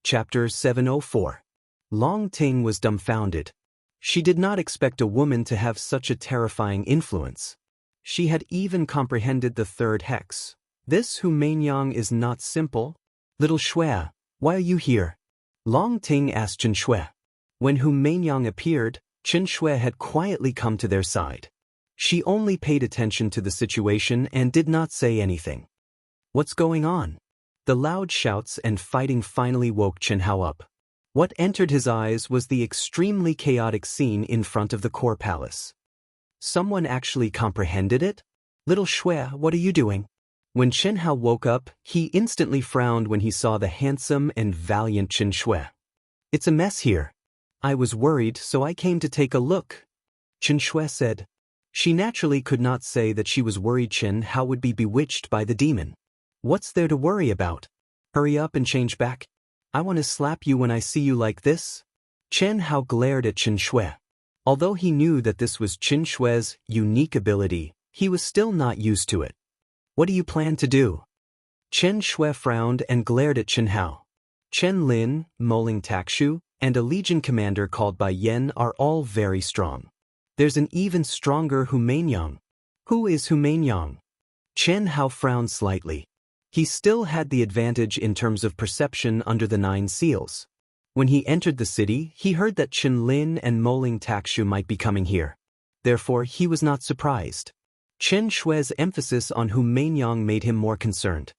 Chapter 704. Long Ting was dumbfounded. She did not expect a woman to have such a terrifying influence. She had even comprehended the third hex. This Humaingyang is not simple. Little Shui, why are you here? Long Ting asked Chen Shui. When Humaingyang appeared, Chen Shui had quietly come to their side. She only paid attention to the situation and did not say anything. What's going on? The loud shouts and fighting finally woke Chen Hao up. What entered his eyes was the extremely chaotic scene in front of the core palace. Someone actually comprehended it? Little Shui, what are you doing? When Chen Hao woke up, he instantly frowned when he saw the handsome and valiant Chen Shui. It's a mess here. I was worried, so I came to take a look, Chen Shui said. She naturally could not say that she was worried Chen Hao would be bewitched by the demon. What's there to worry about? Hurry up and change back. I want to slap you when I see you like this. Chen Hao glared at Chen Shui. Although he knew that this was Chen Shui's unique ability, he was still not used to it. What do you plan to do? Chen Shui frowned and glared at Chen Hao. Chen Lin, Moling Takshu, and a legion commander called Bai Yan are all very strong. There's an even stronger Humaingyang. Who is Humaingyang? Chen Hao frowned slightly. He still had the advantage in terms of perception under the 9 seals. When he entered the city, he heard that Chen Lin and Moling Takshu might be coming here. Therefore, he was not surprised. Chen Shui's emphasis on Humaingyang made him more concerned.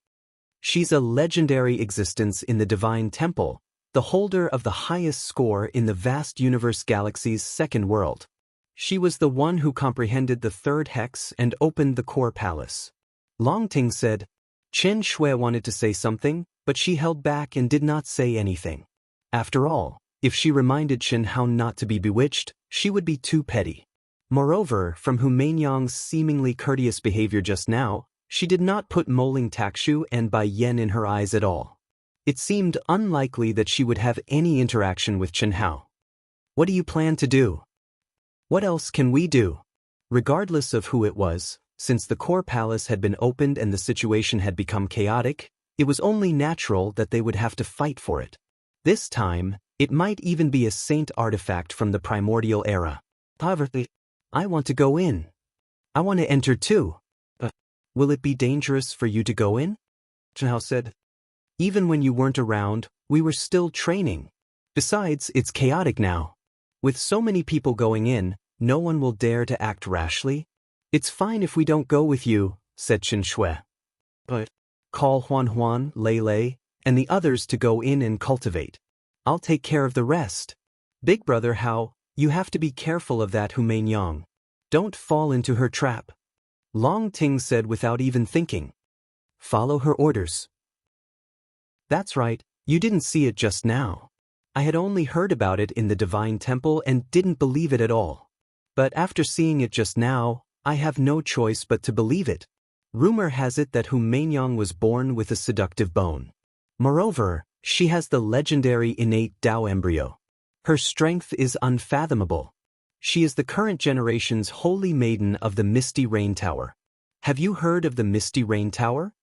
She's a legendary existence in the Divine Temple, the holder of the highest score in the vast universe galaxy's second world. She was the one who comprehended the third hex and opened the core palace. Long Ting said. Chen Shui wanted to say something, but she held back and did not say anything. After all, if she reminded Chen Hao not to be bewitched, she would be too petty. Moreover, from Humaingyang's seemingly courteous behavior just now, she did not put Moling Takshu and Bai Yan in her eyes at all. It seemed unlikely that she would have any interaction with Chen Hao. What do you plan to do? What else can we do? Regardless of who it was, since the core palace had been opened and the situation had become chaotic, it was only natural that they would have to fight for it. This time, it might even be a saint artifact from the primordial era. However, I want to go in. I want to enter too. Will it be dangerous for you to go in? Chen Hao said. Even when you weren't around, we were still training. Besides, it's chaotic now. With so many people going in, no one will dare to act rashly. It's fine if we don't go with you, said Chen Shui. But call Huan, Lei Lei, and the others to go in and cultivate. I'll take care of the rest. Big brother Hao, you have to be careful of that Humaingyang. Don't fall into her trap. Long Ting said without even thinking. Follow her orders. That's right, you didn't see it just now. I had only heard about it in the Divine Temple and didn't believe it at all. But after seeing it just now, I have no choice but to believe it. Rumor has it that Humaingyang was born with a seductive bone. Moreover, she has the legendary innate Dao embryo. Her strength is unfathomable. She is the current generation's holy maiden of the Misty Rain Tower. Have you heard of the Misty Rain Tower?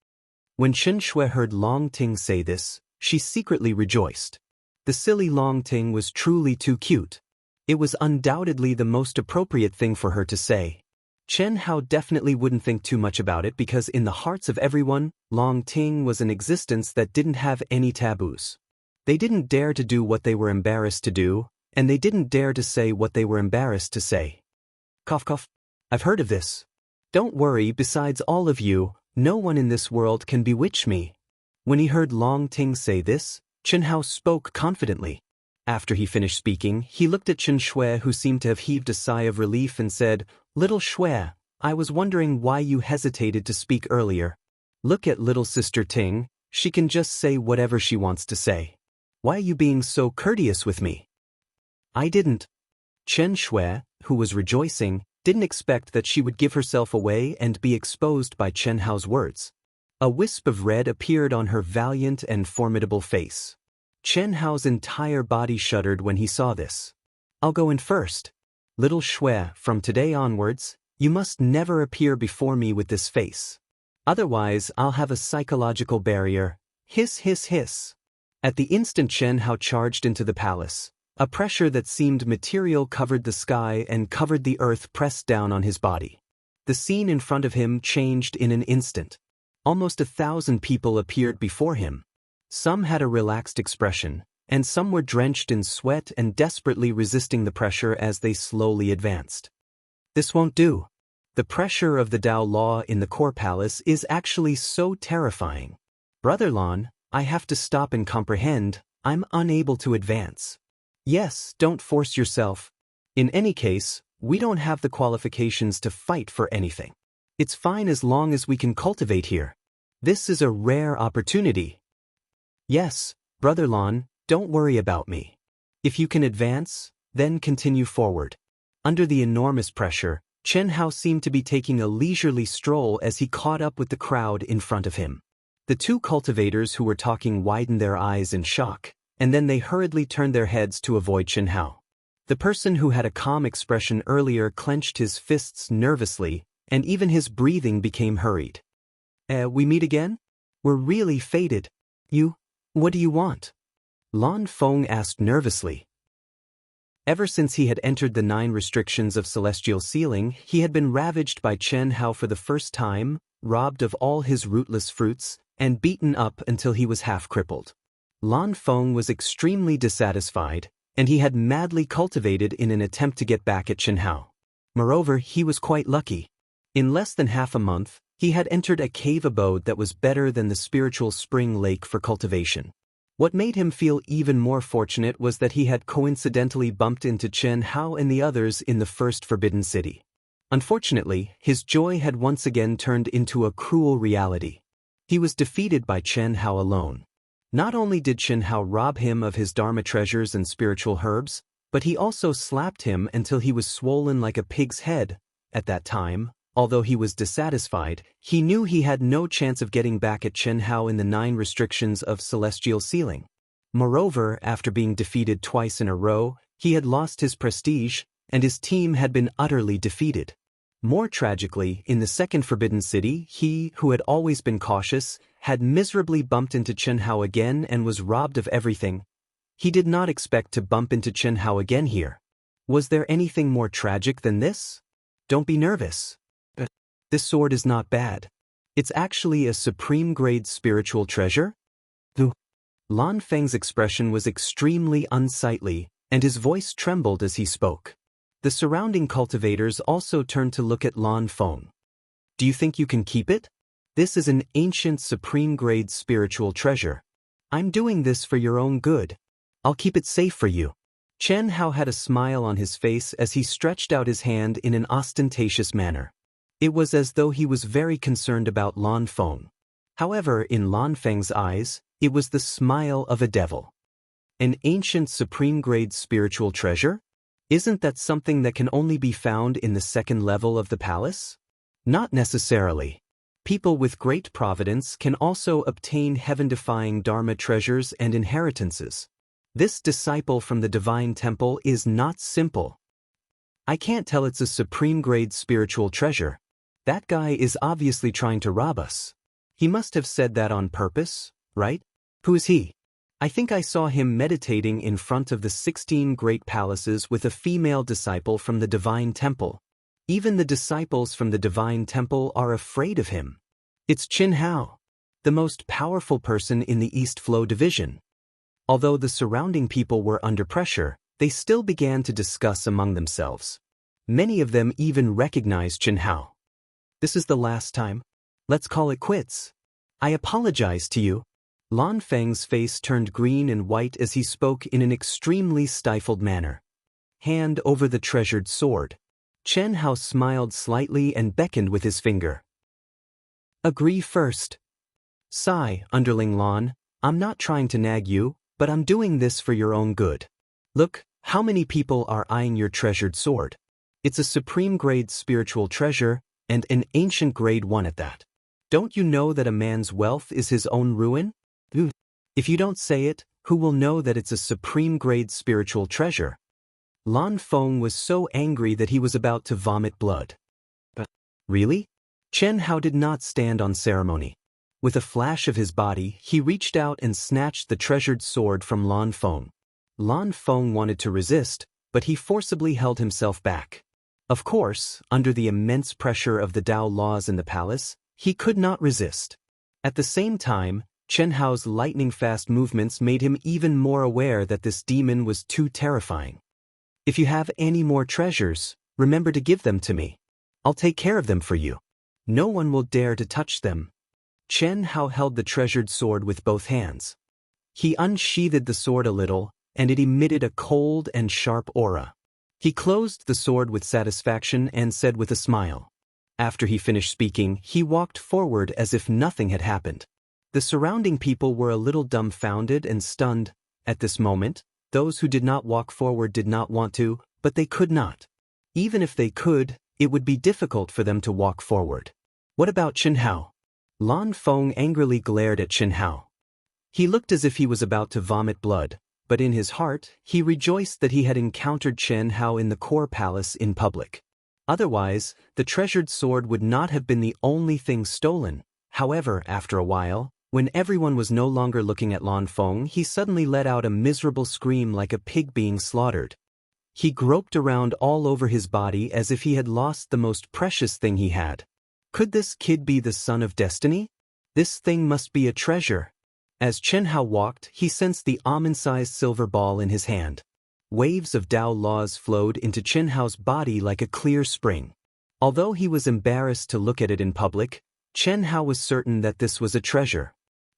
When Chen Shui heard Long Ting say this, she secretly rejoiced. The silly Long Ting was truly too cute. It was undoubtedly the most appropriate thing for her to say. Chen Hao definitely wouldn't think too much about it because in the hearts of everyone, Long Ting was an existence that didn't have any taboos. They didn't dare to do what they were embarrassed to do, and they didn't dare to say what they were embarrassed to say. Cough cough. I've heard of this. Don't worry, besides all of you, no one in this world can bewitch me. When he heard Long Ting say this, Chen Hao spoke confidently. After he finished speaking, he looked at Chen Shui, who seemed to have heaved a sigh of relief and said, Little Shui, I was wondering why you hesitated to speak earlier. Look at little sister Ting, she can just say whatever she wants to say. Why are you being so courteous with me? I didn't. Chen Shui, who was rejoicing, didn't expect that she would give herself away and be exposed by Chen Hao's words. A wisp of red appeared on her valiant and formidable face. Chen Hao's entire body shuddered when he saw this. I'll go in first. Little Shui, from today onwards, you must never appear before me with this face. Otherwise, I'll have a psychological barrier. Hiss hiss hiss. At the instant Chen Hao charged into the palace, a pressure that seemed material covered the sky and covered the earth pressed down on his body. The scene in front of him changed in an instant. Almost 1,000 people appeared before him. Some had a relaxed expression, and some were drenched in sweat and desperately resisting the pressure as they slowly advanced. This won't do. The pressure of the Dao law in the core palace is actually so terrifying. Brother Lan, I have to stop and comprehend. I'm unable to advance. Yes, don't force yourself. In any case, we don't have the qualifications to fight for anything. It's fine as long as we can cultivate here. This is a rare opportunity. Yes, Brother Lan, don't worry about me. If you can advance, then continue forward. Under the enormous pressure, Chen Hao seemed to be taking a leisurely stroll as he caught up with the crowd in front of him. The two cultivators who were talking widened their eyes in shock, and then they hurriedly turned their heads to avoid Chen Hao. The person who had a calm expression earlier clenched his fists nervously, and even his breathing became hurried. We meet again? We're really fated. What do you want? Lan Feng asked nervously. Ever since he had entered the 9 restrictions of celestial sealing, he had been ravaged by Chen Hao for the first time, robbed of all his rootless fruits, and beaten up until he was half crippled. Lan Feng was extremely dissatisfied, and he had madly cultivated in an attempt to get back at Chen Hao. Moreover, he was quite lucky. In less than half a month, he had entered a cave abode that was better than the spiritual spring lake for cultivation. What made him feel even more fortunate was that he had coincidentally bumped into Chen Hao and the others in the first Forbidden City. Unfortunately, his joy had once again turned into a cruel reality. He was defeated by Chen Hao alone. Not only did Chen Hao rob him of his Dharma treasures and spiritual herbs, but he also slapped him until he was swollen like a pig's head. At that time, although he was dissatisfied, he knew he had no chance of getting back at Chen Hao in the 9 restrictions of celestial sealing. Moreover, after being defeated twice in a row, he had lost his prestige, and his team had been utterly defeated. More tragically, in the second Forbidden City, he, who had always been cautious, had miserably bumped into Chen Hao again and was robbed of everything. He did not expect to bump into Chen Hao again here. Was there anything more tragic than this? Don't be nervous. This sword is not bad. It's actually a supreme-grade spiritual treasure? Lan Feng's expression was extremely unsightly, and his voice trembled as he spoke. The surrounding cultivators also turned to look at Lan Feng. Do you think you can keep it? This is an ancient supreme-grade spiritual treasure. I'm doing this for your own good. I'll keep it safe for you. Chen Hao had a smile on his face as he stretched out his hand in an ostentatious manner. It was as though he was very concerned about Lan Feng. However, in Lan Feng's eyes, it was the smile of a devil. An ancient supreme-grade spiritual treasure? Isn't that something that can only be found in the second level of the palace? Not necessarily. People with great providence can also obtain heaven-defying Dharma treasures and inheritances. This disciple from the Divine Temple is not simple. I can't tell it's a supreme-grade spiritual treasure. That guy is obviously trying to rob us. He must have said that on purpose, right? Who is he? I think I saw him meditating in front of the 16 great palaces with a female disciple from the Divine Temple. Even the disciples from the Divine Temple are afraid of him. It's Chen Hao, the most powerful person in the East Flow division. Although the surrounding people were under pressure, they still began to discuss among themselves. Many of them even recognized Chen Hao. This is the last time. Let's call it quits. I apologize to you. Lan Feng's face turned green and white as he spoke in an extremely stifled manner. Hand over the treasured sword. Chen Hao smiled slightly and beckoned with his finger. Agree first. Sigh, underling Lan, I'm not trying to nag you, but I'm doing this for your own good. Look, how many people are eyeing your treasured sword? It's a supreme-grade spiritual treasure, and an ancient grade one at that. Don't you know that a man's wealth is his own ruin? If you don't say it, who will know that it's a supreme-grade spiritual treasure? Lan Feng was so angry that he was about to vomit blood. But really? Chen Hao did not stand on ceremony. With a flash of his body, he reached out and snatched the treasured sword from Lan Feng. Lan Feng wanted to resist, but he forcibly held himself back. Of course, under the immense pressure of the Dao laws in the palace, he could not resist. At the same time, Chen Hao's lightning-fast movements made him even more aware that this demon was too terrifying. If you have any more treasures, remember to give them to me. I'll take care of them for you. No one will dare to touch them. Chen Hao held the treasured sword with both hands. He unsheathed the sword a little, and it emitted a cold and sharp aura. He closed the sword with satisfaction and said with a smile. After he finished speaking, he walked forward as if nothing had happened. The surrounding people were a little dumbfounded and stunned. At this moment, those who did not walk forward did not want to, but they could not. Even if they could, it would be difficult for them to walk forward. What about Chen Hao? Lan Feng angrily glared at Chen Hao. He looked as if he was about to vomit blood, but in his heart, he rejoiced that he had encountered Chen Hao in the core palace in public. Otherwise, the treasured sword would not have been the only thing stolen. However, after a while, when everyone was no longer looking at Lan Feng, he suddenly let out a miserable scream like a pig being slaughtered. He groped around all over his body as if he had lost the most precious thing he had. Could this kid be the son of destiny? This thing must be a treasure. As Chen Hao walked, he sensed the almond-sized silver ball in his hand. Waves of Dao laws flowed into Chen Hao's body like a clear spring. Although he was embarrassed to look at it in public, Chen Hao was certain that this was a treasure.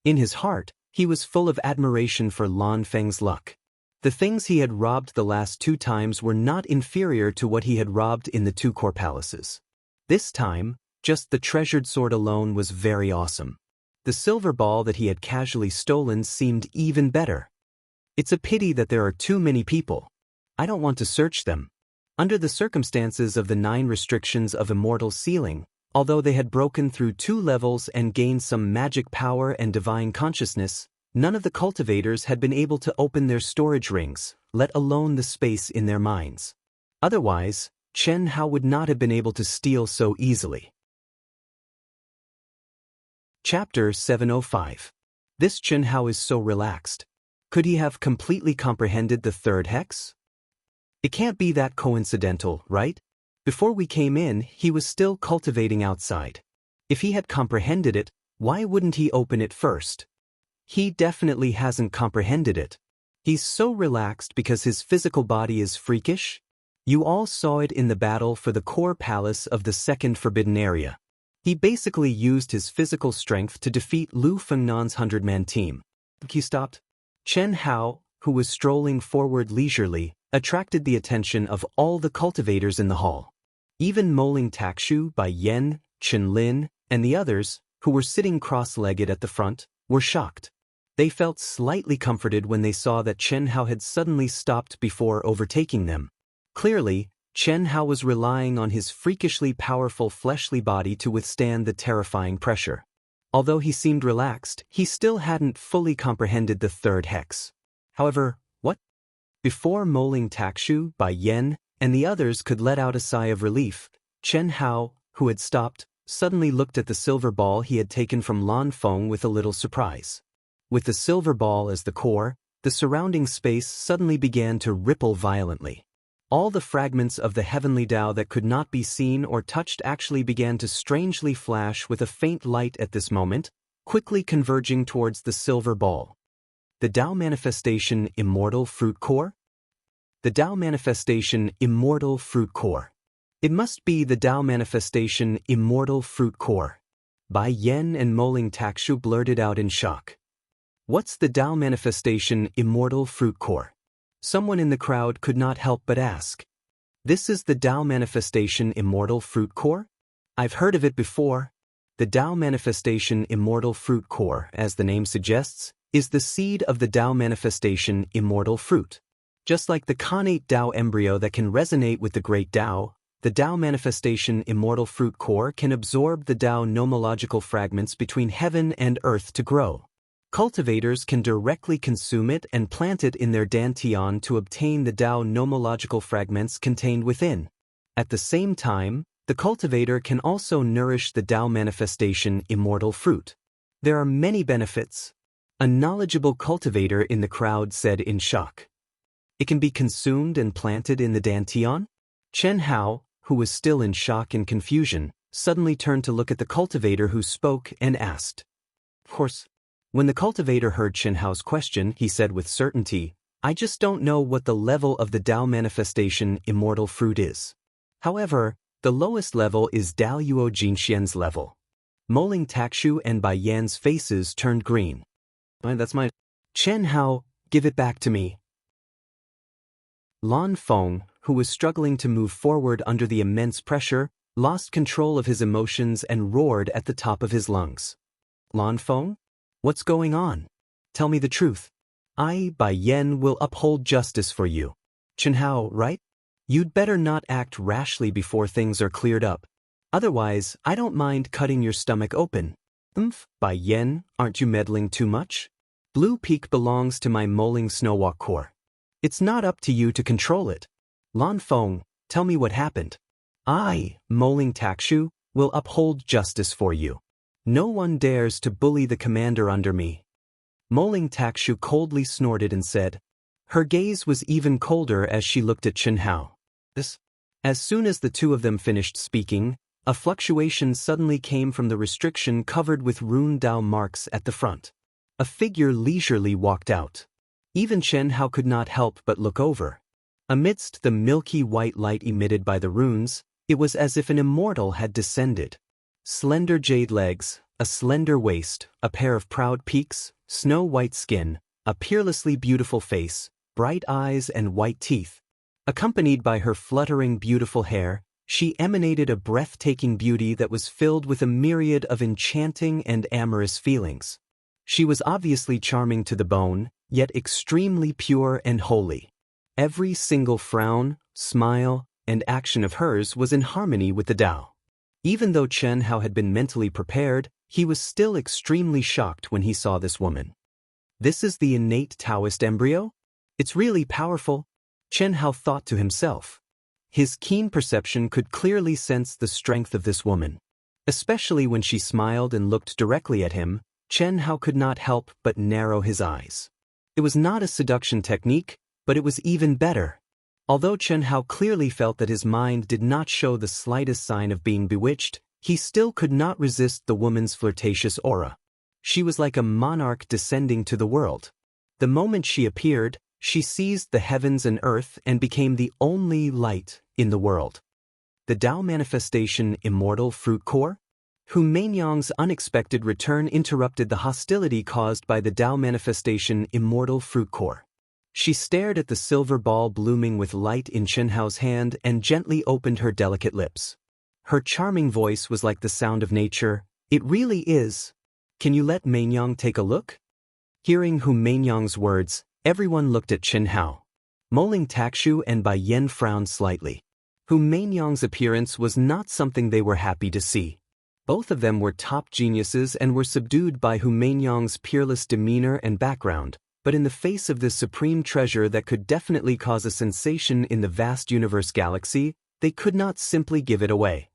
In his heart, he was full of admiration for Lan Feng's luck. The things he had robbed the last 2 times were not inferior to what he had robbed in the 2 core palaces. This time, just the treasured sword alone was very awesome. The silver ball that he had casually stolen seemed even better. It's a pity that there are too many people. I don't want to search them. Under the circumstances of the 9 restrictions of Immortal sealing, although they had broken through 2 levels and gained some magic power and divine consciousness, none of the cultivators had been able to open their storage rings, let alone the space in their minds. Otherwise, Chen Hao would not have been able to steal so easily. Chapter 705. This Chen Hao is so relaxed. Could he have completely comprehended the 3rd hex? It can't be that coincidental, right? Before we came in, he was still cultivating outside. If he had comprehended it, why wouldn't he open it first? He definitely hasn't comprehended it. He's so relaxed because his physical body is freakish. You all saw it in the battle for the core palace of the 2nd Forbidden Area. He basically used his physical strength to defeat Lu Fengnan's 100-man team. He stopped. Chen Hao, who was strolling forward leisurely, attracted the attention of all the cultivators in the hall. Even Moling Takshu, Bai Yan, Chen Lin, and the others, who were sitting cross-legged at the front, were shocked. They felt slightly comforted when they saw that Chen Hao had suddenly stopped before overtaking them. Clearly, Chen Hao was relying on his freakishly powerful fleshly body to withstand the terrifying pressure. Although he seemed relaxed, he still hadn't fully comprehended the 3rd hex. However, what? Before Moling Takshu, Bai Yan, and the others could let out a sigh of relief, Chen Hao, who had stopped, suddenly looked at the silver ball he had taken from Lan Feng with a little surprise. With the silver ball as the core, the surrounding space suddenly began to ripple violently. All the fragments of the heavenly Tao that could not be seen or touched actually began to strangely flash with a faint light at this moment, quickly converging towards the silver ball. The Tao manifestation Immortal Fruit Core? The Tao manifestation Immortal Fruit Core. It must be the Tao manifestation Immortal Fruit Core. Bai Yan and Moling Takshu blurted out in shock. What's the Tao manifestation Immortal Fruit Core? Someone in the crowd could not help but ask. This is the Tao manifestation Immortal Fruit Core? I've heard of it before. The Tao manifestation Immortal Fruit Core, as the name suggests, is the seed of the Tao manifestation Immortal Fruit. Just like the connate Tao embryo that can resonate with the great Tao, the Tao manifestation Immortal Fruit Core can absorb the Tao nomological fragments between heaven and earth to grow. Cultivators can directly consume it and plant it in their dantian to obtain the Tao nomological fragments contained within. At the same time, the cultivator can also nourish the Tao manifestation Immortal Fruit. There are many benefits. A knowledgeable cultivator in the crowd said in shock. It can be consumed and planted in the dantian? Chen Hao, who was still in shock and confusion, suddenly turned to look at the cultivator who spoke and asked. Of course. When the cultivator heard Chen Hao's question, he said with certainty, I just don't know what the level of the Dao manifestation immortal fruit is. However, the lowest level is Dao Yuo Jinxian's level. Moling Takshu and Bai Yan's faces turned green. That's my... Chen Hao, give it back to me. Lan Feng, who was struggling to move forward under the immense pressure, lost control of his emotions and roared at the top of his lungs. Lan Feng? What's going on? Tell me the truth. I, Bai Yan, will uphold justice for you. Chen Hao, right? You'd better not act rashly before things are cleared up. Otherwise, I don't mind cutting your stomach open. Bai Yan, aren't you meddling too much? Blue Peak belongs to my Moling Snowwalk Corps. It's not up to you to control it. Lan Feng, tell me what happened. I, Moling Takshu, will uphold justice for you. No one dares to bully the commander under me. Moling Takshu coldly snorted and said. Her gaze was even colder as she looked at Chen Hao. As soon as the two of them finished speaking, a fluctuation suddenly came from the restriction covered with rune Dao marks at the front. A figure leisurely walked out. Even Chen Hao could not help but look over. Amidst the milky white light emitted by the runes, it was as if an immortal had descended. Slender jade legs, a slender waist, a pair of proud peaks, snow-white skin, a peerlessly beautiful face, bright eyes and white teeth. Accompanied by her fluttering beautiful hair, she emanated a breathtaking beauty that was filled with a myriad of enchanting and amorous feelings. She was obviously charming to the bone, yet extremely pure and holy. Every single frown, smile, and action of hers was in harmony with the Tao. Even though Chen Hao had been mentally prepared, he was still extremely shocked when he saw this woman. This is the innate Taoist embryo? It's really powerful, Chen Hao thought to himself. His keen perception could clearly sense the strength of this woman. Especially when she smiled and looked directly at him, Chen Hao could not help but narrow his eyes. It was not a seduction technique, but it was even better. Although Chen Hao clearly felt that his mind did not show the slightest sign of being bewitched, he still could not resist the woman's flirtatious aura. She was like a monarch descending to the world. The moment she appeared, she seized the heavens and earth and became the only light in the world. The Tao manifestation Immortal Fruit Core? Hu Meinyang's unexpected return interrupted the hostility caused by the Tao manifestation Immortal Fruit Core. She stared at the silver ball blooming with light in Chen Hao's hand and gently opened her delicate lips. Her charming voice was like the sound of nature. It really is. Can you let Meinyang take a look? Hearing Hu Meinyang's words, everyone looked at Chen Hao. Moling Takshu and Bai Yan frowned slightly. Hu Meinyang's appearance was not something they were happy to see. Both of them were top geniuses and were subdued by Hu Meinyang's peerless demeanor and background. But in the face of this supreme treasure that could definitely cause a sensation in the vast universe galaxy, they could not simply give it away.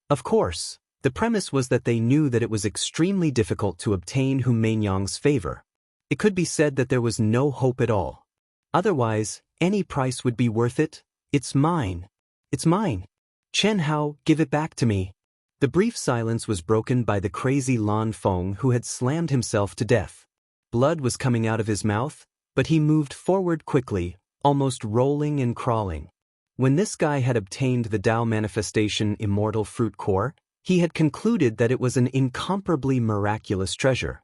Of course, the premise was that they knew that it was extremely difficult to obtain Hu Meinyang's favor. It could be said that there was no hope at all. Otherwise, any price would be worth it. It's mine. It's mine. Chen Hao, give it back to me. The brief silence was broken by the crazy Lan Feng who had slammed himself to death. Blood was coming out of his mouth, but he moved forward quickly, almost rolling and crawling. When this guy had obtained the Tao manifestation Immortal Fruit Core, he had concluded that it was an incomparably miraculous treasure.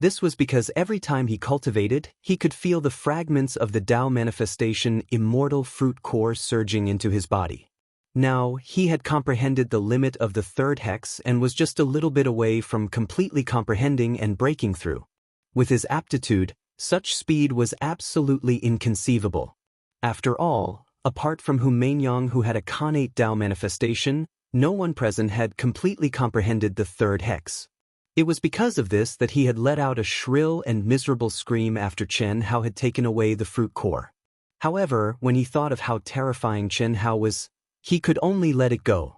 This was because every time he cultivated, he could feel the fragments of the Tao manifestation Immortal Fruit Core surging into his body. Now, he had comprehended the limit of the third hex and was just a little bit away from completely comprehending and breaking through. With his aptitude, such speed was absolutely inconceivable. After all, apart from Hu Meinyang who had a connate Tao manifestation, no one present had completely comprehended the third hex. It was because of this that he had let out a shrill and miserable scream after Chen Hao had taken away the fruit core. However, when he thought of how terrifying Chen Hao was, he could only let it go.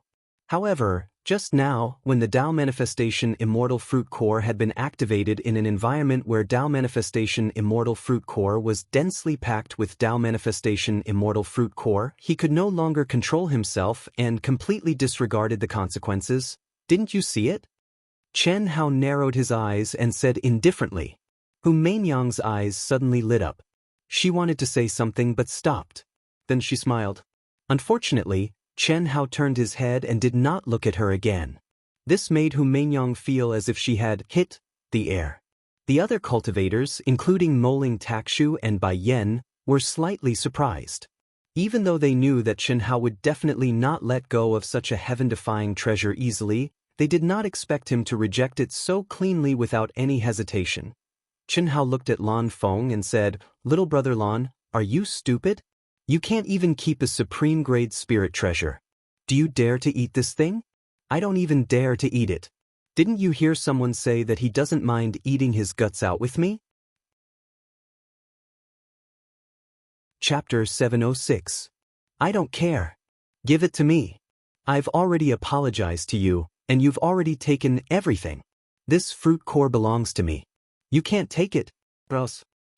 However, Just now, when the Dao Manifestation Immortal Fruit Core had been activated in an environment where Dao Manifestation Immortal Fruit Core was densely packed with Dao Manifestation Immortal Fruit Core, he could no longer control himself and completely disregarded the consequences. Didn't you see it? Chen Hao narrowed his eyes and said indifferently. Hu Mainyang's eyes suddenly lit up. She wanted to say something but stopped. Then she smiled. Unfortunately, Chen Hao turned his head and did not look at her again. This made Hu Mainyang feel as if she had hit the air. The other cultivators, including Moling Takshu and Bai Yen, were slightly surprised. Even though they knew that Chen Hao would definitely not let go of such a heaven-defying treasure easily, they did not expect him to reject it so cleanly without any hesitation. Chen Hao looked at Lan Feng and said, "Little brother Lan, are you stupid? You can't even keep a supreme-grade spirit treasure. Do you dare to eat this thing? I don't even dare to eat it. Didn't you hear someone say that he doesn't mind eating his guts out with me?" Chapter 706. I don't care. Give it to me. I've already apologized to you, and you've already taken everything. This fruit core belongs to me. You can't take it.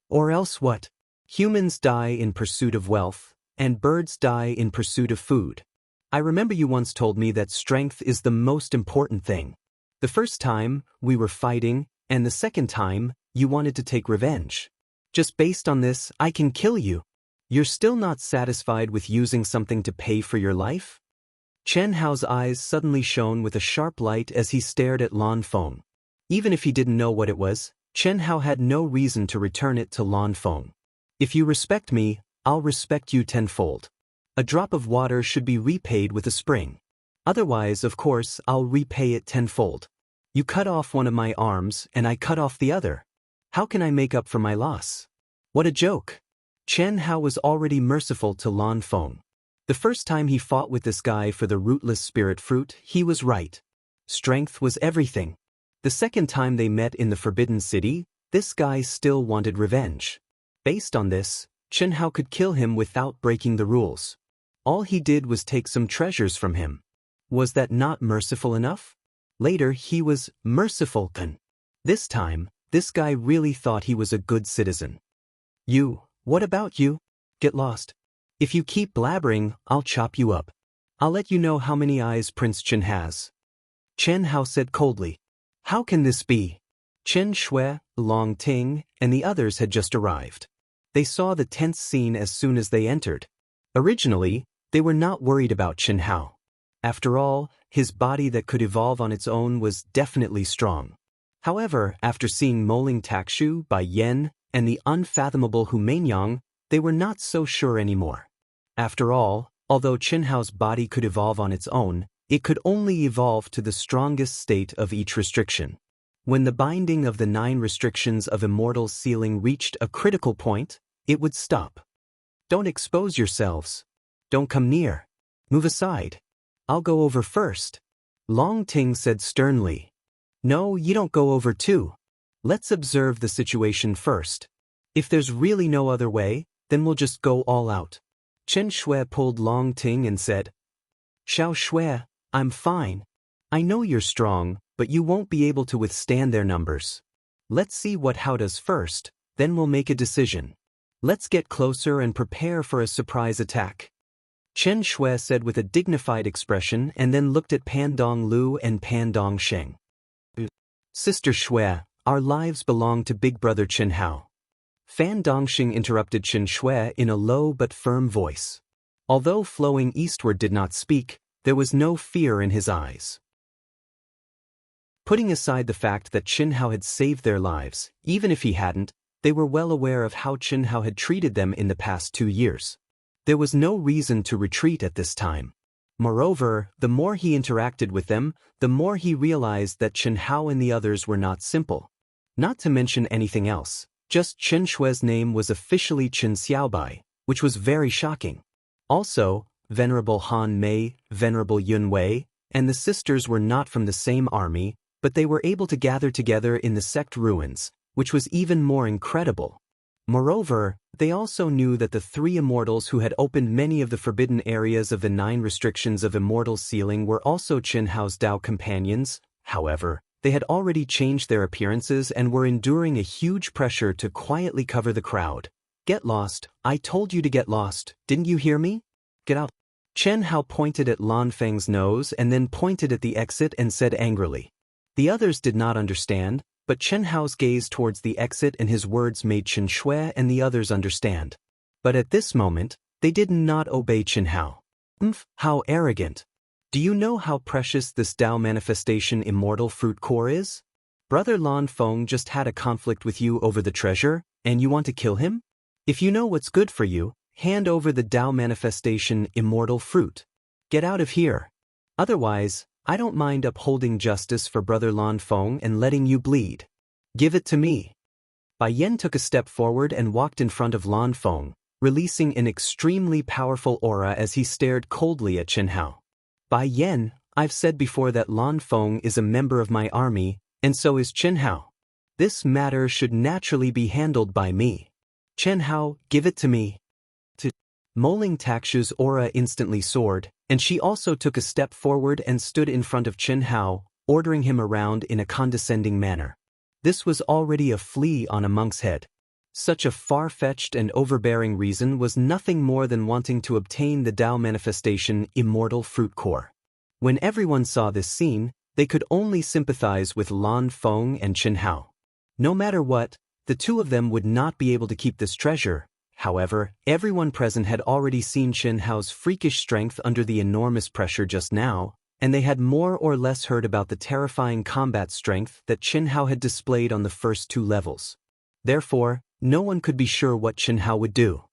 Or else what? Humans die in pursuit of wealth, and birds die in pursuit of food. I remember you once told me that strength is the most important thing. The first time, we were fighting, and the second time, you wanted to take revenge. Just based on this, I can kill you. You're still not satisfied with using something to pay for your life? Chen Hao's eyes suddenly shone with a sharp light as he stared at Lan Feng. Even if he didn't know what it was, Chen Hao had no reason to return it to Lan Feng. If you respect me, I'll respect you tenfold. A drop of water should be repaid with a spring. Otherwise, of course, I'll repay it tenfold. You cut off one of my arms and I cut off the other. How can I make up for my loss? What a joke. Chen Hao was already merciful to Lan Feng. The first time he fought with this guy for the rootless spirit fruit, he was right. Strength was everything. The second time they met in the Forbidden City, this guy still wanted revenge. Based on this, Chen Hao could kill him without breaking the rules. All he did was take some treasures from him. Was that not merciful enough? Later he was merciful. This time, this guy really thought he was a good citizen. You, what about you? Get lost. If you keep blabbering, I'll chop you up. I'll let you know how many eyes Prince Chen has. Chen Hao said coldly. How can this be? Chen Shui, Long Ting, and the others had just arrived. They saw the tense scene as soon as they entered. Originally, they were not worried about Chen Hao. After all, his body that could evolve on its own was definitely strong. However, after seeing Moling Takshu, Bai Yen, and the unfathomable Hu Mainyang, they were not so sure anymore. After all, although Chen Hao's body could evolve on its own, it could only evolve to the strongest state of each restriction. When the binding of the 9 restrictions of Immortal's ceiling reached a critical point, it would stop. Don't expose yourselves. Don't come near. Move aside. I'll go over first. Long Ting said sternly. No, you don't go over too. Let's observe the situation first. If there's really no other way, then we'll just go all out. Chen Shui pulled Long Ting and said, Xiao Shui, I'm fine. I know you're strong, but you won't be able to withstand their numbers. Let's see what Hao does first, then we'll make a decision. Let's get closer and prepare for a surprise attack. Chen Shui said with a dignified expression and then looked at Pandong Lu and Pandong Sheng. Sister Shui, our lives belong to Big Brother Chen Hao. Fan Dongxing interrupted Chen Shui in a low but firm voice. Although flowing eastward did not speak, there was no fear in his eyes. Putting aside the fact that Chen Hao had saved their lives, even if he hadn't, they were well aware of how Chen Hao had treated them in the past 2 years. There was no reason to retreat at this time. Moreover, the more he interacted with them, the more he realized that Chen Hao and the others were not simple. Not to mention anything else, just Chen Shui's name was officially Chen Xiaobai, which was very shocking. Also, Venerable Han Mei, Venerable Yun Wei, and the sisters were not from the same army, but they were able to gather together in the sect ruins, which was even more incredible. Moreover, they also knew that the three immortals who had opened many of the forbidden areas of the 9 restrictions of Immortal sealing were also Qin Hao's Dao companions. However, they had already changed their appearances and were enduring a huge pressure to quietly cover the crowd. Get lost, I told you to get lost, didn't you hear me? Get out. Chen Hao pointed at Lan Feng's nose and then pointed at the exit and said angrily. The others did not understand, but Chen Hao's gaze towards the exit and his words made Chen Shui and the others understand. But at this moment, they did not obey Chen Hao. How arrogant. Do you know how precious this Dao manifestation immortal fruit core is? Brother Lan Feng just had a conflict with you over the treasure, and you want to kill him? If you know what's good for you, hand over the Dao manifestation immortal fruit. Get out of here. Otherwise, I don't mind upholding justice for Brother Lan Feng and letting you bleed. Give it to me. Bai Yan took a step forward and walked in front of Lan Feng, releasing an extremely powerful aura as he stared coldly at Chen Hao. Bai Yan, I've said before that Lan Feng is a member of my army, and so is Chen Hao. This matter should naturally be handled by me. Chen Hao, give it to me. Moling Takshu's aura instantly soared, and she also took a step forward and stood in front of Chen Hao, ordering him around in a condescending manner. This was already a flea on a monk's head. Such a far-fetched and overbearing reason was nothing more than wanting to obtain the Dao manifestation immortal fruit core. When everyone saw this scene, they could only sympathize with Lan Feng and Chen Hao. No matter what, the two of them would not be able to keep this treasure. However, everyone present had already seen Chen Hao's freakish strength under the enormous pressure just now, and they had more or less heard about the terrifying combat strength that Chen Hao had displayed on the first 2 levels. Therefore, no one could be sure what Chen Hao would do.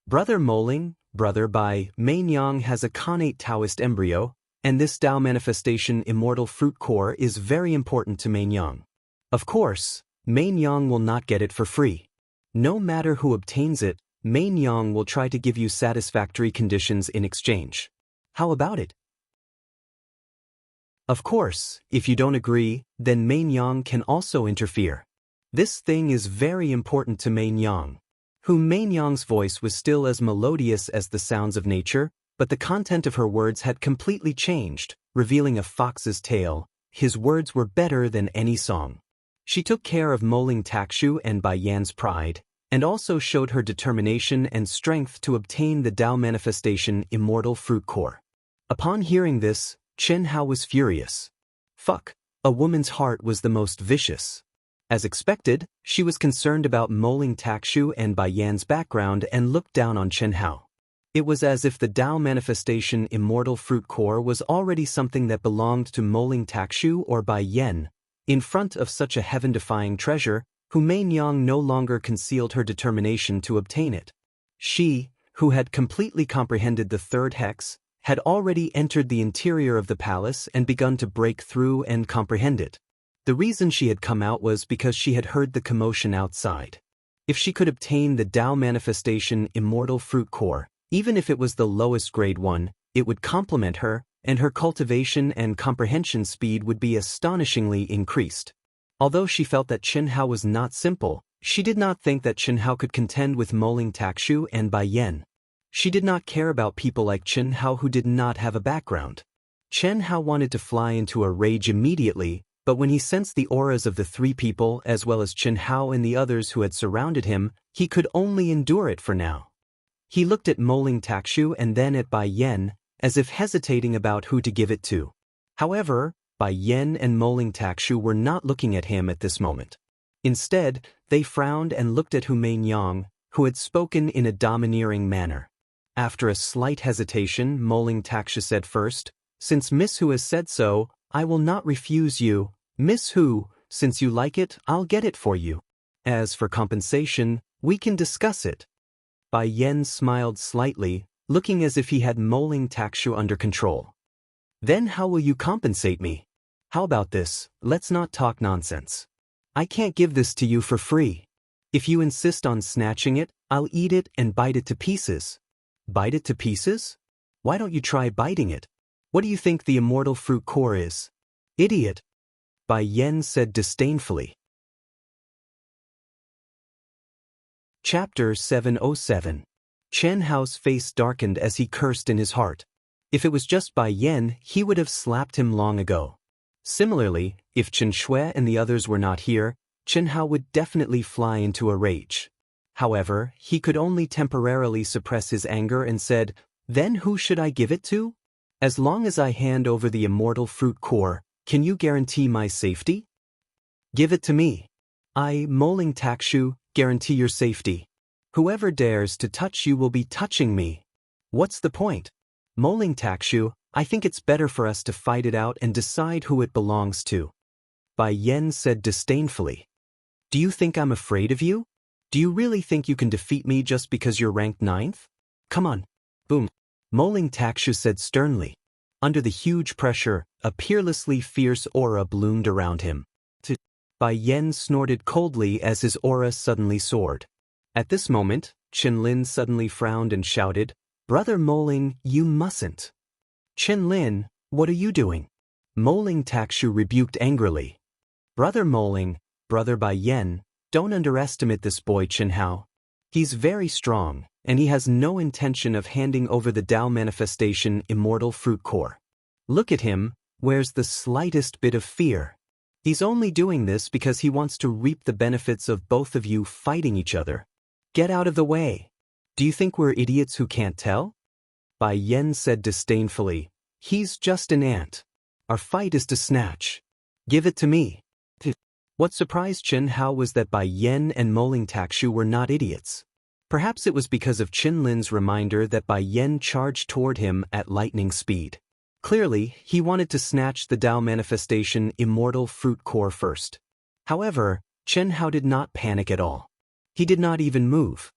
Brother Moling, Brother Bai, Mainyang has a connate Daoist embryo, and this Dao manifestation immortal fruit core is very important to Mainyang. Of course, Mainyang will not get it for free. No matter who obtains it, Mainyang will try to give you satisfactory conditions in exchange. How about it? Of course, if you don't agree, then Mainyang can also interfere. This thing is very important to Mainyang. Mainyang's voice was still as melodious as the sounds of nature, but the content of her words had completely changed, revealing a fox's tale. His words were better than any song. She took care of Moling Takshu and Bai Yan's pride, and also showed her determination and strength to obtain the Dao manifestation immortal fruit core. Upon hearing this, Chen Hao was furious. Fuck, a woman's heart was the most vicious. As expected, she was concerned about Moling Takshu and Bai Yan's background and looked down on Chen Hao. It was as if the Dao manifestation immortal fruit core was already something that belonged to Moling Takshu or Bai Yan. In front of such a heaven-defying treasure, Mainyang no longer concealed her determination to obtain it. She, who had completely comprehended the 3rd hex, had already entered the interior of the palace and begun to break through and comprehend it. The reason she had come out was because she had heard the commotion outside. If she could obtain the Dao manifestation immortal fruit core, even if it was the lowest grade one, it would complement her, and her cultivation and comprehension speed would be astonishingly increased. Although she felt that Chen Hao was not simple, she did not think that Chen Hao could contend with Moling Takshu and Bai Yan. She did not care about people like Chen Hao who did not have a background. Chen Hao wanted to fly into a rage immediately, but when he sensed the auras of the 3 people as well as Chen Hao and the others who had surrounded him, he could only endure it for now. He looked at Moling Takshu and then at Bai Yan, as if hesitating about who to give it to. However, Bai Yan and Moling Takshu were not looking at him at this moment. Instead, they frowned and looked at Mainyang, who had spoken in a domineering manner. After a slight hesitation, Moling Takshu said first, "Since Miss Hu has said so, I will not refuse you. Miss Hu, since you like it, I'll get it for you. As for compensation, we can discuss it." Bai Yan smiled slightly, looking as if he had Moling Takshu under control. "Then how will you compensate me? How about this, let's not talk nonsense. I can't give this to you for free. If you insist on snatching it, I'll eat it and bite it to pieces." Bite it to pieces? Why don't you try biting it? What do you think the immortal fruit core is? Idiot. Bai Yan said disdainfully. Chapter 707. Chen Hao's face darkened as he cursed in his heart. If it was just Bai Yan, he would have slapped him long ago. Similarly, if Chen Shui and the others were not here, Chen Hao would definitely fly into a rage. However, he could only temporarily suppress his anger and said, "Then who should I give it to? As long as I hand over the immortal fruit core, can you guarantee my safety? Give it to me. I, Moling Takshu, guarantee your safety. Whoever dares to touch you will be touching me. What's the point? Moling Takshu, I think it's better for us to fight it out and decide who it belongs to." Bai Yan said disdainfully. "Do you think I'm afraid of you? Do you really think you can defeat me just because you're ranked 9th? Come on." Boom. Moling Takshu said sternly. Under the huge pressure, a peerlessly fierce aura bloomed around him. Bai Yan snorted coldly as his aura suddenly soared. At this moment, Chen Lin suddenly frowned and shouted, "Brother Moling, you mustn't." "Chen Lin, what are you doing?" Moling Takshu rebuked angrily. "Brother Moling, Brother Bai Yan, don't underestimate this boy Chen Hao. He's very strong, and he has no intention of handing over the Dao manifestation immortal fruit core. Look at him, where's the slightest bit of fear? He's only doing this because he wants to reap the benefits of both of you fighting each other. Get out of the way. Do you think we're idiots who can't tell?" Bai Yan said disdainfully, "He's just an ant. Our fight is to snatch. Give it to me." What surprised Chen Hao was that Bai Yan and Moling Takshu were not idiots. Perhaps it was because of Chen Lin's reminder that Bai Yan charged toward him at lightning speed. Clearly, he wanted to snatch the Dao manifestation immortal fruit core first. However, Chen Hao did not panic at all. He did not even move.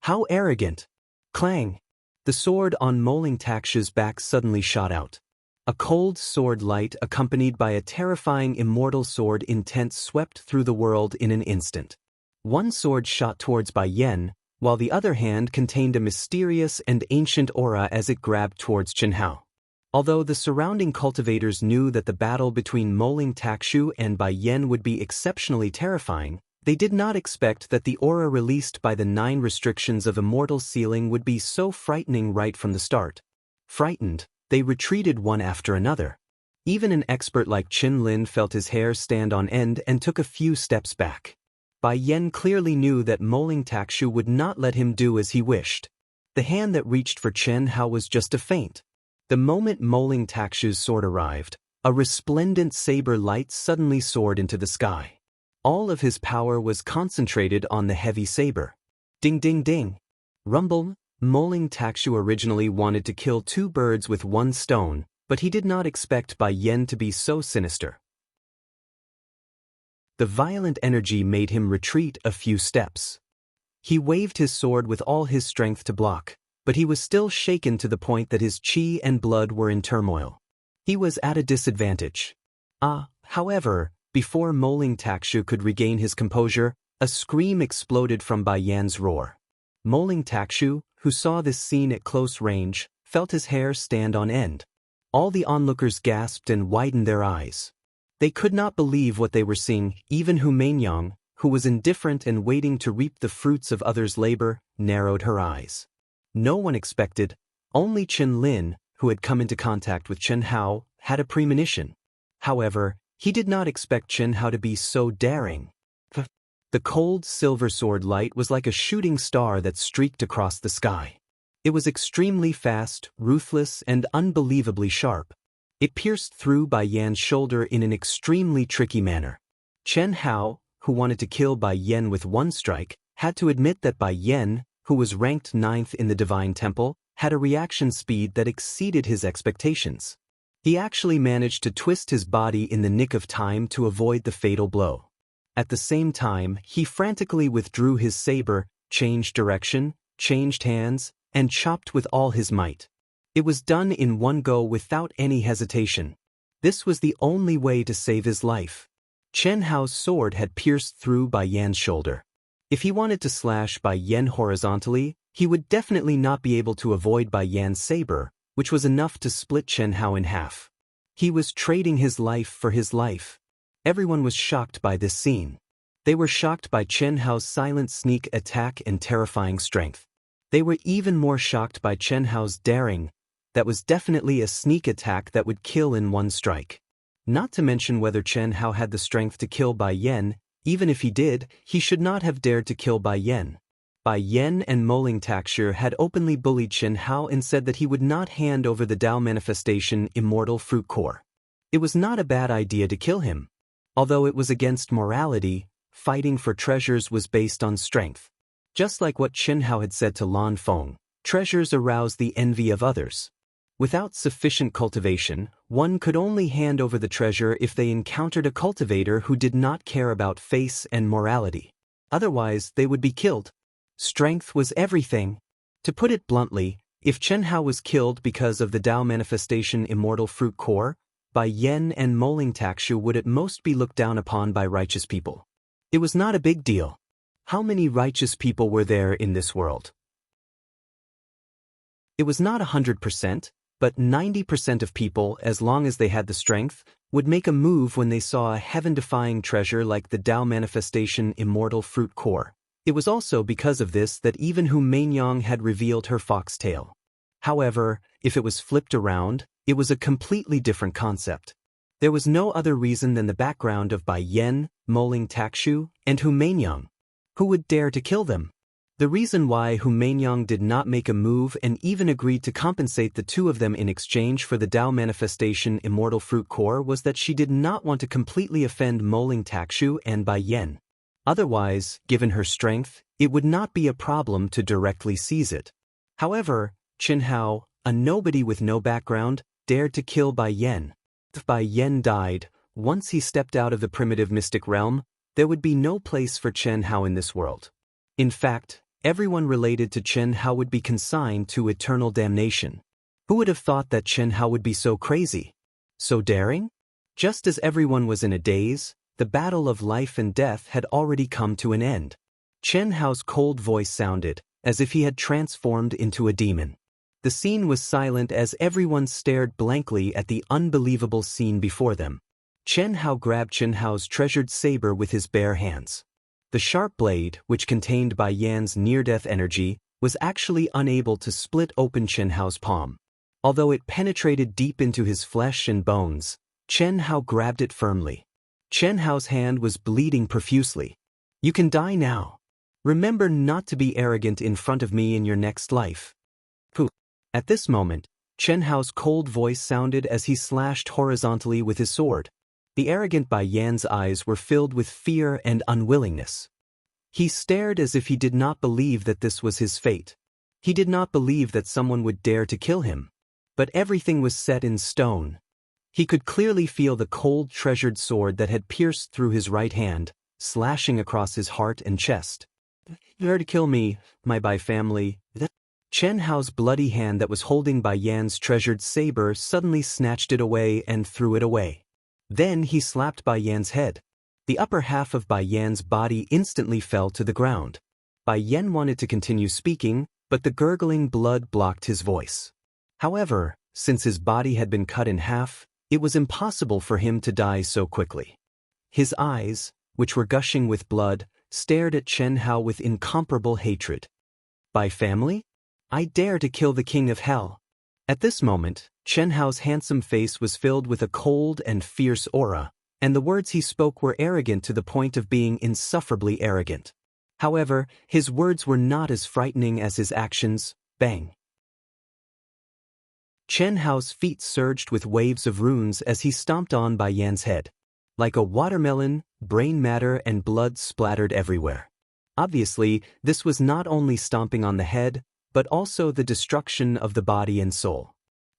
How arrogant! Clang! The sword on Moling Takshu's back suddenly shot out. A cold sword light accompanied by a terrifying immortal sword intent swept through the world in an instant. One sword shot towards Bai Yan, while the other hand contained a mysterious and ancient aura as it grabbed towards Chen Hao. Although the surrounding cultivators knew that the battle between Moling Takshu and Bai Yan would be exceptionally terrifying, they did not expect that the aura released by the 9 restrictions of immortal sealing would be so frightening right from the start. Frightened, they retreated one after another. Even an expert like Chen Lin felt his hair stand on end and took a few steps back. Bai Yan clearly knew that Moling Takshu would not let him do as he wished. The hand that reached for Chen Hao was just a feint. The moment Moling Takshu's sword arrived, a resplendent saber light suddenly soared into the sky. All of his power was concentrated on the heavy saber. Ding ding ding. Rumble. Moling Takshu originally wanted to kill 2 birds with 1 stone, but he did not expect Bai Yan to be so sinister. The violent energy made him retreat a few steps. He waved his sword with all his strength to block, but he was still shaken to the point that his qi and blood were in turmoil. He was at a disadvantage. However, before Moling Takshu could regain his composure, a scream exploded from Bai Yan's roar. Moling Takshu, who saw this scene at close range, felt his hair stand on end. All the onlookers gasped and widened their eyes. They could not believe what they were seeing. Even Hu Mainyang, who was indifferent and waiting to reap the fruits of others' labor, narrowed her eyes. No one expected, only Chen Lin, who had come into contact with Chen Hao, had a premonition. However, he did not expect Chen Hao to be so daring. The cold silver sword light was like a shooting star that streaked across the sky. It was extremely fast, ruthless, and unbelievably sharp. It pierced through Bai Yan's shoulder in an extremely tricky manner. Chen Hao, who wanted to kill Bai Yan with 1 strike, had to admit that Bai Yan, who was ranked 9th in the Divine Temple, had a reaction speed that exceeded his expectations. He actually managed to twist his body in the nick of time to avoid the fatal blow. At the same time, he frantically withdrew his saber, changed direction, changed hands, and chopped with all his might. It was done in one go without any hesitation. This was the only way to save his life. Chen Hao's sword had pierced through Bai Yan's shoulder. If he wanted to slash Bai Yan horizontally, he would definitely not be able to avoid Bai Yan's saber, which was enough to split Chen Hao in half. He was trading his life for his life. Everyone was shocked by this scene. They were shocked by Chen Hao's silent sneak attack and terrifying strength. They were even more shocked by Chen Hao's daring. That was definitely a sneak attack that would kill in one strike. Not to mention whether Chen Hao had the strength to kill Bai Yan. Even if he did, he should not have dared to kill Bai Yan. Bai Yan and Moling Taxure had openly bullied Chen Hao and said that he would not hand over the Dao manifestation Immortal fruit core. It was not a bad idea to kill him. Although it was against morality, fighting for treasures was based on strength. Just like what Chen Hao had said to Lan Feng, treasures arouse the envy of others. Without sufficient cultivation, one could only hand over the treasure if they encountered a cultivator who did not care about face and morality. Otherwise, they would be killed. Strength was everything. To put it bluntly, if Chen Hao was killed because of the Dao manifestation Immortal fruit core, Bai Yan and Moling Taxu would at most be looked down upon by righteous people. It was not a big deal. How many righteous people were there in this world? It was not 100%, but 90% of people, as long as they had the strength, would make a move when they saw a heaven-defying treasure like the Dao manifestation Immortal fruit core. It was also because of this that even Hu Mainyang had revealed her foxtail. However, if it was flipped around, it was a completely different concept. There was no other reason than the background of Bai Yan, Moling Taxu, and Hu Mainyang. Who would dare to kill them? The reason why Hu Mainyang did not make a move and even agreed to compensate the two of them in exchange for the Dao manifestation Immortal fruit core was that she did not want to completely offend Moling Taxu and Bai Yan. Otherwise, given her strength, it would not be a problem to directly seize it. However, Chen Hao, a nobody with no background, dared to kill Bai Yan. If Bai Yan died, once he stepped out of the primitive mystic realm, there would be no place for Chen Hao in this world. In fact, everyone related to Chen Hao would be consigned to eternal damnation. Who would have thought that Chen Hao would be so crazy? So daring? Just as everyone was in a daze, the battle of life and death had already come to an end. Chen Hao's cold voice sounded, as if he had transformed into a demon. The scene was silent as everyone stared blankly at the unbelievable scene before them. Chen Hao grabbed Chen Hao's treasured saber with his bare hands. The sharp blade, which contained Bai Yan's near-death energy, was actually unable to split open Chen Hao's palm. Although it penetrated deep into his flesh and bones, Chen Hao grabbed it firmly. Chen Hao's hand was bleeding profusely. "You can die now. Remember not to be arrogant in front of me in your next life." Pooh. At this moment, Chen Hao's cold voice sounded as he slashed horizontally with his sword. The arrogant Bai Yan's eyes were filled with fear and unwillingness. He stared as if he did not believe that this was his fate. He did not believe that someone would dare to kill him. But everything was set in stone. He could clearly feel the cold treasured sword that had pierced through his right hand, slashing across his heart and chest. "Dare to kill me, my Bai family." Chen Hao's bloody hand that was holding Bai Yan's treasured saber suddenly snatched it away and threw it away. Then he slapped Bai Yan's head. The upper half of Bai Yan's body instantly fell to the ground. Bai Yan wanted to continue speaking, but the gurgling blood blocked his voice. However, since his body had been cut in half, it was impossible for him to die so quickly. His eyes, which were gushing with blood, stared at Chen Hao with incomparable hatred. "Bai family? I dare to kill the king of hell." At this moment, Chen Hao's handsome face was filled with a cold and fierce aura, and the words he spoke were arrogant to the point of being insufferably arrogant. However, his words were not as frightening as his actions. Bang! Chen Hao's feet surged with waves of runes as he stomped on Bai Yan's head. Like a watermelon, brain matter and blood splattered everywhere. Obviously, this was not only stomping on the head, but also the destruction of the body and soul.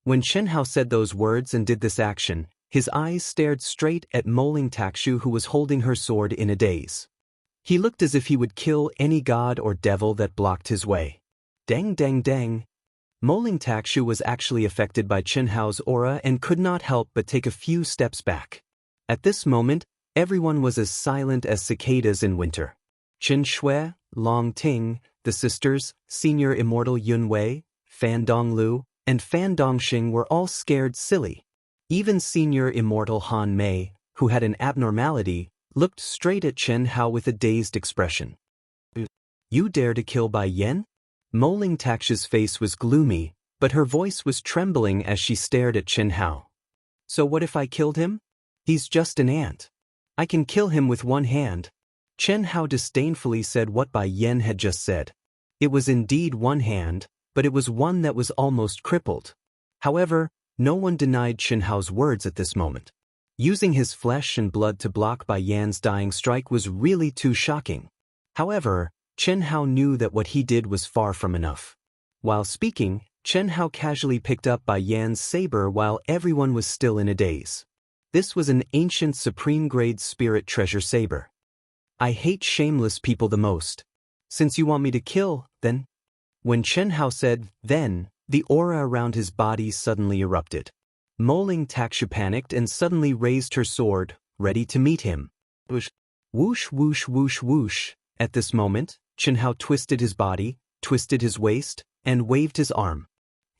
When Chen Hao said those words and did this action, his eyes stared straight at Moling Taxu, who was holding her sword in a daze. He looked as if he would kill any god or devil that blocked his way. Dang dang dang. Moling Taxu was actually affected by Chen Hao's aura and could not help but take a few steps back. At this moment, everyone was as silent as cicadas in winter. Chen Shui, Long Ting, the sisters, Senior Immortal Yun Wei, Fan Donglu, and Fan Dongxing were all scared silly. Even Senior Immortal Han Mei, who had an abnormality, looked straight at Chen Hao with a dazed expression. You dare to kill Bai Yan? Mo Lingtaxi's face was gloomy, but her voice was trembling as she stared at Chen Hao. So what if I killed him? He's just an ant. I can kill him with one hand. Chen Hao disdainfully said what Bai Yan had just said. It was indeed one hand, but it was one that was almost crippled. However, no one denied Chen Hao's words at this moment. Using his flesh and blood to block Bai Yan's dying strike was really too shocking. However, Chen Hao knew that what he did was far from enough. While speaking, Chen Hao casually picked up Bai Yan's saber while everyone was still in a daze. This was an ancient supreme-grade spirit treasure saber. I hate shameless people the most. Since you want me to kill, then? When Chen Hao said, then, the aura around his body suddenly erupted. Mo Lingtaxia panicked and suddenly raised her sword, ready to meet him. Whoosh, whoosh, whoosh, whoosh, whoosh. At this moment, Chen Hao twisted his body, twisted his waist, and waved his arm.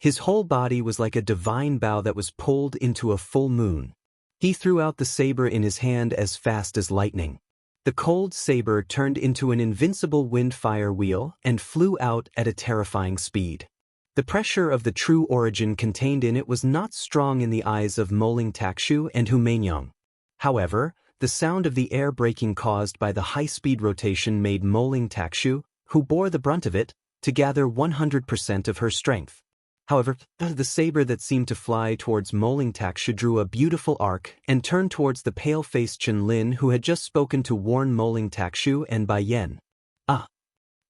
His whole body was like a divine bow that was pulled into a full moon. He threw out the saber in his hand as fast as lightning. The cold saber turned into an invincible wind-fire wheel and flew out at a terrifying speed. The pressure of the true origin contained in it was not strong in the eyes of Mo Lingtaxiu and Hu Meinyang. However, the sound of the air braking caused by the high-speed rotation made Mo Lingtaxiu, who bore the brunt of it, to gather 100% of her strength. However, the saber that seemed to fly towards Mo Lingtaxia drew a beautiful arc and turned towards the pale-faced Chen Lin who had just spoken to warn Mo Lingtaxiu and Bai Yan. Ah!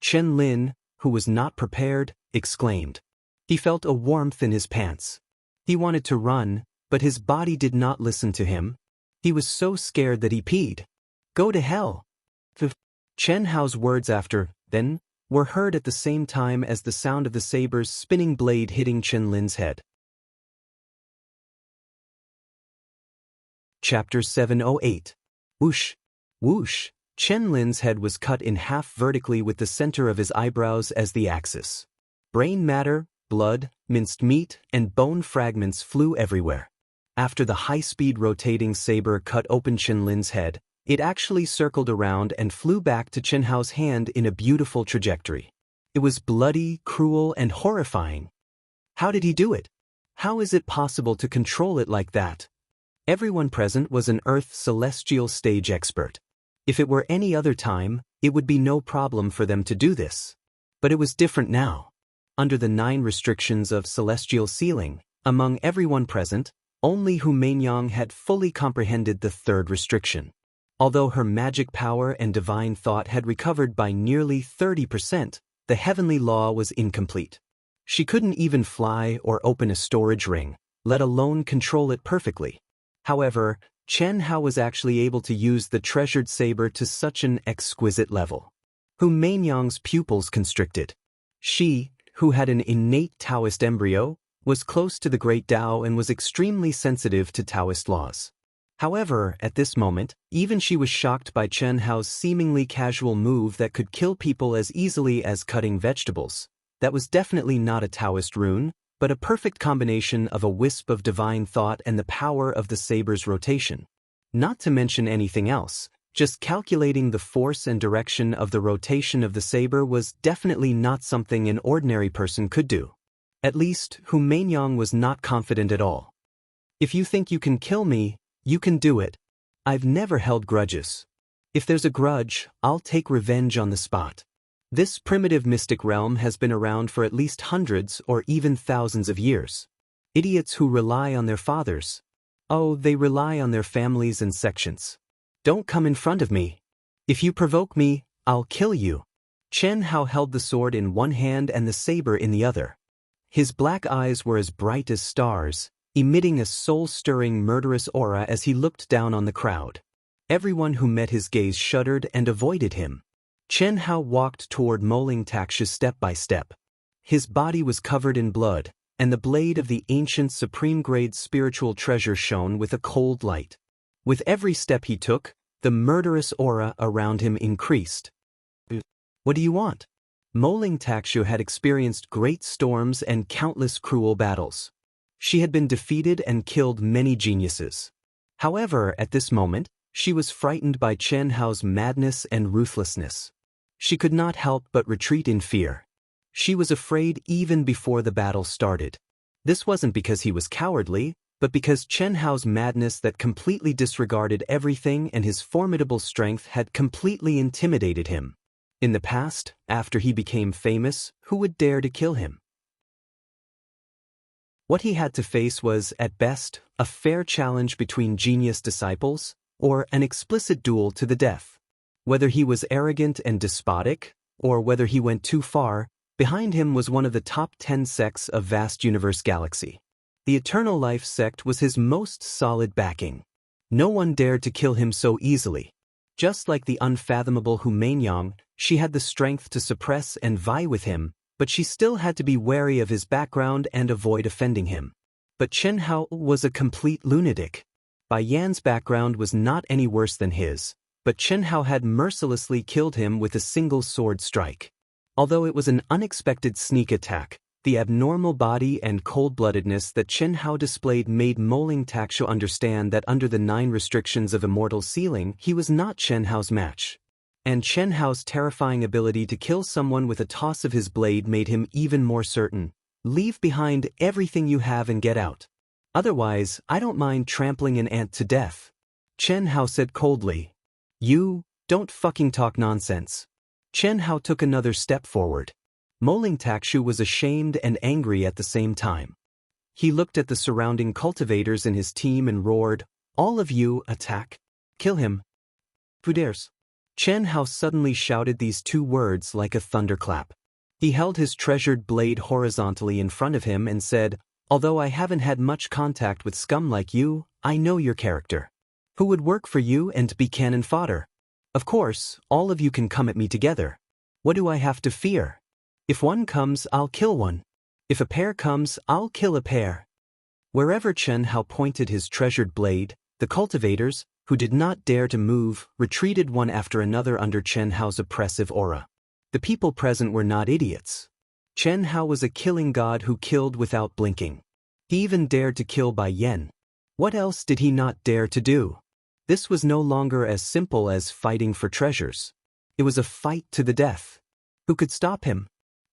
Chen Lin, who was not prepared, exclaimed. He felt a warmth in his pants. He wanted to run, but his body did not listen to him. He was so scared that he peed. Go to hell! Chen Hao's words after, then, were heard at the same time as the sound of the saber's spinning blade hitting Chen Lin's head. Chapter 708. Whoosh! Whoosh! Chen Lin's head was cut in half vertically with the center of his eyebrows as the axis. Brain matter, blood, minced meat, and bone fragments flew everywhere. After the high-speed rotating saber cut open Chen Lin's head, it actually circled around and flew back to Chen Hao's hand in a beautiful trajectory. It was bloody, cruel, and horrifying. How did he do it? How is it possible to control it like that? Everyone present was an Earth celestial stage expert. If it were any other time, it would be no problem for them to do this. But it was different now. Under the 9 restrictions of celestial sealing, among everyone present, only Hu Meinyang had fully comprehended the 3rd restriction. Although her magic power and divine thought had recovered by nearly 30%, the heavenly law was incomplete. She couldn't even fly or open a storage ring, let alone control it perfectly. However, Chen Hao was actually able to use the treasured saber to such an exquisite level. Hu Meinyang's pupils constricted. She, who had an innate Daoist embryo, was close to the great Tao and was extremely sensitive to Daoist laws. However, at this moment, even she was shocked by Chen Hao's seemingly casual move that could kill people as easily as cutting vegetables. That was definitely not a Taoist rune, but a perfect combination of a wisp of divine thought and the power of the saber's rotation. Not to mention anything else, just calculating the force and direction of the rotation of the saber was definitely not something an ordinary person could do. At least, Hu Meinyang was not confident at all. If you think you can kill me, you can do it. I've never held grudges. If there's a grudge, I'll take revenge on the spot. This primitive mystic realm has been around for at least hundreds or even thousands of years. Idiots who rely on their fathers. Oh, they rely on their families and sections. Don't come in front of me. If you provoke me, I'll kill you. Chen Hao held the sword in one hand and the saber in the other. His black eyes were as bright as stars, emitting a soul-stirring murderous aura as he looked down on the crowd. Everyone who met his gaze shuddered and avoided him. Chen Hao walked toward Mo Lingtaxia step by step. His body was covered in blood, and the blade of the ancient supreme-grade spiritual treasure shone with a cold light. With every step he took, the murderous aura around him increased. What do you want? Mo Lingtaxia had experienced great storms and countless cruel battles. She had been defeated and killed many geniuses. However, at this moment, She was frightened by Chen Hao's madness and ruthlessness. She could not help but retreat in fear. She was afraid even before the battle started. This wasn't because he was cowardly, but because Chen Hao's madness that completely disregarded everything and his formidable strength had completely intimidated him. In the past, after he became famous, who would dare to kill him? What he had to face was, at best, a fair challenge between genius disciples, or an explicit duel to the death. Whether he was arrogant and despotic, or whether he went too far, behind him was one of the top 10 sects of vast universe galaxy. The Eternal Life sect was his most solid backing. No one dared to kill him so easily. Just like the unfathomable Hu Mainyang, she had the strength to suppress and vie with him, but she still had to be wary of his background and avoid offending him. But Chen Hao was a complete lunatic. Bai Yan's background was not any worse than his, but Chen Hao had mercilessly killed him with a single sword strike. Although it was an unexpected sneak attack, the abnormal body and cold-bloodedness that Chen Hao displayed made Moling Takshu understand that under the 9 restrictions of Immortal ceiling, he was not Chen Hao's match. And Chen Hao's terrifying ability to kill someone with a toss of his blade made him even more certain. Leave behind everything you have and get out. Otherwise, I don't mind trampling an ant to death. Chen Hao said coldly. You, don't fucking talk nonsense. Chen Hao took another step forward. Moling Takshu was ashamed and angry at the same time. He looked at the surrounding cultivators in his team and roared, all of you, attack. Kill him. Who dares? Chen Hao suddenly shouted these 2 words like a thunderclap. He held his treasured blade horizontally in front of him and said, although I haven't had much contact with scum like you, I know your character. Who would work for you and be cannon fodder? Of course, all of you can come at me together. What do I have to fear? If one comes, I'll kill one. If a pair comes, I'll kill a pair. Wherever Chen Hao pointed his treasured blade, the cultivators, who did not dare to move, retreated one after another under Chen Hao's oppressive aura. The people present were not idiots. Chen Hao was a killing god who killed without blinking. He even dared to kill Bai Yan. What else did he not dare to do? This was no longer as simple as fighting for treasures. It was a fight to the death. Who could stop him?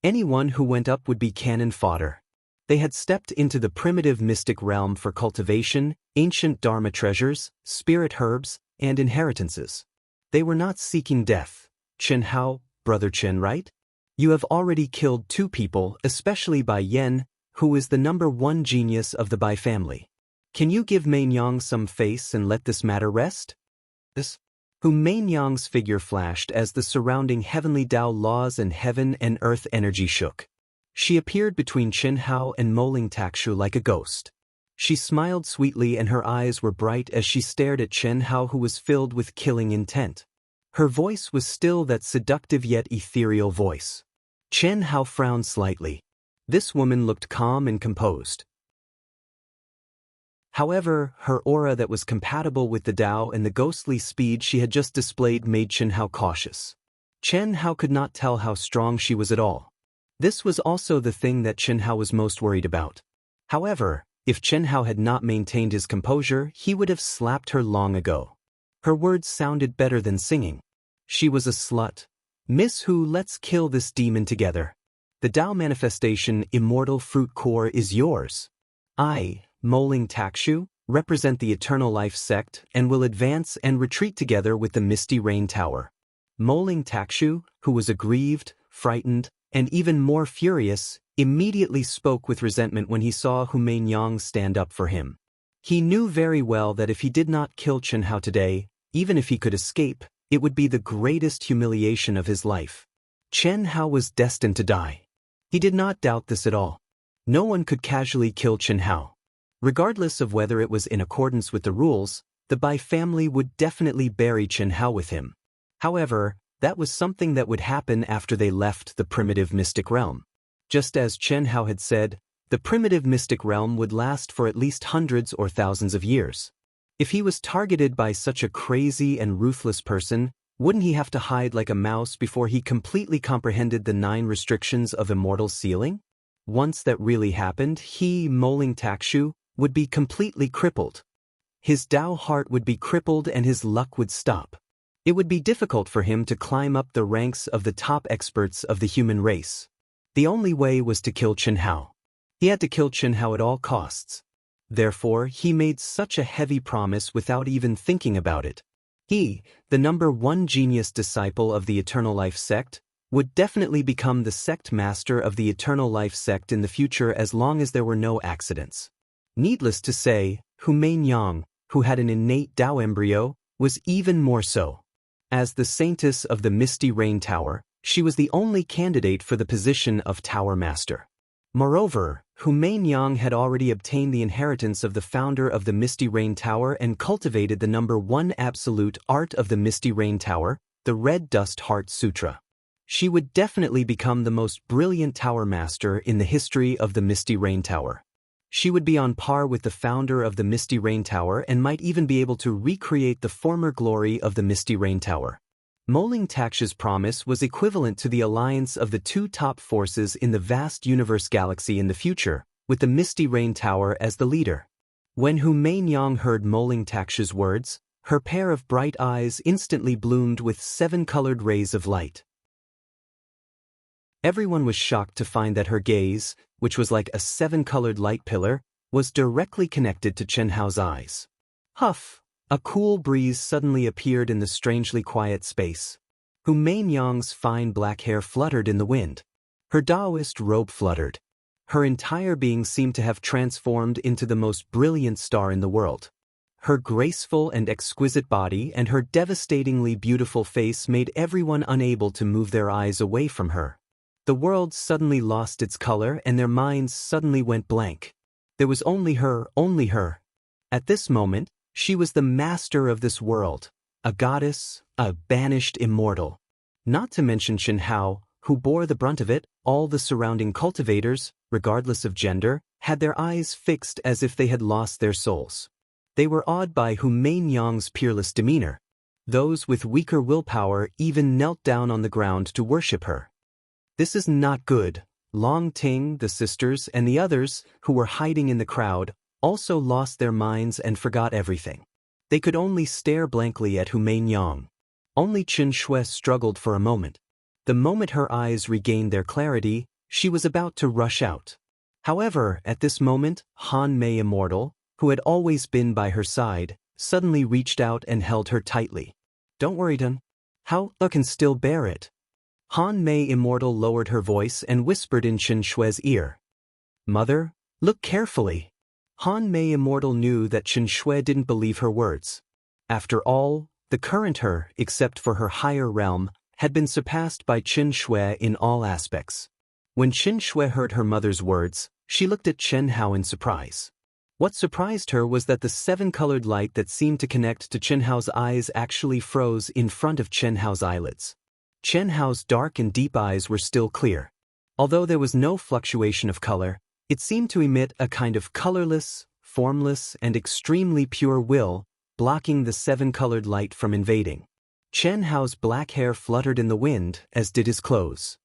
Anyone who went up would be cannon fodder. They had stepped into the primitive mystic realm for cultivation, ancient dharma treasures, spirit herbs, and inheritances. They were not seeking death. Chen Hao, Brother Chen, right? You have already killed 2 people, especially Bai Yan, who is the #1 genius of the Bai family. Can you give Mainyang some face and let this matter rest? This? Hu Mainyang's figure flashed as the surrounding heavenly Dao laws and heaven and earth energy shook. She appeared between Chen Hao and Moling Takshu like a ghost. She smiled sweetly and her eyes were bright as she stared at Chen Hao, who was filled with killing intent. Her voice was still that seductive yet ethereal voice. Chen Hao frowned slightly. This woman looked calm and composed. However, her aura that was compatible with the Dao and the ghostly speed she had just displayed made Chen Hao cautious. Chen Hao could not tell how strong she was at all. This was also the thing that Chen Hao was most worried about. However, if Chen Hao had not maintained his composure, he would have slapped her long ago. Her words sounded better than singing. She was a slut. Miss Hu, let's kill this demon together. The Dao manifestation, Immortal Fruit Core, is yours. I, Moling Takshu, represent the Eternal Life sect and will advance and retreat together with the Misty Rain Tower. Moling Takshu, who was aggrieved, frightened, and even more furious, immediately spoke with resentment when he saw Hu Mainyang stand up for him. He knew very well that if he did not kill Chen Hao today, even if he could escape, it would be the greatest humiliation of his life. Chen Hao was destined to die. He did not doubt this at all. No one could casually kill Chen Hao. Regardless of whether it was in accordance with the rules, the Bai family would definitely bury Chen Hao with him. However, that was something that would happen after they left the primitive mystic realm. Just as Chen Hao had said, the primitive mystic realm would last for at least hundreds or thousands of years. If he was targeted by such a crazy and ruthless person, wouldn't he have to hide like a mouse before he completely comprehended the 9 restrictions of Immortal ceiling? Once that really happened, he, Moling Takshu, would be completely crippled. his Tao heart would be crippled and his luck would stop. It would be difficult for him to climb up the ranks of the top experts of the human race. The only way was to kill Chen Hao. He had to kill Chen Hao at all costs. Therefore, he made such a heavy promise without even thinking about it. He, the #1 genius disciple of the Eternal Life sect, would definitely become the sect master of the Eternal Life sect in the future as long as there were no accidents. Needless to say, Hu Mainyang, who had an innate Tao embryo, was even more so. As the saintess of the Misty Rain Tower, she was the only candidate for the position of Tower Master. Moreover, Hu Mainyang had already obtained the inheritance of the founder of the Misty Rain Tower and cultivated the #1 absolute art of the Misty Rain Tower, the Red Dust Heart Sutra. She would definitely become the most brilliant Tower Master in the history of the Misty Rain Tower. She would be on par with the founder of the Misty Rain Tower and might even be able to recreate the former glory of the Misty Rain Tower. Moling Taksha's promise was equivalent to the alliance of the two top forces in the vast universe galaxy in the future, with the Misty Rain Tower as the leader. When Hu Mainyang heard Moling Taksha's words, her pair of bright eyes instantly bloomed with 7-colored rays of light. Everyone was shocked to find that her gaze, which was like a 7-colored light pillar, was directly connected to Chen Hao's eyes. Huff! A cool breeze suddenly appeared in the strangely quiet space. Hu Mainyang's fine black hair fluttered in the wind. Her Daoist robe fluttered. Her entire being seemed to have transformed into the most brilliant star in the world. Her graceful and exquisite body and her devastatingly beautiful face made everyone unable to move their eyes away from her. The world suddenly lost its color and their minds suddenly went blank. There was only her, only her. At this moment, she was the master of this world, a goddess, a banished immortal. Not to mention Chen Hao, who bore the brunt of it. All the surrounding cultivators, regardless of gender, had their eyes fixed as if they had lost their souls. They were awed by Hu Mainyang's peerless demeanor. Those with weaker willpower even knelt down on the ground to worship her. This is not good. Longtime, the sisters, and the others, who were hiding in the crowd, also lost their minds and forgot everything. They could only stare blankly at Hu Mainyang. Only Qin Shui struggled for a moment. The moment her eyes regained their clarity, she was about to rush out. However, at this moment, Han Mei Immortal, who had always been by her side, suddenly reached out and held her tightly. "Don't worry, Dun. How can still bear it." Han Mei Immortal lowered her voice and whispered in Qin Shui's ear. "Mother, look carefully." Han Mei Immortal knew that Qin Shui didn't believe her words. After all, the current her, except for her higher realm, had been surpassed by Qin Shui in all aspects. When Qin Shui heard her mother's words, she looked at Chen Hao in surprise. What surprised her was that the 7-colored light that seemed to connect to Chen Hao's eyes actually froze in front of Chen Hao's eyelids. Chen Hao's dark and deep eyes were still clear. Although there was no fluctuation of color, it seemed to emit a kind of colorless, formless, and extremely pure will, blocking the 7-colored light from invading. Chen Hao's black hair fluttered in the wind, as did his clothes.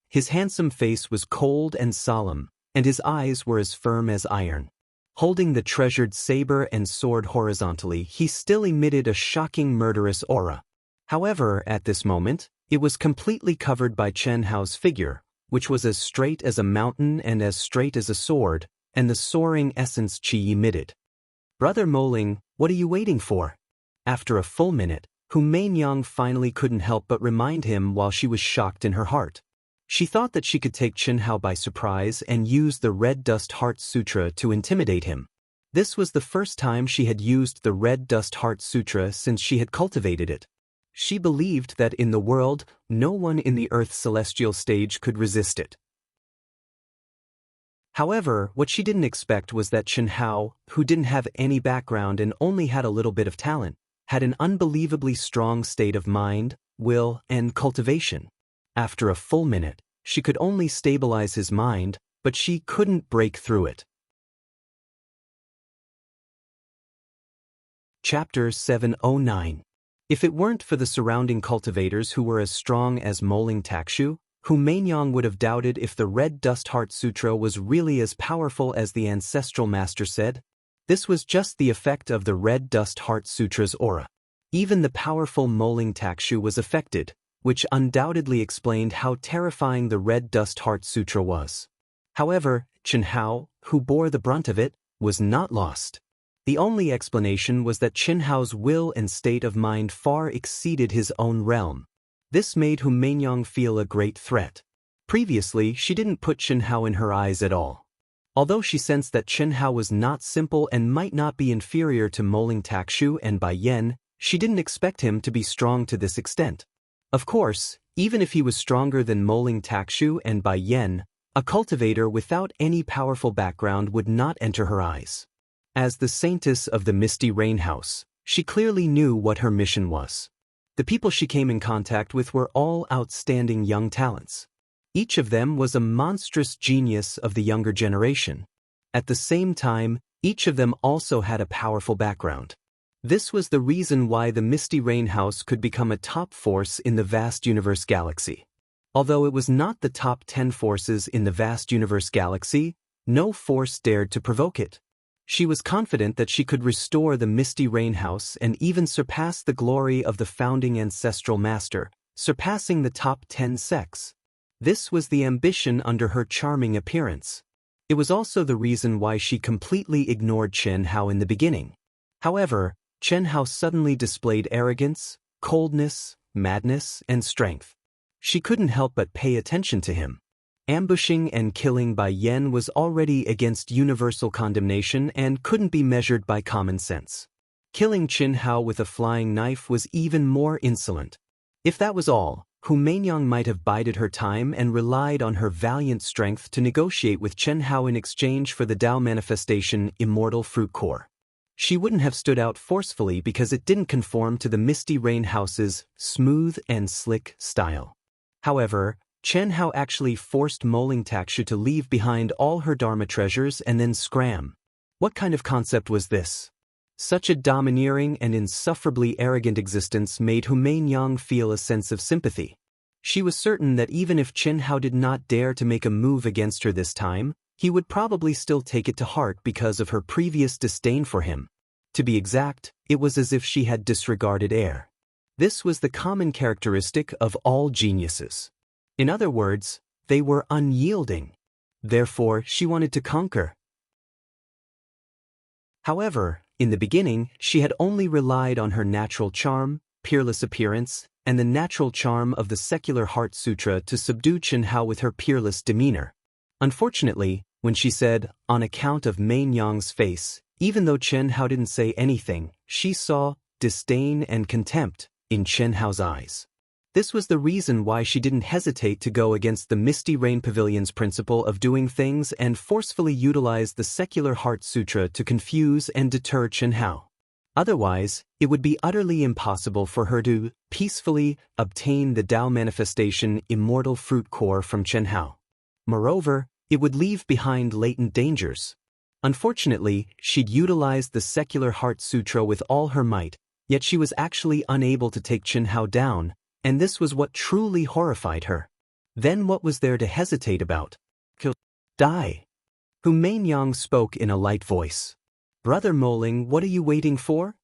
His handsome face was cold and solemn, and his eyes were as firm as iron. Holding the treasured saber and sword horizontally, he still emitted a shocking murderous aura. However, at this moment, it was completely covered by Chen Hao's figure, which was as straight as a mountain and as straight as a sword, and the soaring essence qi emitted. "Brother Moling, what are you waiting for?" After a full minute, Hu Mainyang finally couldn't help but remind him while she was shocked in her heart. She thought that she could take Chen Hao by surprise and use the Red Dust Heart Sutra to intimidate him. This was the first time she had used the Red Dust Heart Sutra since she had cultivated it. She believed that in the world, no one in the Earth's celestial stage could resist it. However, what she didn't expect was that Chen Hao, who didn't have any background and only had a little bit of talent, had an unbelievably strong state of mind, will, and cultivation. After a full minute, she could only stabilize his mind, but she couldn't break through it. Chapter 709. If it weren't for the surrounding cultivators who were as strong as Moling Takshu, Hu Mainyang would have doubted if the Red Dust Heart Sutra was really as powerful as the ancestral master said. This was just the effect of the Red Dust Heart Sutra's aura. Even the powerful Moling Takshu was affected, which undoubtedly explained how terrifying the Red Dust Heart Sutra was. However, Chen Hao, who bore the brunt of it, was not lost. The only explanation was that Chen Hao's will and state of mind far exceeded his own realm. This made Hu Meinyang feel a great threat. Previously, she didn't put Chen Hao in her eyes at all. Although she sensed that Chen Hao was not simple and might not be inferior to Moling Takshu and Bai Yen, she didn't expect him to be strong to this extent. Of course, even if he was stronger than Moling Takshu and Bai Yen, a cultivator without any powerful background would not enter her eyes. As the saintess of the Misty Rain House, she clearly knew what her mission was. The people she came in contact with were all outstanding young talents. Each of them was a monstrous genius of the younger generation. At the same time, each of them also had a powerful background. This was the reason why the Misty Rain House could become a top force in the vast universe galaxy. Although it was not the top 10 forces in the vast universe galaxy, no force dared to provoke it. She was confident that she could restore the Misty Rain House and even surpass the glory of the founding ancestral master, surpassing the top 10 sects. This was the ambition under her charming appearance. It was also the reason why she completely ignored Chen Hao in the beginning. However, Chen Hao suddenly displayed arrogance, coldness, madness, and strength. She couldn't help but pay attention to him. Ambushing and killing Bai Yen was already against universal condemnation and couldn't be measured by common sense. Killing Chen Hao with a flying knife was even more insolent. If that was all, Hu Meinyang might have bided her time and relied on her valiant strength to negotiate with Chen Hao in exchange for the Dao manifestation Immortal Fruit Core. She wouldn't have stood out forcefully because it didn't conform to the Misty Rain House's smooth and slick style. However, Chen Hao actually forced Moling Takshu to leave behind all her Dharma treasures and then scram. What kind of concept was this? Such a domineering and insufferably arrogant existence made Hu Meinyang feel a sense of sympathy. She was certain that even if Chen Hao did not dare to make a move against her this time, he would probably still take it to heart because of her previous disdain for him. To be exact, it was as if she had disregarded air. This was the common characteristic of all geniuses. In other words, they were unyielding. Therefore, she wanted to conquer. However, in the beginning, she had only relied on her natural charm, peerless appearance, and the natural charm of the secular Heart Sutra to subdue Chen Hao with her peerless demeanor. Unfortunately, when she said, on account of Meinyang's face, even though Chen Hao didn't say anything, she saw disdain and contempt in Chen Hao's eyes. This was the reason why she didn't hesitate to go against the Misty Rain Pavilion's principle of doing things and forcefully utilize the secular Heart Sutra to confuse and deter Chen Hao. Otherwise, it would be utterly impossible for her to peacefully obtain the Dao manifestation Immortal Fruit Core from Chen Hao. Moreover, it would leave behind latent dangers. Unfortunately, she'd utilized the secular Heart Sutra with all her might, yet she was actually unable to take Chen Hao down, and this was what truly horrified her. Then what was there to hesitate about? Die. Hu Meinyang spoke in a light voice. Brother Moling, what are you waiting for?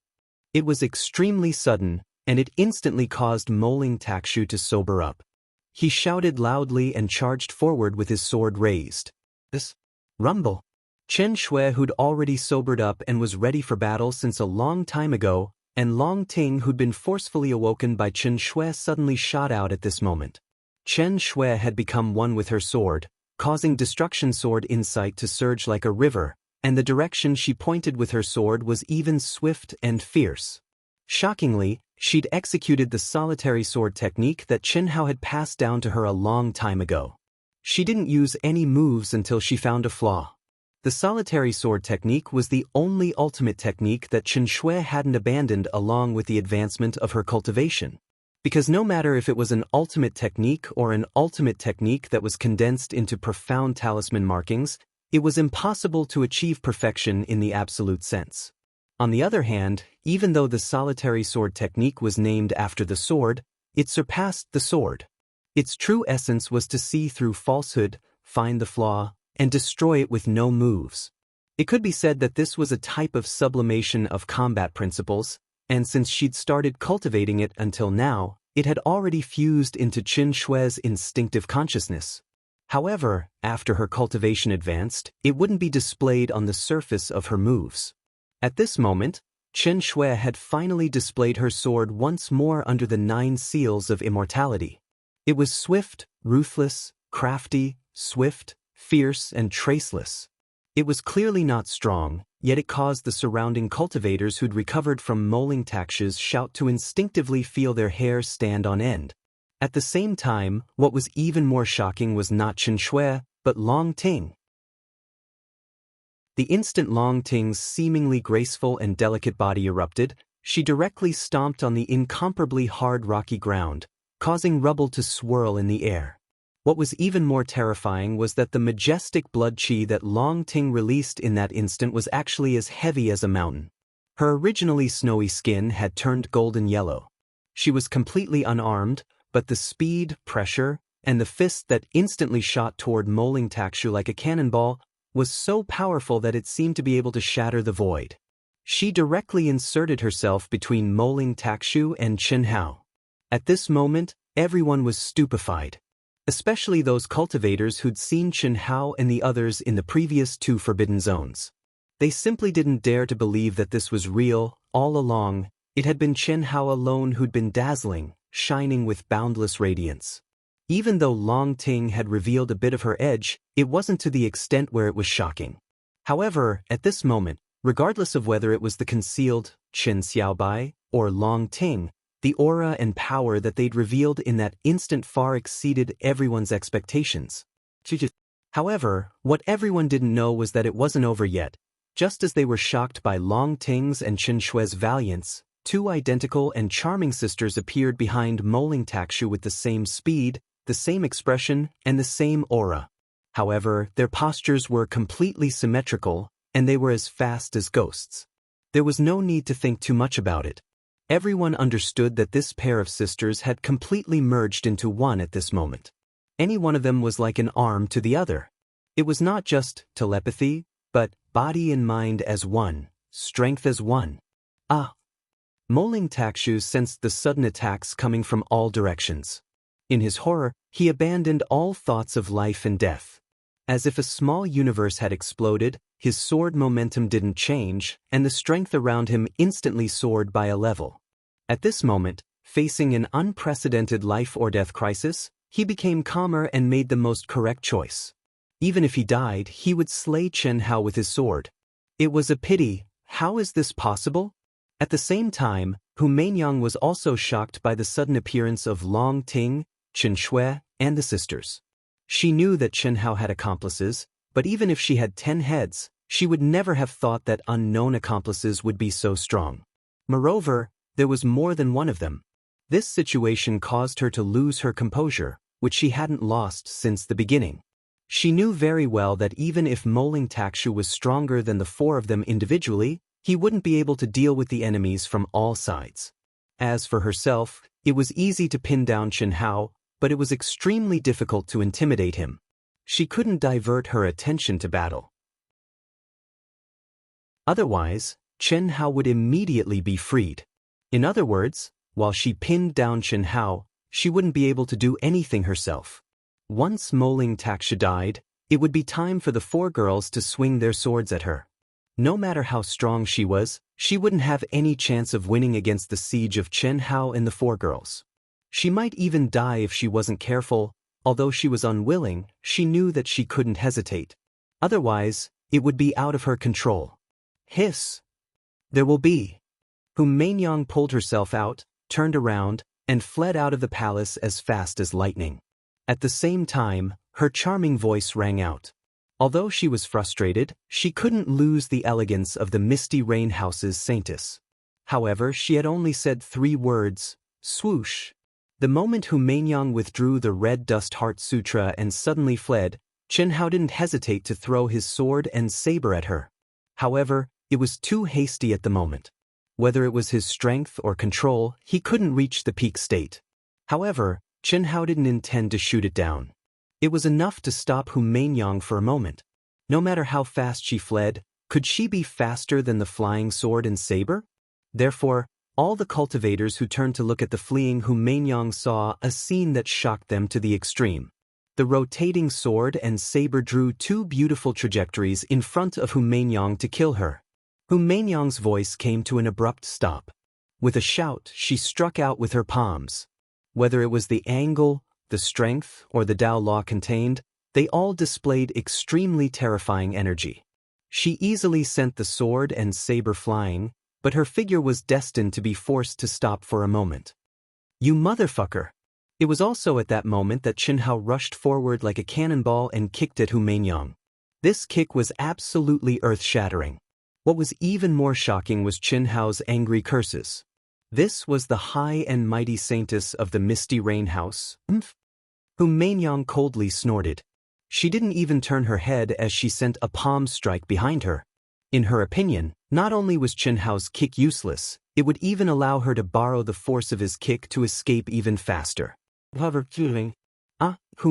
It was extremely sudden, and it instantly caused Moling Takshu to sober up. He shouted loudly and charged forward with his sword raised. This rumble. Chen Shui, who'd already sobered up and was ready for battle since a long time ago, and Long Ting, who'd been forcefully awoken by Chen Shui, suddenly shot out at this moment. Chen Shui had become one with her sword, causing Destruction Sword insight to surge like a river, and the direction she pointed with her sword was even swift and fierce. Shockingly, she'd executed the solitary sword technique that Chen Hao had passed down to her a long time ago. She didn't use any moves until she found a flaw. The solitary sword technique was the only ultimate technique that Chen Shui hadn't abandoned along with the advancement of her cultivation. Because no matter if it was an ultimate technique or an ultimate technique that was condensed into profound talisman markings, it was impossible to achieve perfection in the absolute sense. On the other hand, even though the solitary sword technique was named after the sword, it surpassed the sword. Its true essence was to see through falsehood, find the flaw, and destroy it with no moves. It could be said that this was a type of sublimation of combat principles, and since she'd started cultivating it until now, it had already fused into Qin Shui's instinctive consciousness. However, after her cultivation advanced, it wouldn't be displayed on the surface of her moves. At this moment, Qin Shui had finally displayed her sword once more under the 9 seals of immortality. It was swift, ruthless, crafty, swift, fierce, and traceless. It was clearly not strong, yet it caused the surrounding cultivators who'd recovered from Moling Taksha's shout to instinctively feel their hair stand on end. At the same time, what was even more shocking was not Qin Shui, but Long Ting. The instant Long Ting's seemingly graceful and delicate body erupted, she directly stomped on the incomparably hard rocky ground, causing rubble to swirl in the air. What was even more terrifying was that the majestic blood qi that Long Ting released in that instant was actually as heavy as a mountain. Her originally snowy skin had turned golden yellow. She was completely unarmed, but the speed, pressure, and the fist that instantly shot toward Moling Takshu like a cannonball was so powerful that it seemed to be able to shatter the void. She directly inserted herself between Moling Takshu and Qin Hao. At this moment, everyone was stupefied. Especially those cultivators who'd seen Qin Hao and the others in the previous 2 forbidden zones. They simply didn't dare to believe that this was real. All along, it had been Qin Hao alone who'd been dazzling, shining with boundless radiance. Even though Long Ting had revealed a bit of her edge, it wasn't to the extent where it was shocking. However, at this moment, regardless of whether it was the concealed Qin Xiaobai or Long Ting, the aura and power that they'd revealed in that instant far exceeded everyone's expectations. However, what everyone didn't know was that it wasn't over yet. Just as they were shocked by Long Ting's and Qin Shui's valiance, 2 identical and charming sisters appeared behind Moling Takshu with the same speed, the same expression, and the same aura. However, their postures were completely symmetrical, and they were as fast as ghosts. There was no need to think too much about it. Everyone understood that this pair of sisters had completely merged into one at this moment. Any one of them was like an arm to the other. It was not just telepathy, but body and mind as one, strength as one. Moling Takshu sensed the sudden attacks coming from all directions. In his horror, he abandoned all thoughts of life and death. As if a small universe had exploded, his sword momentum didn't change, and the strength around him instantly soared by a level. At this moment, facing an unprecedented life or death crisis, he became calmer and made the most correct choice. Even if he died, he would slay Qin Hao with his sword. It was a pity. How is this possible? At the same time, Hu Meinyang was also shocked by the sudden appearance of Long Ting, Qin Shui, and the sisters. She knew that Qin Hao had accomplices, but even if she had 10 heads, she would never have thought that unknown accomplices would be so strong. Moreover, there was more than one of them. This situation caused her to lose her composure, which she hadn't lost since the beginning. She knew very well that even if Moling Takshu was stronger than the 4 of them individually, he wouldn't be able to deal with the enemies from all sides. As for herself, it was easy to pin down Qin Hao, but it was extremely difficult to intimidate him. She couldn't divert her attention to battle. Otherwise, Qin Hao would immediately be freed. In other words, while she pinned down Qin Hao, she wouldn't be able to do anything herself. Once Moling Taksha died, it would be time for the 4 girls to swing their swords at her. No matter how strong she was, she wouldn't have any chance of winning against the siege of Qin Hao and the 4 girls. She might even die if she wasn't careful. Although she was unwilling, she knew that she couldn't hesitate. Otherwise, it would be out of her control. Hiss! There will be. Hu Meinyang pulled herself out, turned around, and fled out of the palace as fast as lightning. At the same time, her charming voice rang out. Although she was frustrated, she couldn't lose the elegance of the Misty Rain House's saintess. However, she had only said 3 words, swoosh. The moment Hu Meinyang withdrew the Red Dust Heart Sutra and suddenly fled, Qin Hao didn't hesitate to throw his sword and saber at her. However, it was too hasty at the moment. Whether it was his strength or control, he couldn't reach the peak state. However, Qin Hao didn't intend to shoot it down. It was enough to stop Hu Meinyang for a moment. No matter how fast she fled, Could she be faster than the flying sword and saber? Therefore, all the cultivators who turned to look at the fleeing Hu Meinyang saw a scene that shocked them to the extreme. The rotating sword and saber drew two beautiful trajectories in front of Hu Meinyang to kill her. Hu Meinyang's voice came to an abrupt stop. With a shout, she struck out with her palms. Whether it was the angle, the strength, or the Tao law contained, they all displayed extremely terrifying energy. She easily sent the sword and saber flying, but her figure was destined to be forced to stop for a moment. "You motherfucker!" It was also at that moment that Qianhao rushed forward like a cannonball and kicked at Hu Meinyang. This kick was absolutely earth-shattering. What was even more shocking was Qianhao's angry curses. This was the high and mighty saintess of the Misty Rain House. Hu Meinyang coldly snorted. She didn't even turn her head as she sent a palm strike behind her. In her opinion, not only was Qianhao's kick useless, it would even allow her to borrow the force of his kick to escape even faster. Hu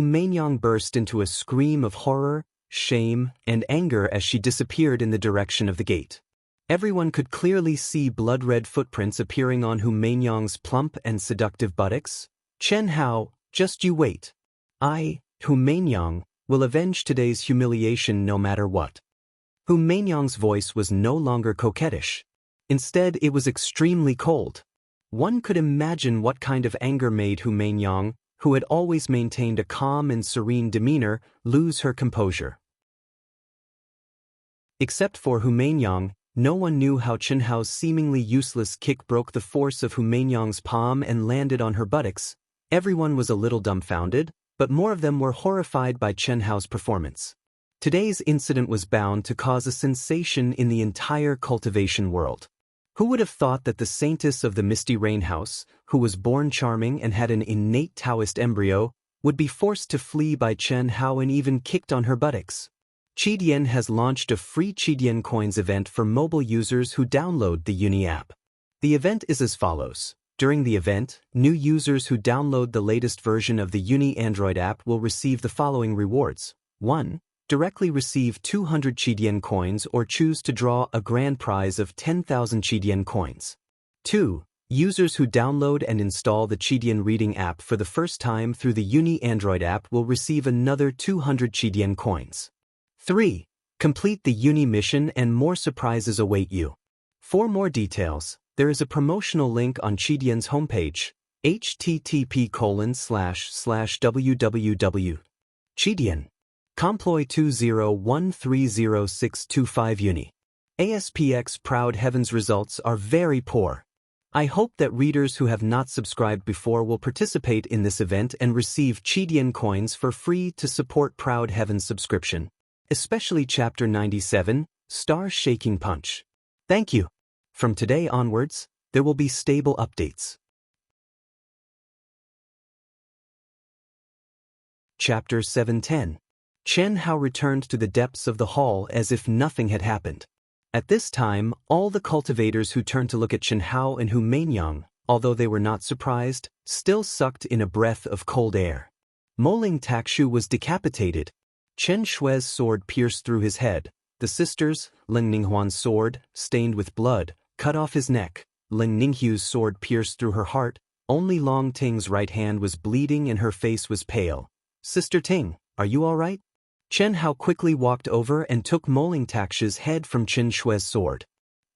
Meinyang burst into a scream of horror, shame, and anger as she disappeared in the direction of the gate. Everyone could clearly see blood-red footprints appearing on Hu Meinyang's plump and seductive buttocks. "Qianhao, just you wait. I, Hu Meinyang, will avenge today's humiliation no matter what." Hu Meinyang's voice was no longer coquettish. Instead, it was extremely cold. One could imagine what kind of anger made Hu Meinyang, who had always maintained a calm and serene demeanor, lose her composure. Except for Hu Meinyang, no one knew how Qianhao's seemingly useless kick broke the force of Hu Meinyang's palm and landed on her buttocks. Everyone was a little dumbfounded, but more of them were horrified by Qianhao's performance. Today's incident was bound to cause a sensation in the entire cultivation world. Who would have thought that the saintess of the Misty Rain House, who was born charming and had an innate Daoist embryo, would be forced to flee by Qianhao and even kicked on her buttocks? Qidian has launched a free Qidian coins event for mobile users who download the Uni app. The event is as follows. During the event, new users who download the latest version of the Uni Android app will receive the following rewards. 1. Directly receive 200 Qidian coins or choose to draw a grand prize of 10,000 Qidian coins. 2. Users who download and install the Qidian reading app for the first time through the Uni Android app will receive another 200 Qidian coins. 3. Complete the Uni mission and more surprises await you. For more details, there is a promotional link on Qidian's homepage, http://www. Qidian. Comploy 2013065 Uni. ASPX Proud Heavens results are very poor. I hope that readers who have not subscribed before will participate in this event and receive Qidian coins for free to support Proud Heavens subscription, especially Chapter 97, Star Shaking Punch. Thank you. From today onwards, there will be stable updates. Chapter 710. Qianhao returned to the depths of the hall as if nothing had happened. At this time, all the cultivators who turned to look at Qianhao and Hu Meinyang, although they were not surprised, still sucked in a breath of cold air. Moling Takshu was decapitated. Chen Shui's sword pierced through his head. The sisters, Ling Ninghuan's sword, stained with blood, cut off his neck. Ling Ninghu's sword pierced through her heart. Only Long Ting's right hand was bleeding and her face was pale. "Sister Ting, are you all right?" Qianhao quickly walked over and took Moling Takshu's head from Chen Shui's sword.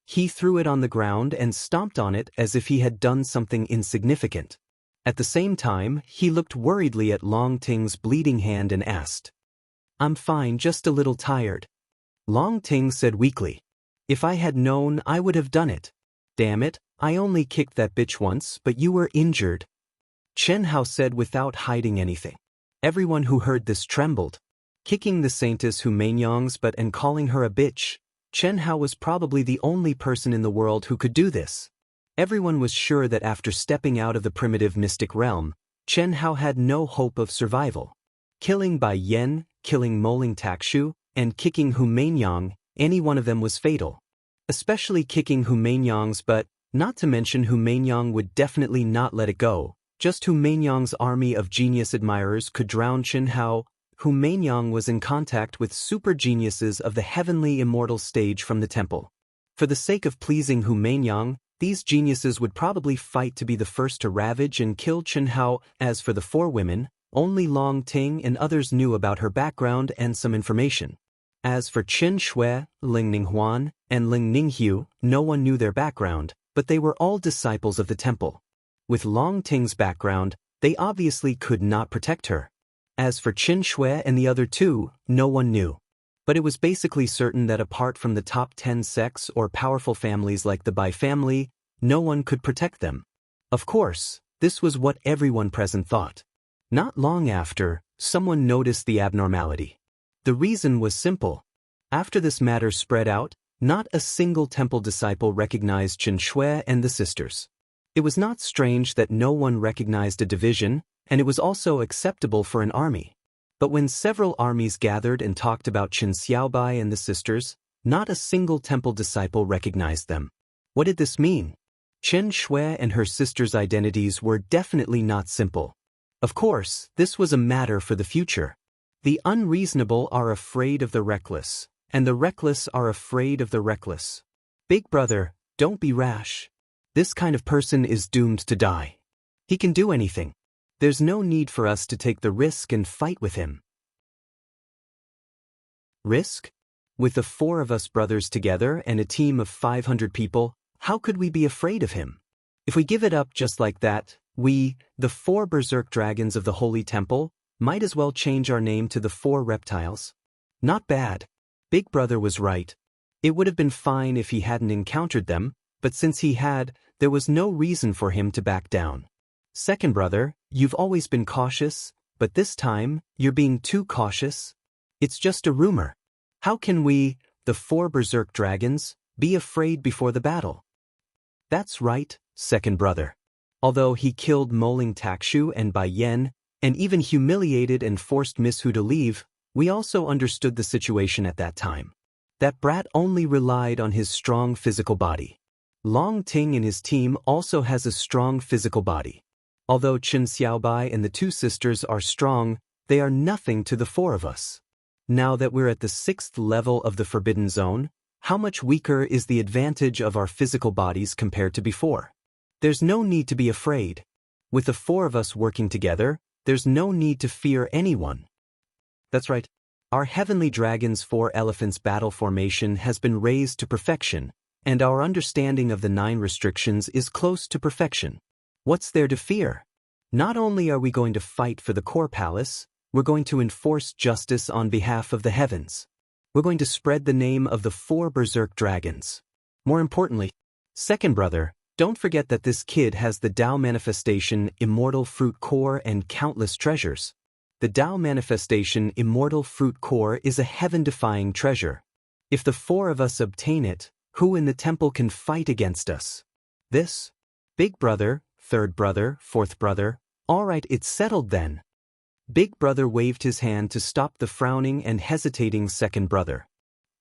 He threw it on the ground and stomped on it as if he had done something insignificant. At the same time, he looked worriedly at Long Ting's bleeding hand and asked, "I'm fine, just a little tired." Long Ting said weakly, "If I had known, I would have done it. Damn it, I only kicked that bitch once, but you were injured." Qianhao said without hiding anything. Everyone who heard this trembled. Kicking the saintess Hu Meinyang's butt and calling her a bitch, Qianhao was probably the only person in the world who could do this. Everyone was sure that after stepping out of the primitive mystic realm, Qianhao had no hope of survival. Killing Bai Yan, killing Moling Takshu, and kicking Hu Meinyang, any one of them was fatal. Especially kicking Hu Meinyang's butt, not to mention Hu Meinyang would definitely not let it go. Just Hu Meinyang's army of genius admirers could drown Qianhao. Hu Mainyang was in contact with super geniuses of the heavenly immortal stage from the temple. For the sake of pleasing Hu Mainyang, these geniuses would probably fight to be the first to ravage and kill Chen Hao. As for the four women, only Long Ting and others knew about her background and some information. As for Qin Shui, Ling Ninghuan, and Ling Ninghu, no one knew their background, but they were all disciples of the temple. With Long Ting's background, they obviously could not protect her. As for Qin Shui and the other two, no one knew. But it was basically certain that apart from the top 10 sects or powerful families like the Bai family, no one could protect them. Of course, this was what everyone present thought. Not long after, someone noticed the abnormality. The reason was simple. After this matter spread out, not a single temple disciple recognized Qin Shui and the sisters. It was not strange that no one recognized a division, and it was also acceptable for an army. But when several armies gathered and talked about Qin Xiaobai and the sisters, not a single temple disciple recognized them. What did this mean? Qin Shui and her sisters' identities were definitely not simple. Of course, this was a matter for the future. The unreasonable are afraid of the reckless, and the reckless are afraid of the reckless. Big brother, don't be rash. This kind of person is doomed to die. He can do anything. There's no need for us to take the risk and fight with him. Risk? With the four of us brothers together and a team of 500 people, how could we be afraid of him? If we give it up just like that, we, the four berserk dragons of the Holy Temple, might as well change our name to the four reptiles. Not bad. Big brother was right. It would have been fine if he hadn't encountered them, but since he had, there was no reason for him to back down. Second brother, you've always been cautious, but this time, you're being too cautious. It's just a rumor. How can we, the four berserk dragons, be afraid before the battle? That's right, second brother. Although he killed Moling Takshu and Bai Yen, and even humiliated and forced Miss Hu to leave, we also understood the situation at that time. That brat only relied on his strong physical body. Long Ting and his team also has a strong physical body. Although Qin Xiaobai and the two sisters are strong, they are nothing to the four of us. Now that we're at the 6th level of the Forbidden Zone, how much weaker is the advantage of our physical bodies compared to before? There's no need to be afraid. With the four of us working together, there's no need to fear anyone. That's right. Our Heavenly Dragon's 4 Elephants battle formation has been raised to perfection, and our understanding of the 9 restrictions is close to perfection. What's there to fear? Not only are we going to fight for the core palace, we're going to enforce justice on behalf of the heavens. We're going to spread the name of the 4 berserk dragons. More importantly, second brother, don't forget that this kid has the Dao manifestation Immortal Fruit Core and countless treasures. The Dao manifestation Immortal Fruit Core is a heaven-defying treasure. If the 4 of us obtain it, who in the temple can fight against us? This? Big brother, third brother, fourth brother, all right, it's settled then. Big brother waved his hand to stop the frowning and hesitating second brother.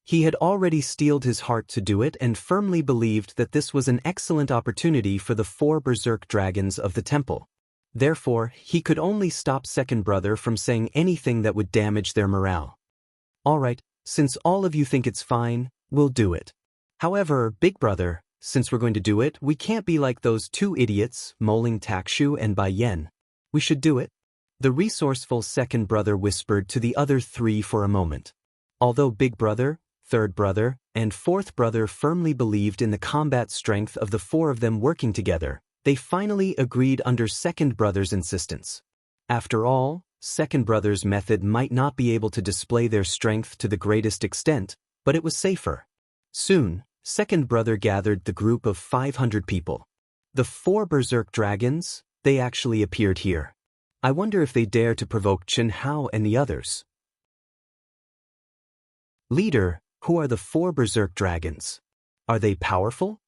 He had already steeled his heart to do it and firmly believed that this was an excellent opportunity for the 4 berserk dragons of the temple. Therefore, he could only stop second brother from saying anything that would damage their morale. All right, since all of you think it's fine, we'll do it. However, big brother, since we're going to do it, we can't be like those 2 idiots, Moling Takshu and Bai Yen. We should do it. The resourceful second brother whispered to the other 3 for a moment. Although big brother, third brother, and fourth brother firmly believed in the combat strength of the 4 of them working together, they finally agreed under second brother's insistence. After all, second brother's method might not be able to display their strength to the greatest extent, but it was safer. Soon, second brother gathered the group of 500 people. The 4 berserk dragons, they actually appeared here. I wonder if they dare to provoke Chen Hao and the others. Leader, who are the 4 berserk dragons? Are they powerful?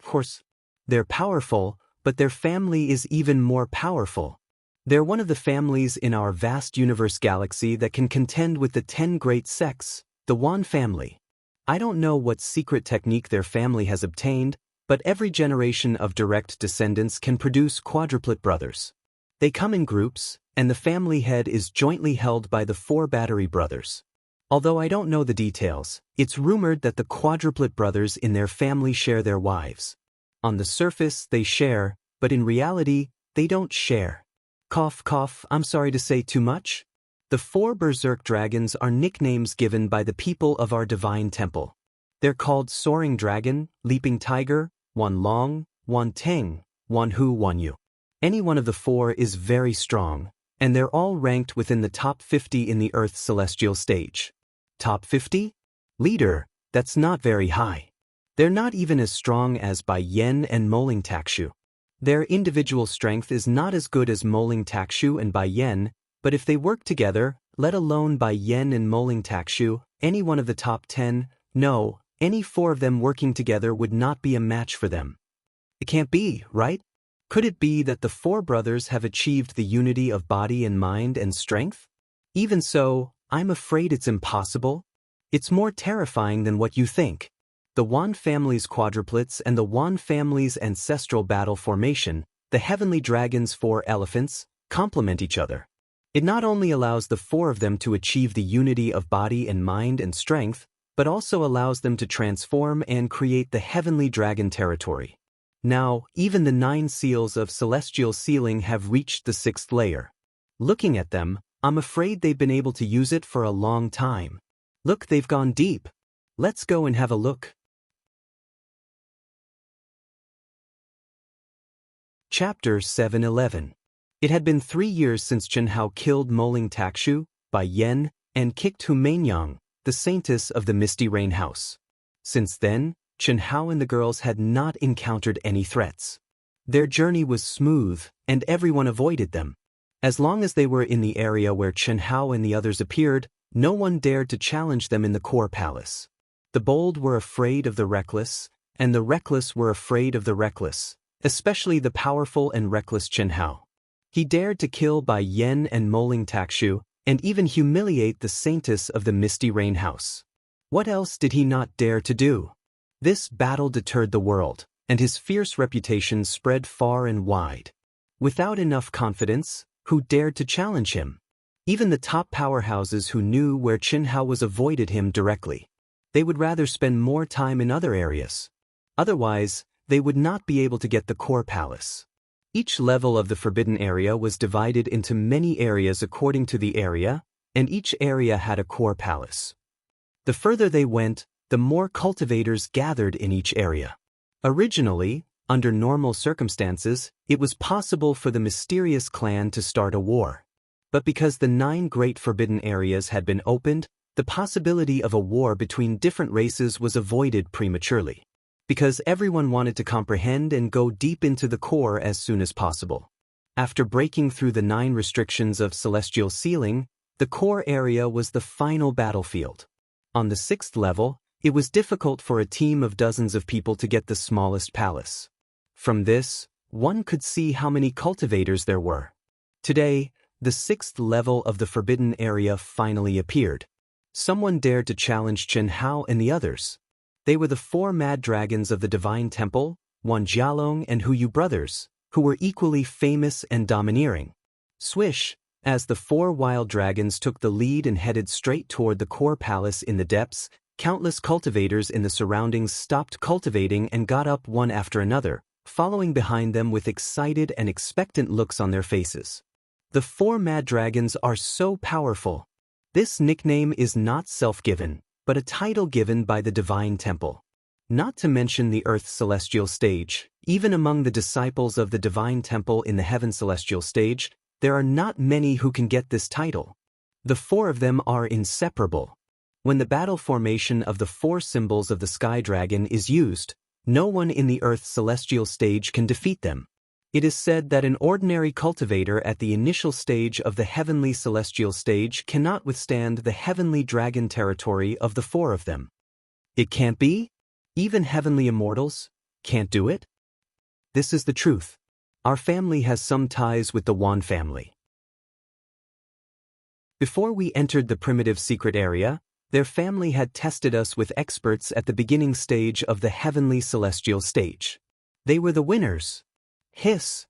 Of course, they're powerful, but their family is even more powerful. They're one of the families in our vast universe galaxy that can contend with the 10 great sects, the Wan family. I don't know what secret technique their family has obtained, but every generation of direct descendants can produce quadruplet brothers. They come in groups, and the family head is jointly held by the 4 Battery brothers. Although I don't know the details, it's rumored that the quadruplet brothers in their family share their wives. On the surface, they share, but in reality, they don't share. Cough cough, I'm sorry to say too much. The 4 berserk dragons are nicknames given by the people of our divine temple. They're called Soaring Dragon, Leaping Tiger, Wan Long, Wan Teng, Wan Hu, Wan Yu. Any one of the 4 is very strong, and they're all ranked within the top 50 in the Earth's celestial stage. Top 50? Leader, that's not very high. They're not even as strong as Bai Yen and Moling Takshu. Their individual strength is not as good as Moling Takshu and Bai Yen, but if they work together, let alone Bai Yen and Moling Takshu, any one of the top 10, no, any 4 of them working together would not be a match for them. It can't be, right? Could it be that the 4 brothers have achieved the unity of body and mind and strength? Even so, I'm afraid it's impossible. It's more terrifying than what you think. The Wan family's quadruplets and the Wan family's ancestral battle formation, the heavenly dragon's 4 elephants, complement each other. It not only allows the 4 of them to achieve the unity of body and mind and strength, but also allows them to transform and create the heavenly dragon territory. Now, even the 9 seals of celestial sealing have reached the 6th layer. Looking at them, I'm afraid they've been able to use it for a long time. Look, they've gone deep. Let's go and have a look. Chapter 7:11. It had been 3 years since Chen Hao killed Moling Takshu, Bai Yen, and kicked Hu Meinyang, the saintess of the Misty Rain House. Since then, Chen Hao and the girls had not encountered any threats. Their journey was smooth, and everyone avoided them. As long as they were in the area where Chen Hao and the others appeared, no one dared to challenge them in the core palace. The bold were afraid of the reckless, and the reckless were afraid of the reckless, especially the powerful and reckless Chen Hao. He dared to kill Bai Yen and Moling Takshu, and even humiliate the saintess of the Misty Rain House. What else did he not dare to do? This battle deterred the world, and his fierce reputation spread far and wide. Without enough confidence, who dared to challenge him? Even the top powerhouses who knew where Chen Hao was avoided him directly. They would rather spend more time in other areas. Otherwise, they would not be able to get the core palace. Each level of the forbidden area was divided into many areas according to the area, and each area had a core palace. The further they went, the more cultivators gathered in each area. Originally, under normal circumstances, it was possible for the mysterious clan to start a war. But because the 9 great forbidden areas had been opened, the possibility of a war between different races was avoided prematurely. Because everyone wanted to comprehend and go deep into the core as soon as possible. After breaking through the 9 restrictions of celestial sealing, the core area was the final battlefield. On the 6th level, it was difficult for a team of dozens of people to get the smallest palace. From this, one could see how many cultivators there were. Today, the 6th level of the forbidden area finally appeared. Someone dared to challenge Chen Hao and the others. They were the 4 mad dragons of the divine temple, Wan Jialong and Hu Yu brothers, who were equally famous and domineering. Swish, as the 4 wild dragons took the lead and headed straight toward the core palace in the depths, countless cultivators in the surroundings stopped cultivating and got up one after another, following behind them with excited and expectant looks on their faces. The 4 mad dragons are so powerful. This nickname is not self-given, but a title given by the divine temple. Not to mention the Earth's celestial stage, even among the disciples of the divine temple in the heaven celestial stage, there are not many who can get this title. The 4 of them are inseparable. When the battle formation of the 4 symbols of the sky dragon is used, no one in the Earth's celestial stage can defeat them. It is said that an ordinary cultivator at the initial stage of the heavenly celestial stage cannot withstand the heavenly dragon territory of the 4 of them. It can't be? Even heavenly immortals can't do it? This is the truth. Our family has some ties with the Wan family. Before we entered the primitive secret area, their family had tested us with experts at the beginning stage of the heavenly celestial stage. They were the winners. Hiss.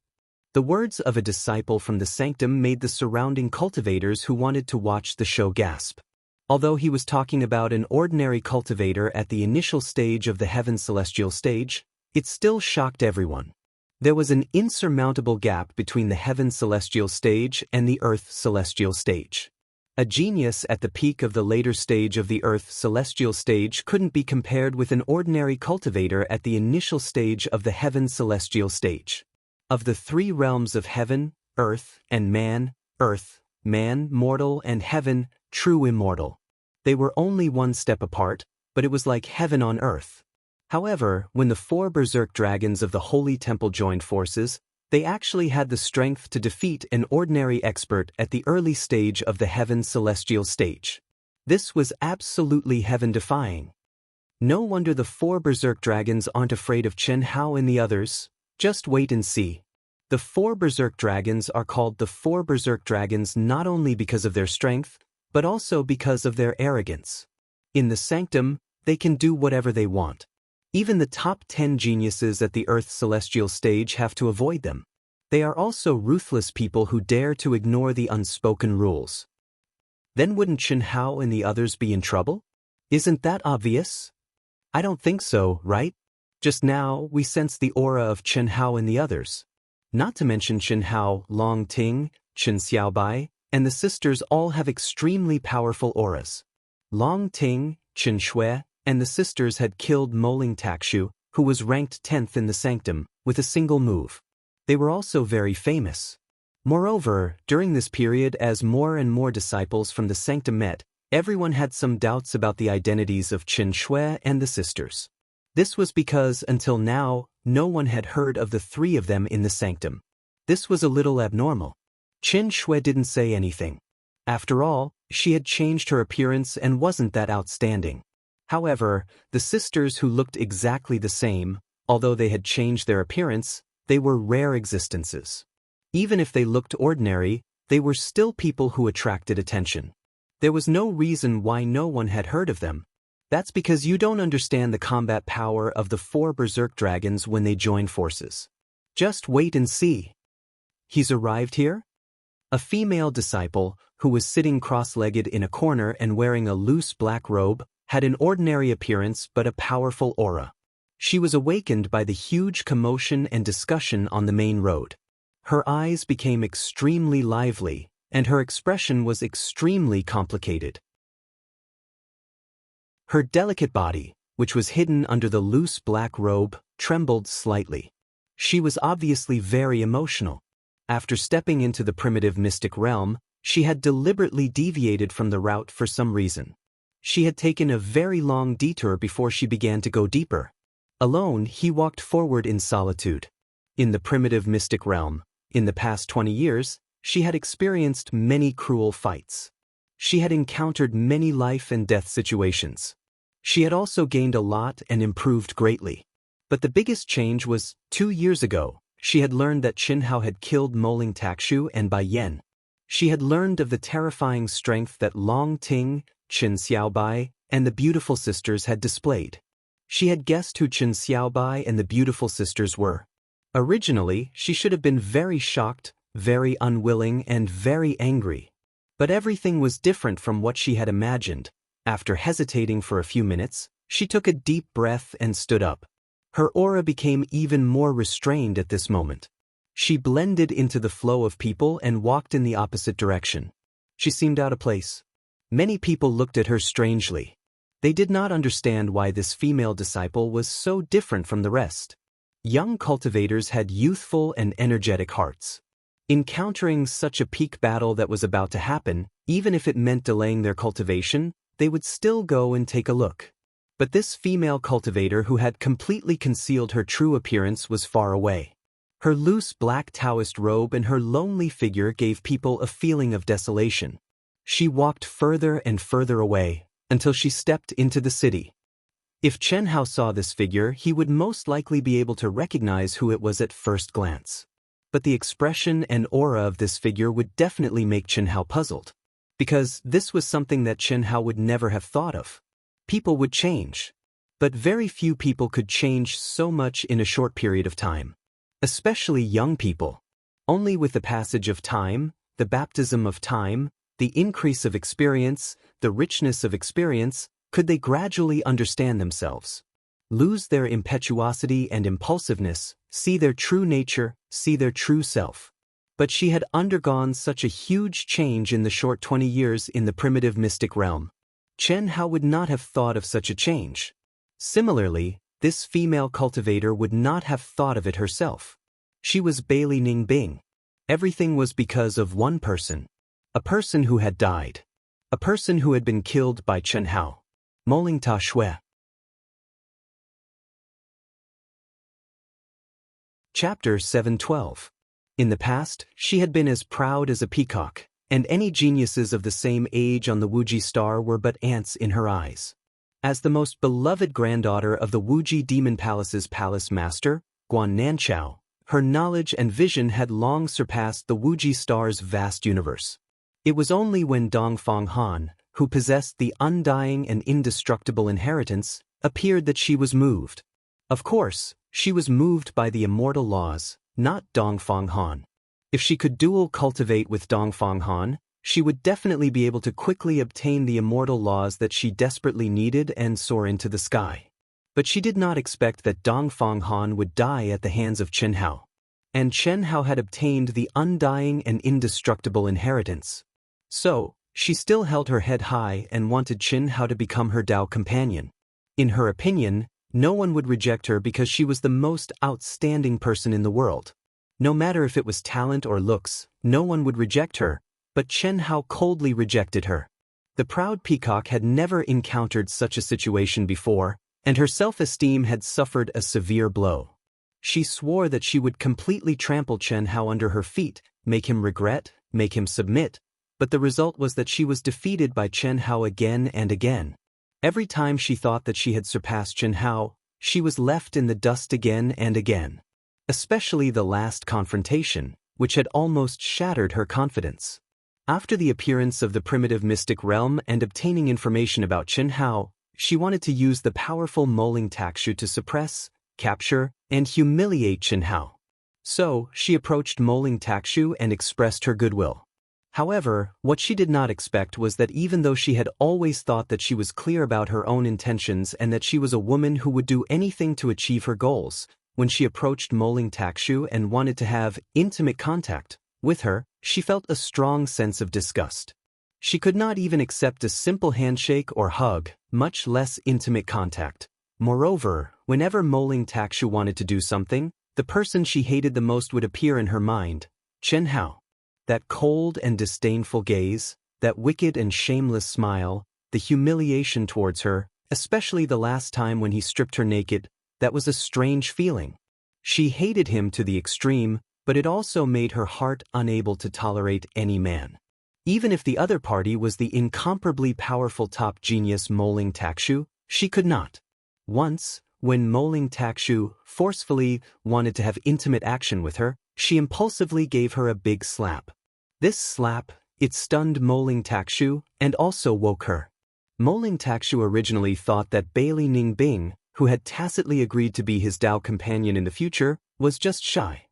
The words of a disciple from the sanctum made the surrounding cultivators who wanted to watch the show gasp. Although he was talking about an ordinary cultivator at the initial stage of the heaven celestial stage, it still shocked everyone. There was an insurmountable gap between the heaven celestial stage and the earth celestial stage. A genius at the peak of the later stage of the earth celestial stage couldn't be compared with an ordinary cultivator at the initial stage of the heaven celestial stage. Of the three realms of heaven, earth, and man, earth, man, mortal, and heaven, true immortal. They were only one step apart, but it was like heaven on earth. However, when the four berserk dragons of the Holy Temple joined forces, they actually had the strength to defeat an ordinary expert at the early stage of the heaven celestial stage. This was absolutely heaven-defying. No wonder the four berserk dragons aren't afraid of Chen Hao and the others. Just wait and see. The four berserk dragons are called the four berserk dragons not only because of their strength, but also because of their arrogance. In the sanctum, they can do whatever they want. Even the top 10 geniuses at the earth celestial stage have to avoid them. They are also ruthless people who dare to ignore the unspoken rules. Then wouldn't Chen Hao and the others be in trouble? Isn't that obvious? I don't think so, right? Just now, we sense the aura of Chen Hao and the others. Not to mention Chen Hao, Long Ting, Chen Xiaobai, and the sisters all have extremely powerful auras. Long Ting, Chen Shui, and the sisters had killed Moling Takshu, who was ranked 10th in the sanctum, with a single move. They were also very famous. Moreover, during this period as more and more disciples from the sanctum met, everyone had some doubts about the identities of Chen Shui and the sisters. This was because, until now, no one had heard of the three of them in the sanctum. This was a little abnormal. Chen Shui didn't say anything. After all, she had changed her appearance and wasn't that outstanding. However, the sisters who looked exactly the same, although they had changed their appearance, they were rare existences. Even if they looked ordinary, they were still people who attracted attention. There was no reason why no one had heard of them. That's because you don't understand the combat power of the four berserk dragons when they join forces. Just wait and see. He's arrived here? A female disciple, who was sitting cross-legged in a corner and wearing a loose black robe, had an ordinary appearance but a powerful aura. She was awakened by the huge commotion and discussion on the main road. Her eyes became extremely lively, and her expression was extremely complicated. Her delicate body, which was hidden under the loose black robe, trembled slightly. She was obviously very emotional. After stepping into the primitive mystic realm, she had deliberately deviated from the route for some reason. She had taken a very long detour before she began to go deeper. Alone, he walked forward in solitude. In the primitive mystic realm, in the past 20 years, she had experienced many cruel fights. She had encountered many life and death situations. She had also gained a lot and improved greatly. But the biggest change was, 2 years ago, she had learned that Chen Hao had killed Moling Takshu and Bai Yan. She had learned of the terrifying strength that Long Ting, Chen Xiaobai, and the beautiful sisters had displayed. She had guessed who Chen Xiaobai and the beautiful sisters were. Originally, she should have been very shocked, very unwilling, and very angry. But everything was different from what she had imagined. After hesitating for a few minutes, she took a deep breath and stood up. Her aura became even more restrained at this moment. She blended into the flow of people and walked in the opposite direction. She seemed out of place. Many people looked at her strangely. They did not understand why this female disciple was so different from the rest. Young cultivators had youthful and energetic hearts. Encountering such a peak battle that was about to happen, even if it meant delaying their cultivation, they would still go and take a look. But this female cultivator who had completely concealed her true appearance was far away. Her loose black Daoist robe and her lonely figure gave people a feeling of desolation. She walked further and further away, until she stepped into the city. If Chen Hao saw this figure, he would most likely be able to recognize who it was at first glance. But the expression and aura of this figure would definitely make Chen Hao puzzled. Because this was something that Chen Hao would never have thought of. People would change. But very few people could change so much in a short period of time. Especially young people. Only with the passage of time, the baptism of time, the increase of experience, the richness of experience, could they gradually understand themselves, lose their impetuosity and impulsiveness, see their true nature, see their true self. But she had undergone such a huge change in the short 20 years in the primitive mystic realm. Chen Hao would not have thought of such a change. Similarly, this female cultivator would not have thought of it herself. She was Bailey Ningbing. Everything was because of one person. A person who had died. A person who had been killed by Chen Hao. Moling Ta Shui. Chapter 712. In the past, she had been as proud as a peacock, and any geniuses of the same age on the Wuji star were but ants in her eyes. As the most beloved granddaughter of the Wuji Demon Palace's palace master, Guan Nanchao, her knowledge and vision had long surpassed the Wuji star's vast universe. It was only when Dongfang Han, who possessed the undying and indestructible inheritance, appeared that she was moved. Of course, she was moved by the immortal laws, not Dongfang Han. If she could dual cultivate with Dongfang Han, she would definitely be able to quickly obtain the immortal laws that she desperately needed and soar into the sky. But she did not expect that Dongfang Han would die at the hands of Chen Hao. And Chen Hao had obtained the undying and indestructible inheritance. So, she still held her head high and wanted Chen Hao to become her Dao companion. In her opinion, no one would reject her because she was the most outstanding person in the world. No matter if it was talent or looks, no one would reject her, but Chen Hao coldly rejected her. The proud peacock had never encountered such a situation before, and her self-esteem had suffered a severe blow. She swore that she would completely trample Chen Hao under her feet, make him regret, make him submit, but the result was that she was defeated by Chen Hao again and again. Every time she thought that she had surpassed Chen Hao, she was left in the dust again and again. Especially the last confrontation, which had almost shattered her confidence. After the appearance of the primitive mystic realm and obtaining information about Chen Hao, she wanted to use the powerful Moling Takshu to suppress, capture, and humiliate Chen Hao. So, she approached Moling Takshu and expressed her goodwill. However, what she did not expect was that even though she had always thought that she was clear about her own intentions and that she was a woman who would do anything to achieve her goals, when she approached Moling Takshu and wanted to have intimate contact with her, she felt a strong sense of disgust. She could not even accept a simple handshake or hug, much less intimate contact. Moreover, whenever Moling Takshu wanted to do something, the person she hated the most would appear in her mind, Chen Hao. That cold and disdainful gaze, that wicked and shameless smile, the humiliation towards her, especially the last time when he stripped her naked, that was a strange feeling. She hated him to the extreme, but it also made her heart unable to tolerate any man. Even if the other party was the incomparably powerful top genius Moling Takshu, she could not. Once, when Moling Takshu forcefully wanted to have intimate action with her, she impulsively gave her a big slap. This slap, it stunned Moling Takshu and also woke her. Moling Takshu originally thought that Bailey Ningbing, who had tacitly agreed to be his Dao companion in the future, was just shy.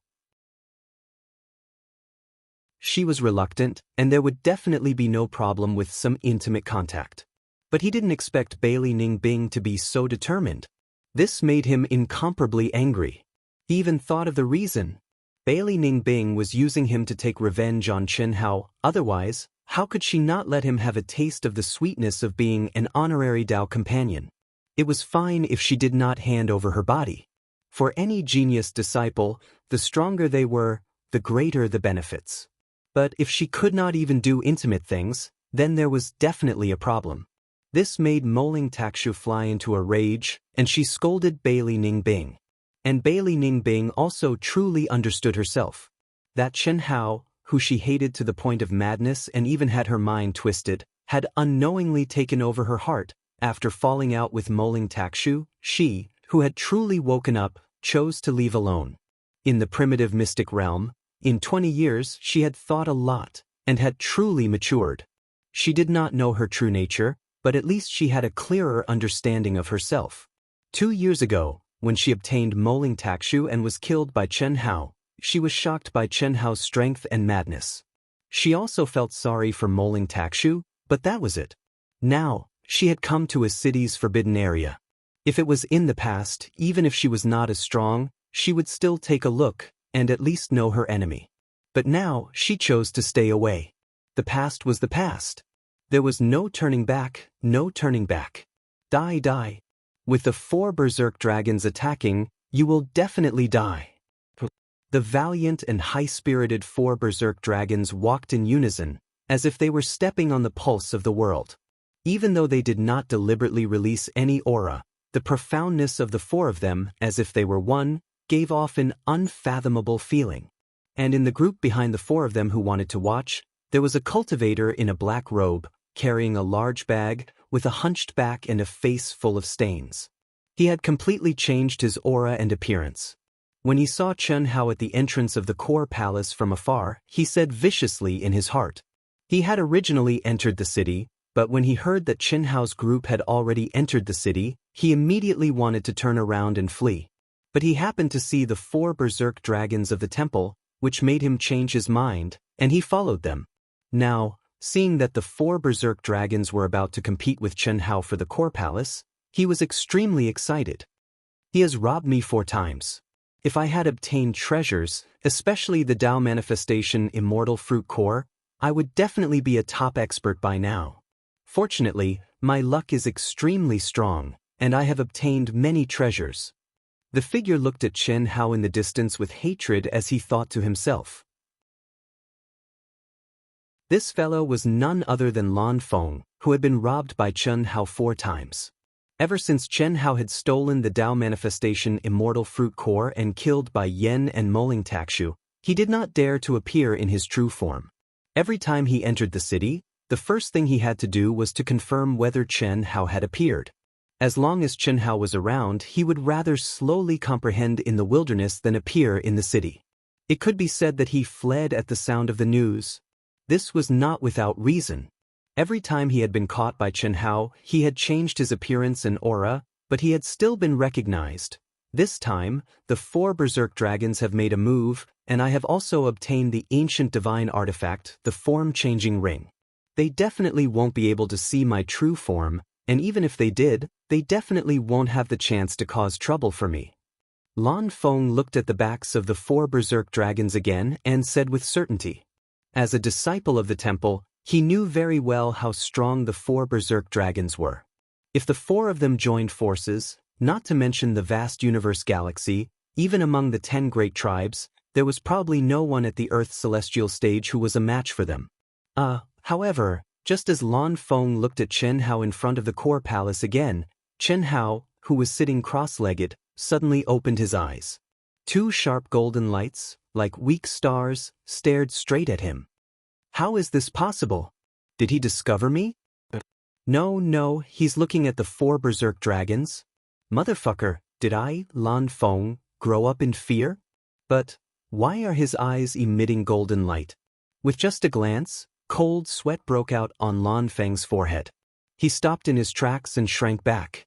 She was reluctant, and there would definitely be no problem with some intimate contact. But he didn't expect Bailey Ningbing to be so determined. This made him incomparably angry. He even thought of the reason. Bailey Ningbing was using him to take revenge on Chen Hao, otherwise, how could she not let him have a taste of the sweetness of being an honorary Dao companion? It was fine if she did not hand over her body. For any genius disciple, the stronger they were, the greater the benefits. But if she could not even do intimate things, then there was definitely a problem. This made Moling Takshu fly into a rage, and she scolded Bailey Ningbing. And Bailey Ningbing also truly understood herself. That Chen Hao, who she hated to the point of madness and even had her mind twisted, had unknowingly taken over her heart. After falling out with Moling Takshu, she, who had truly woken up, chose to leave alone. In the primitive mystic realm, in 20 years she had thought a lot, and had truly matured. She did not know her true nature, but at least she had a clearer understanding of herself. 2 years ago, when she obtained Moling Takshu and was killed by Chen Hao, she was shocked by Chen Hao's strength and madness. She also felt sorry for Moling Takshu, but that was it. Now, she had come to a city's forbidden area. If it was in the past, even if she was not as strong, she would still take a look and at least know her enemy. But now, she chose to stay away. The past was the past. There was no turning back, no turning back. Die, die. With the 4 berserk dragons attacking, you will definitely die. The valiant and high-spirited 4 berserk dragons walked in unison, as if they were stepping on the pulse of the world. Even though they did not deliberately release any aura, the profoundness of the 4 of them, as if they were one, gave off an unfathomable feeling. And in the group behind the 4 of them who wanted to watch, there was a cultivator in a black robe, carrying a large bag, with a hunched back and a face full of stains. He had completely changed his aura and appearance. When he saw Chen Hao at the entrance of the core palace from afar, he said viciously in his heart. He had originally entered the city, but when he heard that Chen Hao's group had already entered the city, he immediately wanted to turn around and flee. But he happened to see the 4 berserk dragons of the temple, which made him change his mind, and he followed them. Now, seeing that the 4 berserk dragons were about to compete with Chen Hao for the core palace, he was extremely excited. He has robbed me 4 times. If I had obtained treasures, especially the Dao manifestation Immortal fruit core, I would definitely be a top expert by now. Fortunately, my luck is extremely strong, and I have obtained many treasures. The figure looked at Chen Hao in the distance with hatred as he thought to himself. This fellow was none other than Lan Feng, who had been robbed by Chen Hao 4 times. Ever since Chen Hao had stolen the Dao manifestation Immortal fruit core and killed by Yen and Moling Takshu, he did not dare to appear in his true form. Every time he entered the city, the first thing he had to do was to confirm whether Chen Hao had appeared. As long as Chen Hao was around, he would rather slowly comprehend in the wilderness than appear in the city. It could be said that he fled at the sound of the news. This was not without reason. Every time he had been caught by Chen Hao, he had changed his appearance and aura, but he had still been recognized. This time, the 4 berserk dragons have made a move, and I have also obtained the ancient divine artifact, the form-changing ring. They definitely won't be able to see my true form, and even if they did, they definitely won't have the chance to cause trouble for me. Lan Feng looked at the backs of the 4 berserk dragons again and said with certainty. As a disciple of the temple, he knew very well how strong the 4 berserk dragons were. If the 4 of them joined forces, not to mention the vast universe galaxy, even among the 10 great tribes, there was probably no one at the Earth's celestial stage who was a match for them. However, just as Lan Feng looked at Chen Hao in front of the core palace again, Chen Hao, who was sitting cross-legged, suddenly opened his eyes. 2 sharp golden lights, like weak stars, stared straight at him. How is this possible? Did he discover me? No, he's looking at the 4 berserk dragons. Motherfucker, did I, Lan Feng, grow up in fear? But why are his eyes emitting golden light? With just a glance, cold sweat broke out on Lan Feng's forehead. He stopped in his tracks and shrank back.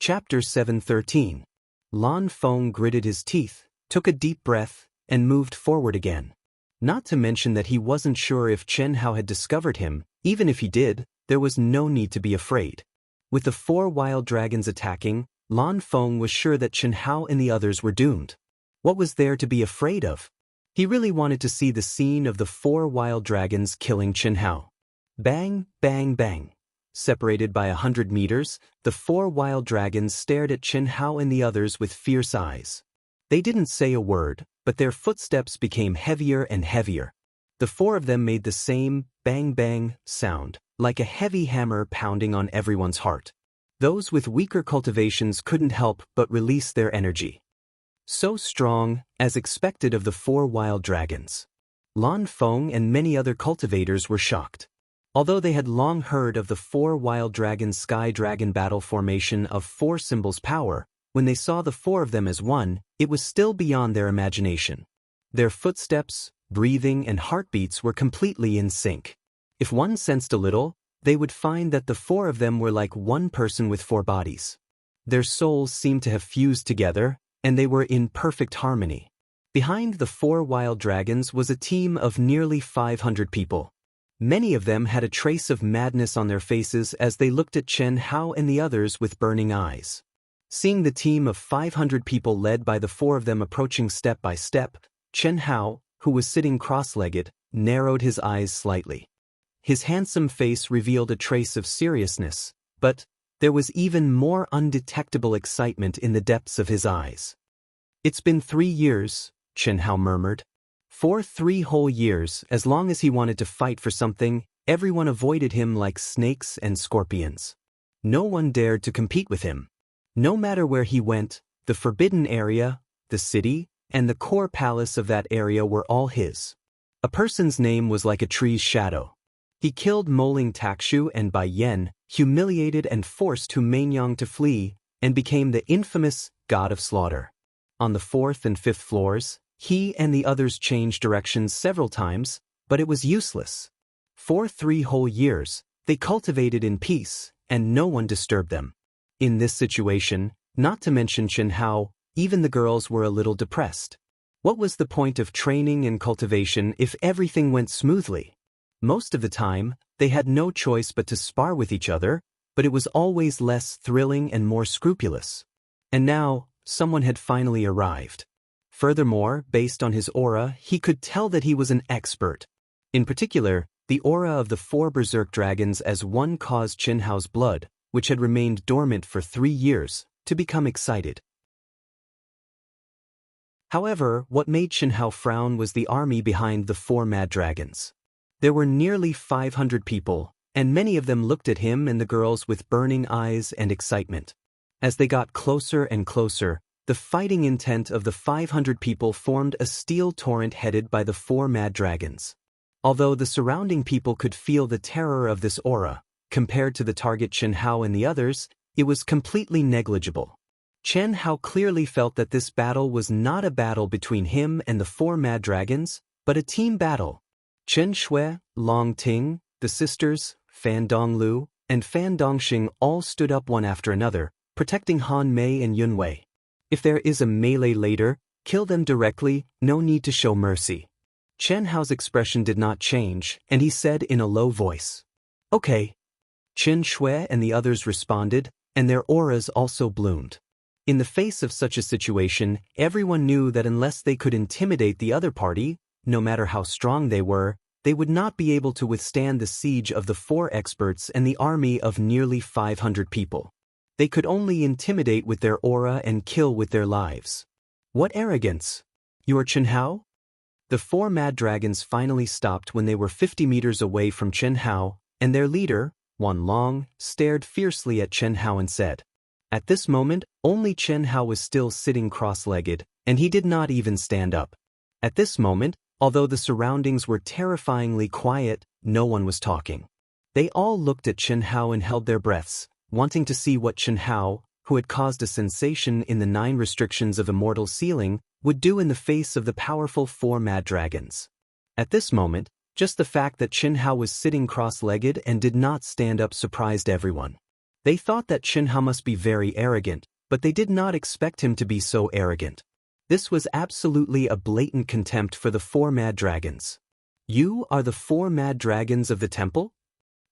Chapter 7:13. Lan Feng gritted his teeth, took a deep breath, and moved forward again. Not to mention that he wasn't sure if Chen Hao had discovered him. Even if he did, there was no need to be afraid. With the 4 wild dragons attacking, Lan Feng was sure that Chen Hao and the others were doomed. What was there to be afraid of? He really wanted to see the scene of the 4 wild dragons killing Chen Hao. Bang, bang, bang. Separated by 100 meters, the 4 wild dragons stared at Chen Hao and the others with fierce eyes. They didn't say a word, but their footsteps became heavier and heavier. The 4 of them made the same bang-bang sound, like a heavy hammer pounding on everyone's heart. Those with weaker cultivations couldn't help but release their energy. So strong, as expected of the 4 wild dragons. Lan Feng and many other cultivators were shocked. Although they had long heard of the 4 wild dragon sky dragon battle formation of 4 symbols power, when they saw the 4 of them as one, it was still beyond their imagination. Their footsteps, breathing, and heartbeats were completely in sync. If one sensed a little, they would find that the 4 of them were like one person with 4 bodies. Their souls seemed to have fused together, and they were in perfect harmony. Behind the 4 wild dragons was a team of nearly 500 people. Many of them had a trace of madness on their faces as they looked at Chen Hao and the others with burning eyes. Seeing the team of 500 people led by the 4 of them approaching step by step, Chen Hao, who was sitting cross-legged, narrowed his eyes slightly. His handsome face revealed a trace of seriousness, but there was even more undetectable excitement in the depths of his eyes. "It's been 3 years," Chen Hao murmured. "For 3 whole years, as long as he wanted to fight for something, everyone avoided him like snakes and scorpions. No one dared to compete with him. No matter where he went, the forbidden area, the city, and the core palace of that area were all his. A person's name was like a tree's shadow. He killed Moling Takshu and Bai Yen, humiliated and forced Hu Mainyang to flee, and became the infamous God of Slaughter. On the 4th and 5th floors, he and the others changed directions several times, but it was useless. For 3 whole years, they cultivated in peace, and no one disturbed them. In this situation, not to mention Chen Hao, even the girls were a little depressed. What was the point of training and cultivation if everything went smoothly? Most of the time, they had no choice but to spar with each other, but it was always less thrilling and more scrupulous. And now, someone had finally arrived. Furthermore, based on his aura, he could tell that he was an expert. In particular, the aura of the 4 berserk dragons as one caused Chen Hao's blood, which had remained dormant for 3 years, to become excited. However, what made Chen Hao frown was the army behind the 4 mad dragons. There were nearly 500 people, and many of them looked at him and the girls with burning eyes and excitement. As they got closer and closer, the fighting intent of the 500 people formed a steel torrent headed by the 4 mad dragons. Although the surrounding people could feel the terror of this aura, compared to the target Chen Hao and the others, it was completely negligible. Chen Hao clearly felt that this battle was not a battle between him and the 4 mad dragons, but a team battle. Chen Shui, Long Ting, the sisters, Fan Donglu, and Fan Dongxing all stood up one after another, protecting Han Mei and Yun Wei. If there is a melee later, kill them directly, no need to show mercy. Chen Hao's expression did not change, and he said in a low voice, "Okay." Chen Shui and the others responded, and their auras also bloomed. In the face of such a situation, everyone knew that unless they could intimidate the other party, no matter how strong they were, they would not be able to withstand the siege of the 4 experts and the army of nearly 500 people. They could only intimidate with their aura and kill with their lives. What arrogance! You are Chen Hao? The 4 mad dragons finally stopped when they were 50 meters away from Chen Hao, and their leader, Wan Long, stared fiercely at Chen Hao and said. At this moment, only Chen Hao was still sitting cross-legged, and he did not even stand up. At this moment, although the surroundings were terrifyingly quiet, no one was talking. They all looked at Chen Hao and held their breaths, wanting to see what Chen Hao, who had caused a sensation in the 9 restrictions of Immortal ceiling, would do in the face of the powerful 4 mad dragons. At this moment, just the fact that Chen Hao was sitting cross-legged and did not stand up surprised everyone. They thought that Chen Hao must be very arrogant, but they did not expect him to be so arrogant. This was absolutely a blatant contempt for the 4 mad dragons. You are the 4 mad dragons of the temple?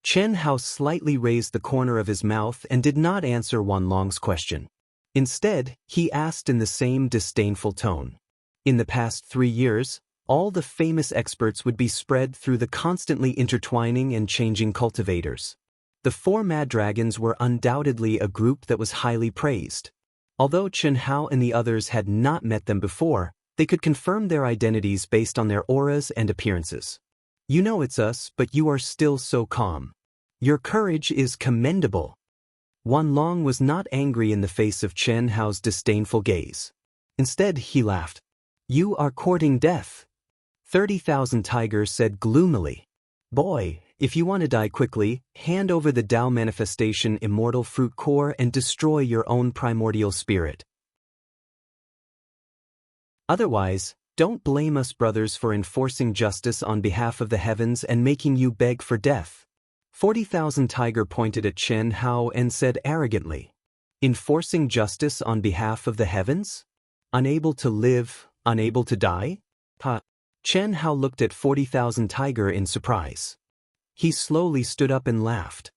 Chen Hao slightly raised the corner of his mouth and did not answer Wan Long's question. Instead, he asked in the same disdainful tone. In the past 3 years, all the famous experts would be spread through the constantly intertwining and changing cultivators. The 4 mad dragons were undoubtedly a group that was highly praised. Although Chen Hao and the others had not met them before, they could confirm their identities based on their auras and appearances. You know it's us, but you are still so calm. Your courage is commendable. Wan Long was not angry in the face of Chen Hao's disdainful gaze. Instead, he laughed. You are courting death. 30,000 Tiger said gloomily. Boy, if you want to die quickly, hand over the Tao manifestation Immortal fruit core and destroy your own primordial spirit. Otherwise, don't blame us brothers for enforcing justice on behalf of the heavens and making you beg for death. 40,000 Tiger pointed at Chen Hao and said arrogantly. Enforcing justice on behalf of the heavens? Unable to live, unable to die? Ha! Chen Hao looked at 40,000 Tiger in surprise. He slowly stood up and laughed.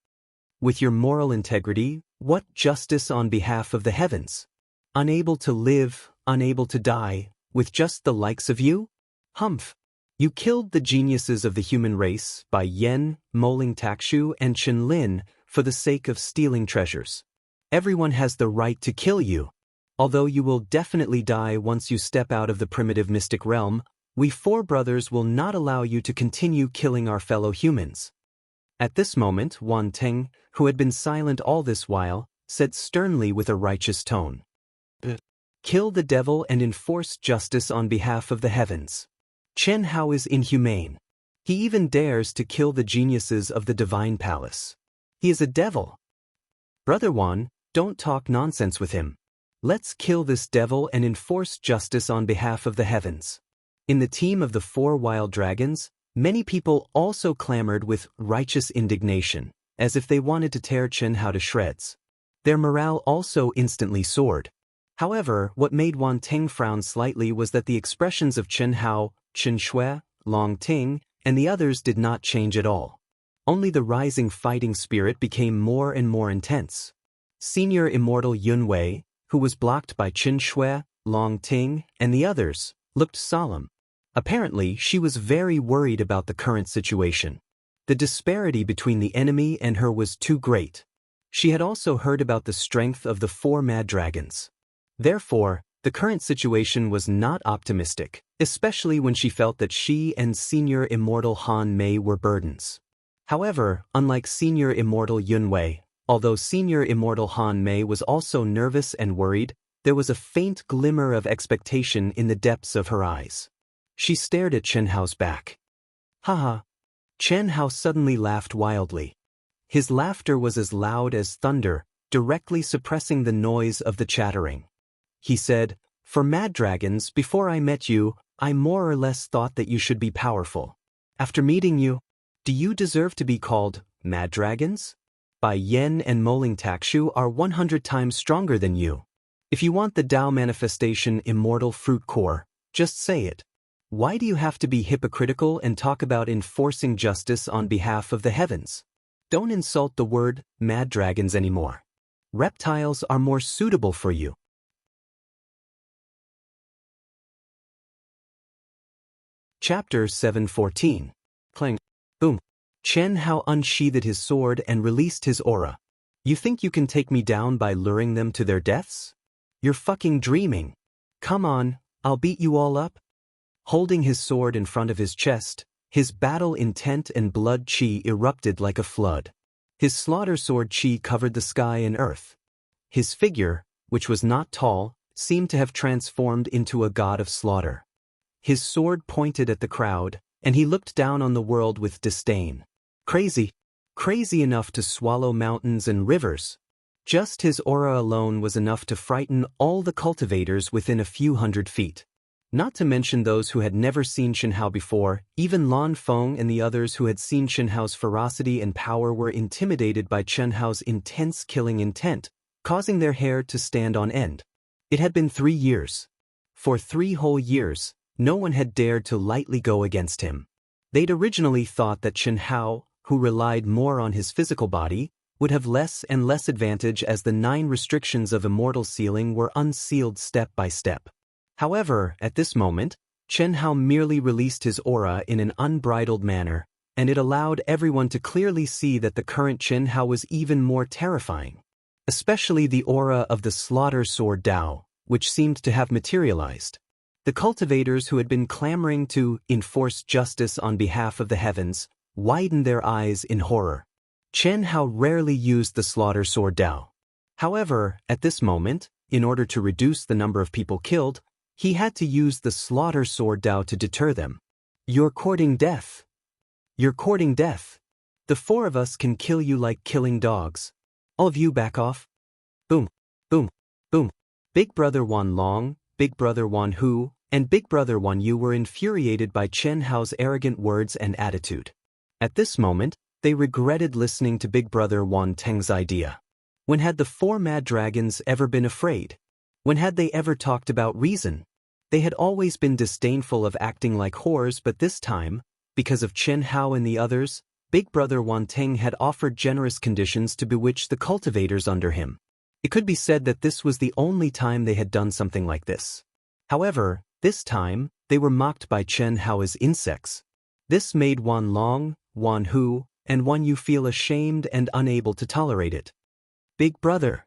With your moral integrity, what justice on behalf of the heavens? Unable to live, unable to die, with just the likes of you? Humph! You killed the geniuses of the human race by Yen, Moling Takshu and Chen Lin for the sake of stealing treasures. Everyone has the right to kill you. Although you will definitely die once you step out of the primitive mystic realm, we four brothers will not allow you to continue killing our fellow humans. At this moment, Wan Teng, who had been silent all this while, said sternly with a righteous tone. Kill the devil and enforce justice on behalf of the heavens. Chen Hao is inhumane. He even dares to kill the geniuses of the divine palace. He is a devil. Brother Wan, don't talk nonsense with him. Let's kill this devil and enforce justice on behalf of the heavens. In the team of the 4 wild dragons, many people also clamored with righteous indignation, as if they wanted to tear Chen Hao to shreds. Their morale also instantly soared. However, what made Wan Teng frown slightly was that the expressions of Chen Hao, Chen Shui, Long Ting, and the others did not change at all. Only the rising fighting spirit became more and more intense. Senior Immortal Yun Wei, who was blocked by Chen Shui, Long Ting, and the others, looked solemn. Apparently, she was very worried about the current situation. The disparity between the enemy and her was too great. She had also heard about the strength of the 4 mad dragons. Therefore, the current situation was not optimistic, especially when she felt that she and Senior Immortal Han Mei were burdens. However, unlike Senior Immortal Yun Wei, although Senior Immortal Han Mei was also nervous and worried, there was a faint glimmer of expectation in the depths of her eyes. She stared at Chen Hao's back. Haha! Chen Hao suddenly laughed wildly. His laughter was as loud as thunder, directly suppressing the noise of the chattering. He said, "For mad dragons, before I met you, I more or less thought that you should be powerful. After meeting you, do you deserve to be called mad dragons? Bai Yen and Moling Takshu are 100 times stronger than you. If you want the Dao manifestation immortal fruit core, just say it. Why do you have to be hypocritical and talk about enforcing justice on behalf of the heavens? Don't insult the word mad dragons anymore. Reptiles are more suitable for you." Chapter 714. Clang. Boom. Chen Hao unsheathed his sword and released his aura. You think you can take me down by luring them to their deaths? You're fucking dreaming. Come on, I'll beat you all up. Holding his sword in front of his chest, his battle intent and blood chi erupted like a flood. His slaughter sword chi covered the sky and earth. His figure, which was not tall, seemed to have transformed into a god of slaughter. His sword pointed at the crowd, and he looked down on the world with disdain. Crazy. Crazy enough to swallow mountains and rivers. Just his aura alone was enough to frighten all the cultivators within a few hundred feet. Not to mention those who had never seen Chen Hao before, even Lan Feng and the others who had seen Chen Hao's ferocity and power were intimidated by Chen Hao's intense killing intent, causing their hair to stand on end. It had been 3 years. For 3 whole years, no one had dared to lightly go against him. They'd originally thought that Chen Hao, who relied more on his physical body, would have less and less advantage as the 9 restrictions of Immortal sealing were unsealed step by step. However, at this moment, Chen Hao merely released his aura in an unbridled manner, and it allowed everyone to clearly see that the current Chen Hao was even more terrifying. Especially the aura of the slaughter sword Dao, which seemed to have materialized. The cultivators who had been clamoring to enforce justice on behalf of the heavens widened their eyes in horror. Chen Hao rarely used the slaughter sword Dao. However, at this moment, in order to reduce the number of people killed, he had to use the slaughter sword Dao to deter them. You're courting death. You're courting death. The 4 of us can kill you like killing dogs. All of you back off. Boom, boom, boom. Big Brother Wan Long, Big Brother Wan Hu, and Big Brother Wan Yu were infuriated by Chen Hao's arrogant words and attitude. At this moment, they regretted listening to Big Brother Wan Teng's idea. When had the four mad dragons ever been afraid? When had they ever talked about reason? They had always been disdainful of acting like whores, but this time, because of Chen Hao and the others, Big Brother Wan Ting had offered generous conditions to bewitch the cultivators under him. It could be said that this was the only time they had done something like this. However, this time, they were mocked by Chen Hao as insects. This made Wan Long, Wan Hu, and Wan Yu feel ashamed and unable to tolerate it. Big brother.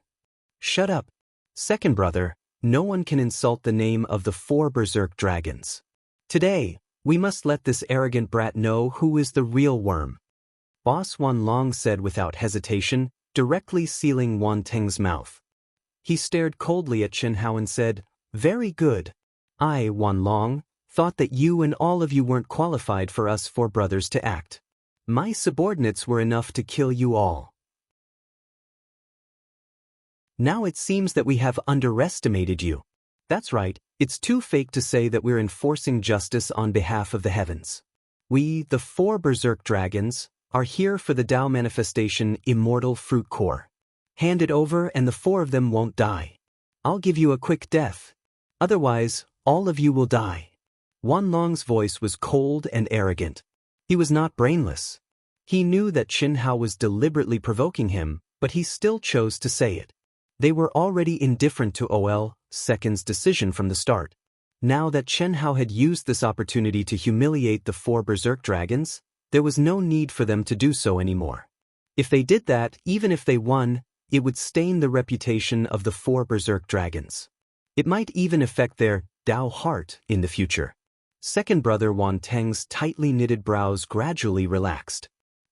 Shut up. Second brother, no one can insult the name of the four berserk dragons. Today, we must let this arrogant brat know who is the real worm. Boss Wan Long said without hesitation, directly sealing Wan Ting's mouth. He stared coldly at Chen Hao and said, "Very good. I, Wan Long, thought that you and all of you weren't qualified for us four brothers to act. My subordinates were enough to kill you all. Now it seems that we have underestimated you. That's right, it's too fake to say that we're enforcing justice on behalf of the heavens. We, the four berserk dragons, are here for the Tao manifestation Immortal fruit core. Hand it over and the four of them won't die. I'll give you a quick death. Otherwise, all of you will die." Wan Long's voice was cold and arrogant. He was not brainless. He knew that Chen Hao was deliberately provoking him, but he still chose to say it. They were already indifferent to Second's decision from the start. Now that Chen Hao had used this opportunity to humiliate the four berserk dragons, there was no need for them to do so anymore. If they did that, even if they won, it would stain the reputation of the four berserk dragons. It might even affect their Dao heart in the future. Second brother Wan Teng's tightly knitted brows gradually relaxed.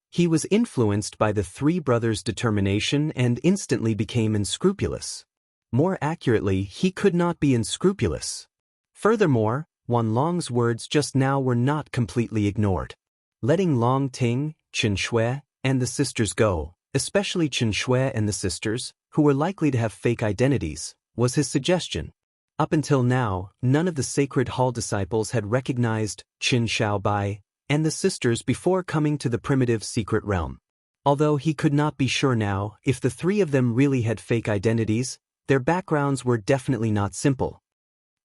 He was influenced by the three brothers' determination and instantly became unscrupulous. More accurately, he could not be unscrupulous. Furthermore, Wan Long's words just now were not completely ignored. Letting Long Ting, Chen Shui, and the sisters go, especially Chen Shui and the sisters, who were likely to have fake identities, was his suggestion. Up until now, none of the Sacred Hall disciples had recognized Qin Shaobai and the sisters before coming to the primitive secret realm. Although he could not be sure now if the three of them really had fake identities, their backgrounds were definitely not simple.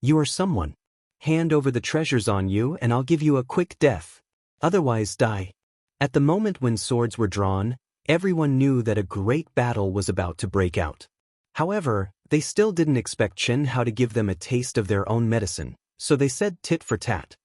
"You are someone. Hand over the treasures on you and I'll give you a quick death. Otherwise die." At the moment when swords were drawn, everyone knew that a great battle was about to break out. However, they still didn't expect Chen Hao to give them a taste of their own medicine, so they said tit for tat.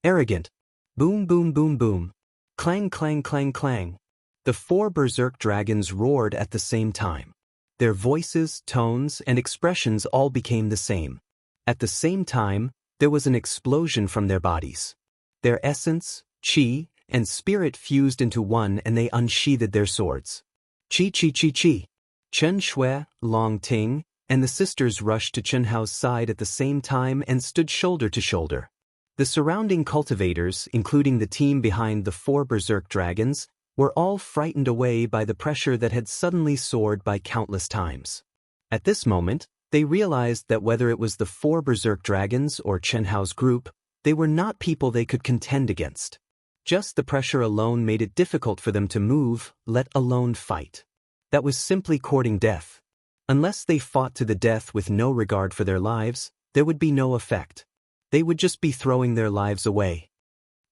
Arrogant. Boom boom boom boom. Clang clang clang clang. The four berserk dragons roared at the same time. Their voices, tones, and expressions all became the same. At the same time, there was an explosion from their bodies. Their essence, qi, and spirit fused into one and they unsheathed their swords. Qi qi qi qi. Chen Shui, Long Ting, and the sisters rushed to Chen Hao's side at the same time and stood shoulder to shoulder. The surrounding cultivators, including the team behind the four berserk dragons, were all frightened away by the pressure that had suddenly soared by countless times. At this moment, they realized that whether it was the four berserk dragons or Chen Hao's group, they were not people they could contend against. Just the pressure alone made it difficult for them to move, let alone fight. That was simply courting death. Unless they fought to the death with no regard for their lives, there would be no effect. They would just be throwing their lives away.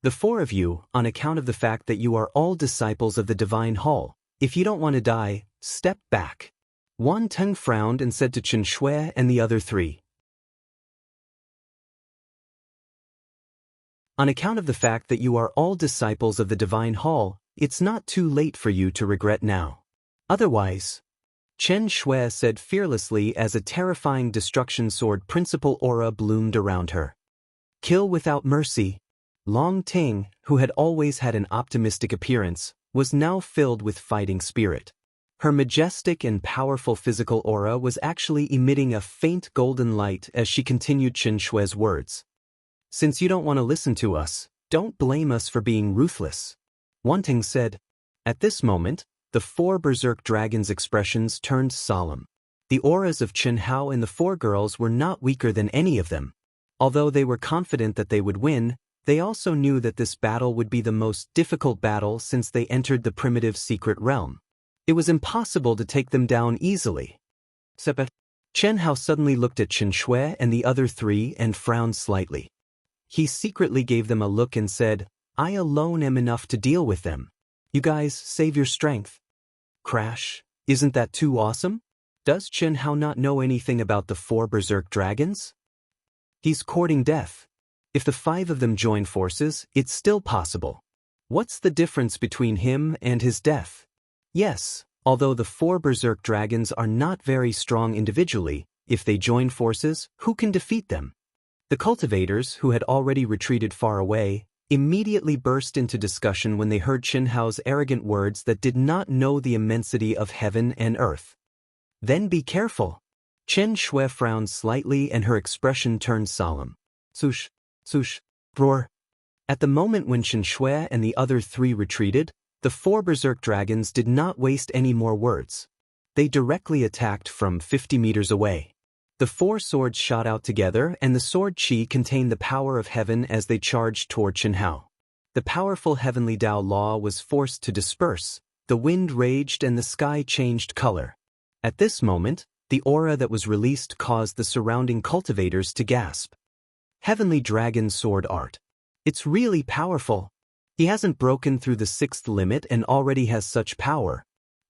The four of you, on account of the fact that you are all disciples of the Divine Hall, if you don't want to die, step back. Wan Teng frowned and said to Chen Shui and the other three. On account of the fact that you are all disciples of the Divine Hall, it's not too late for you to regret now. Otherwise, Chen Shui said fearlessly as a terrifying destruction sword principle aura bloomed around her. Kill without mercy. Long Ting, who had always had an optimistic appearance, was now filled with fighting spirit. Her majestic and powerful physical aura was actually emitting a faint golden light as she continued Chen Shui's words. "Since you don't want to listen to us, don't blame us for being ruthless," Wan Ting said. At this moment, the four berserk dragons' expressions turned solemn. The auras of Chen Hao and the four girls were not weaker than any of them. Although they were confident that they would win, they also knew that this battle would be the most difficult battle since they entered the primitive secret realm. It was impossible to take them down easily. Chen Hao suddenly looked at Chen Shui and the other three and frowned slightly. He secretly gave them a look and said, I alone am enough to deal with them. You guys save your strength. Crash, isn't that too awesome? Does Chen Hao not know anything about the 4 berserk dragons? He's courting death. If the 5 of them join forces, it's still possible. What's the difference between him and his death? Yes, although the 4 berserk dragons are not very strong individually, if they join forces, who can defeat them? The cultivators, who had already retreated far away, immediately burst into discussion when they heard Chen Hao's arrogant words that did not know the immensity of heaven and earth. Then be careful. Chen Shui frowned slightly and her expression turned solemn. Swoosh, swoosh, roar. At the moment when Chen Shui and the other 3 retreated, the 4 berserk dragons did not waste any more words. They directly attacked from 50 meters away. The 4 swords shot out together and the sword qi contained the power of heaven as they charged toward Chen Hao. The powerful heavenly Tao law was forced to disperse, the wind raged and the sky changed color. At this moment, the aura that was released caused the surrounding cultivators to gasp. Heavenly Dragon Sword Art. It's really powerful. He hasn't broken through the 6th limit and already has such power.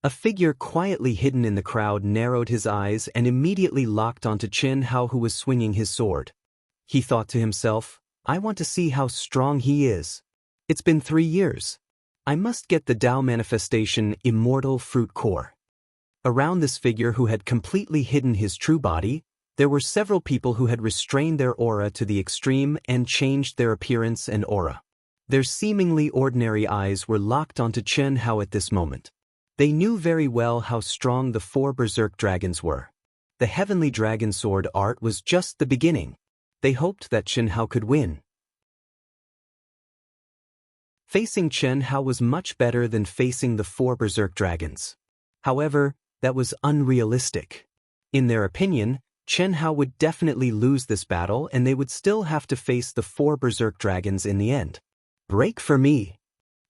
A figure quietly hidden in the crowd narrowed his eyes and immediately locked onto Chen Hao, who was swinging his sword. He thought to himself, I want to see how strong he is. It's been 3 years. I must get the Tao manifestation Immortal fruit core. Around this figure who had completely hidden his true body, there were several people who had restrained their aura to the extreme and changed their appearance and aura. Their seemingly ordinary eyes were locked onto Chen Hao at this moment. They knew very well how strong the 4 berserk dragons were. The heavenly dragon sword art was just the beginning. They hoped that Chen Hao could win. Facing Chen Hao was much better than facing the 4 berserk dragons. However, that was unrealistic. In their opinion, Chen Hao would definitely lose this battle and they would still have to face the 4 berserk dragons in the end. Break for me.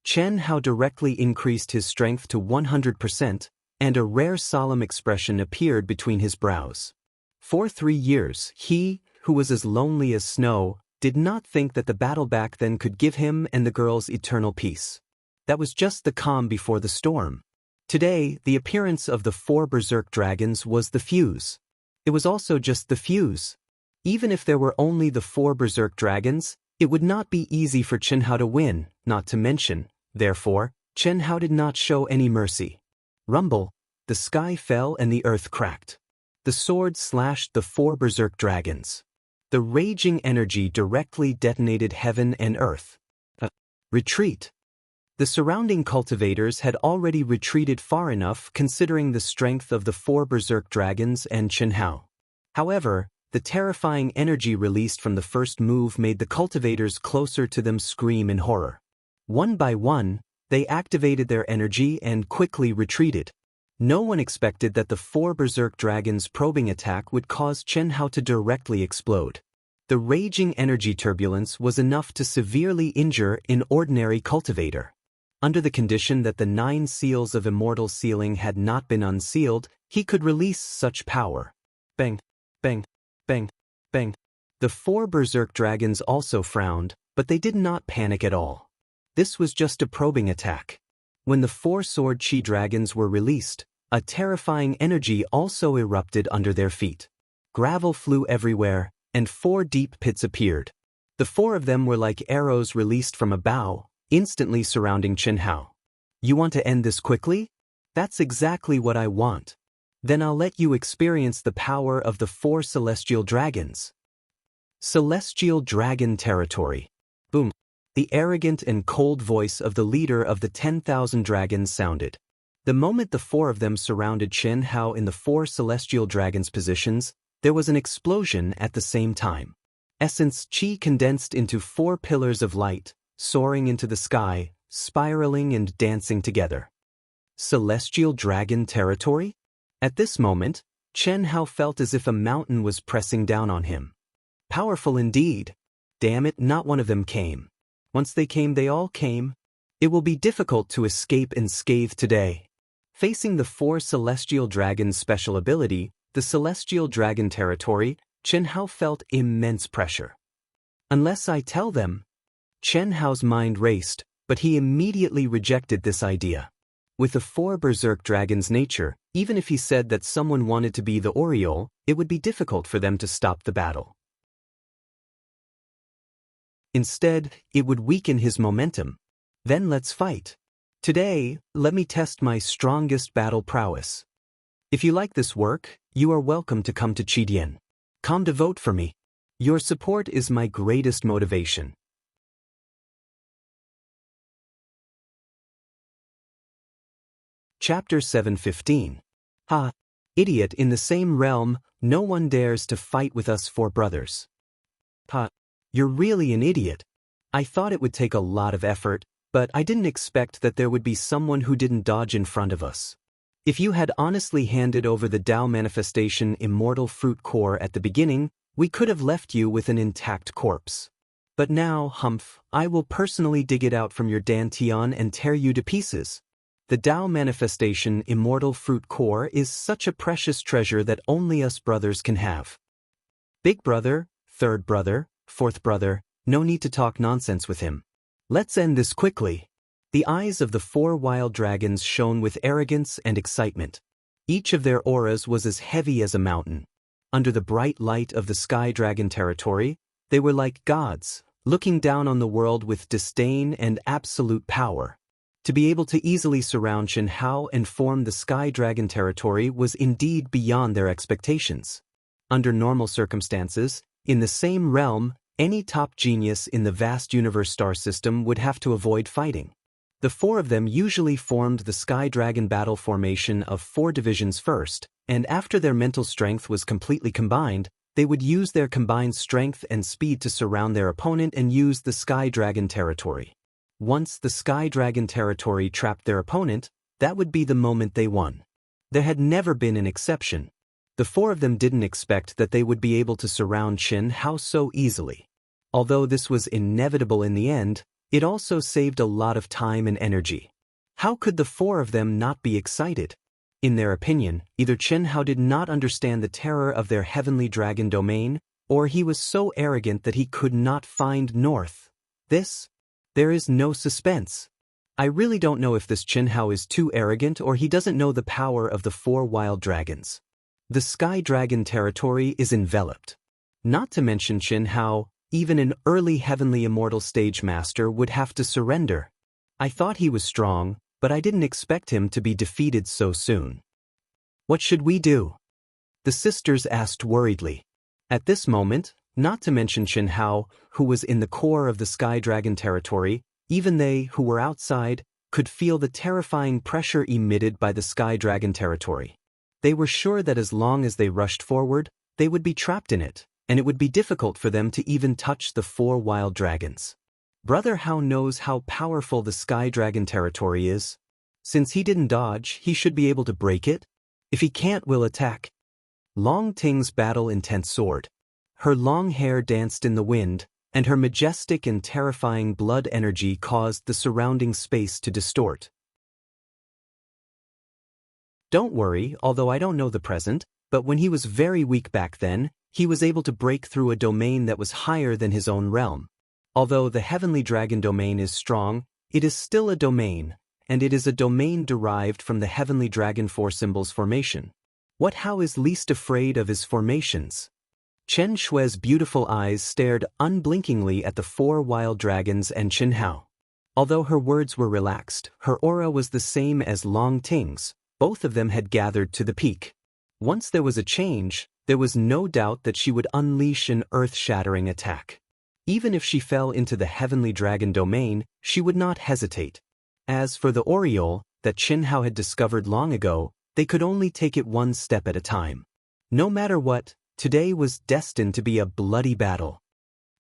Chen Hao directly increased his strength to 100%, and a rare solemn expression appeared between his brows. For 3 years, he, who was as lonely as snow, did not think that the battle back then could give him and the girls eternal peace. That was just the calm before the storm. Today, the appearance of the 4 berserk dragons was the fuse. It was also just the fuse. Even if there were only the 4 berserk dragons, it would not be easy for Chen Hao to win, not to mention, therefore, Chen Hao did not show any mercy. Rumble, the sky fell and the earth cracked. The sword slashed the 4 berserk dragons. The raging energy directly detonated heaven and earth. Retreat. The surrounding cultivators had already retreated far enough considering the strength of the 4 berserk dragons and Chen Hao. However, the terrifying energy released from the first move made the cultivators closer to them scream in horror. One by one, they activated their energy and quickly retreated. No one expected that the 4 berserk dragons' probing attack would cause Chen Hao to directly explode. The raging energy turbulence was enough to severely injure an ordinary cultivator. Under the condition that the 9 seals of Immortal sealing had not been unsealed, he could release such power. Bang, bang, bang, bang. The 4 berserk dragons also frowned, but they did not panic at all. This was just a probing attack. When the 4 sword chi dragons were released, a terrifying energy also erupted under their feet. Gravel flew everywhere, and 4 deep pits appeared. The 4 of them were like arrows released from a bow, instantly surrounding Chen Hao. You want to end this quickly? That's exactly what I want. Then I'll let you experience the power of the 4 celestial dragons. Celestial Dragon Territory. Boom. The arrogant and cold voice of the leader of the 10,000 dragons sounded. The moment the 4 of them surrounded Chen Hao in the 4 celestial dragons' positions, there was an explosion at the same time. Essence Qi condensed into 4 pillars of light, soaring into the sky, spiraling and dancing together. Celestial Dragon Territory? At this moment, Chen Hao felt as if a mountain was pressing down on him. Powerful indeed. Damn it, not one of them came. Once they came, they all came. It will be difficult to escape unscathed today. Facing the 4 celestial dragons' special ability, the celestial dragon territory, Chen Hao felt immense pressure. Unless I tell them. Chen Hao's mind raced, but he immediately rejected this idea. With the 4 berserk dragons' nature, even if he said that someone wanted to be the Oriole, it would be difficult for them to stop the battle. Instead, it would weaken his momentum. Then let's fight. Today, let me test my strongest battle prowess. If you like this work, you are welcome to come to Qidian. Come to vote for me. Your support is my greatest motivation. Chapter 7:15. Ha! Idiot, in the same realm, no one dares to fight with us 4 brothers. Ha! You're really an idiot. I thought it would take a lot of effort, but I didn't expect that there would be someone who didn't dodge in front of us. If you had honestly handed over the Tao manifestation immortal fruit core at the beginning, we could have left you with an intact corpse. But now, Humph, I will personally dig it out from your dantian and tear you to pieces. The Tao manifestation immortal fruit core is such a precious treasure that only us brothers can have. Big brother, third brother, fourth brother, no need to talk nonsense with him. Let's end this quickly. The eyes of the 4 wild dragons shone with arrogance and excitement. Each of their auras was as heavy as a mountain. Under the bright light of the sky dragon territory, they were like gods, looking down on the world with disdain and absolute power. To be able to easily surround Chen Hao and form the sky dragon territory was indeed beyond their expectations. Under normal circumstances, in the same realm, any top genius in the vast universe star system would have to avoid fighting. The 4 of them usually formed the Sky Dragon battle formation of 4 divisions first, and after their mental strength was completely combined, they would use their combined strength and speed to surround their opponent and use the Sky Dragon territory. Once the Sky Dragon territory trapped their opponent, that would be the moment they won. There had never been an exception. The 4 of them didn't expect that they would be able to surround Chen Hao so easily. Although this was inevitable in the end, it also saved a lot of time and energy. How could the 4 of them not be excited? In their opinion, either Chen Hao did not understand the terror of their heavenly dragon domain, or he was so arrogant that he could not find north. There is no suspense. I really don't know if this Chen Hao is too arrogant or he doesn't know the power of the 4 wild dragons. The Sky Dragon territory is enveloped. Not to mention Chen Hao, even an early heavenly immortal stage master would have to surrender. I thought he was strong, but I didn't expect him to be defeated so soon. What should we do? The sisters asked worriedly. At this moment, not to mention Chen Hao, who was in the core of the Sky Dragon territory, even they, who were outside, could feel the terrifying pressure emitted by the Sky Dragon territory. They were sure that as long as they rushed forward, they would be trapped in it, and it would be difficult for them to even touch the 4 wild dragons. Brother Hao knows how powerful the Sky Dragon territory is. Since he didn't dodge, he should be able to break it. If he can't, we'll attack. Long Ting's battle-intense sword. Her long hair danced in the wind, and her majestic and terrifying blood energy caused the surrounding space to distort. Don't worry, although I don't know the present, but when he was very weak back then, he was able to break through a domain that was higher than his own realm. Although the heavenly dragon domain is strong, it is still a domain, and it is a domain derived from the heavenly dragon 4 symbols formation. What Hao is least afraid of is formations. Chen Shui's beautiful eyes stared unblinkingly at the 4 wild dragons and Chen Hao. Although her words were relaxed, her aura was the same as Long Ting's. Both of them had gathered to the peak. Once there was a change, there was no doubt that she would unleash an earth-shattering attack. Even if she fell into the heavenly dragon domain, she would not hesitate. As for the Oriole that Chen Hao had discovered long ago, they could only take it one step at a time. No matter what, today was destined to be a bloody battle.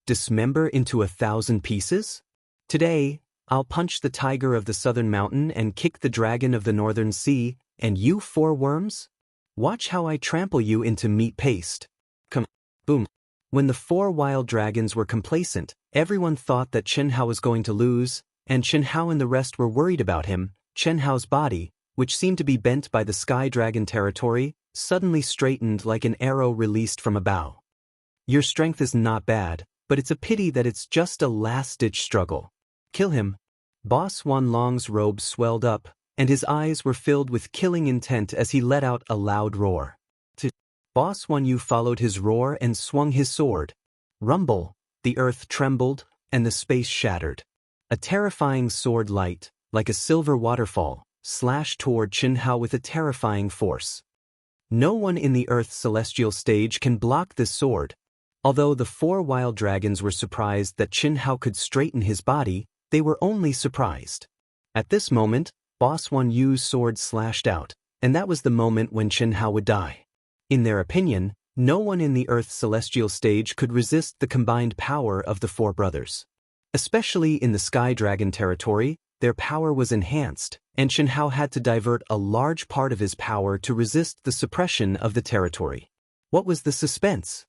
Dismember into 1,000 pieces? Today, I'll punch the tiger of the southern mountain and kick the dragon of the northern sea, and you 4 worms? Watch how I trample you into meat paste. Come, boom. When the 4 wild dragons were complacent, everyone thought that Chen Hao was going to lose, and Chen Hao and the rest were worried about him. Chen Hao's body, which seemed to be bent by the sky dragon territory, suddenly straightened like an arrow released from a bow. Your strength is not bad, but it's a pity that it's just a last-ditch struggle. Kill him. Boss Wan Long's robe swelled up, and his eyes were filled with killing intent as he let out a loud roar. Boss Wan Yu followed his roar and swung his sword. Rumble, the earth trembled, and the space shattered. A terrifying sword light, like a silver waterfall, slashed toward Chen Hao with a terrifying force. No one in the Earth's celestial stage can block this sword. Although the 4 wild dragons were surprised that Chen Hao could straighten his body, they were only surprised. At this moment, Boss Wan Yu's sword slashed out, and that was the moment when Chen Hao would die. In their opinion, no one in the Earth's celestial stage could resist the combined power of the 4 brothers. Especially in the Sky Dragon territory, their power was enhanced, and Chen Hao had to divert a large part of his power to resist the suppression of the territory. What was the suspense?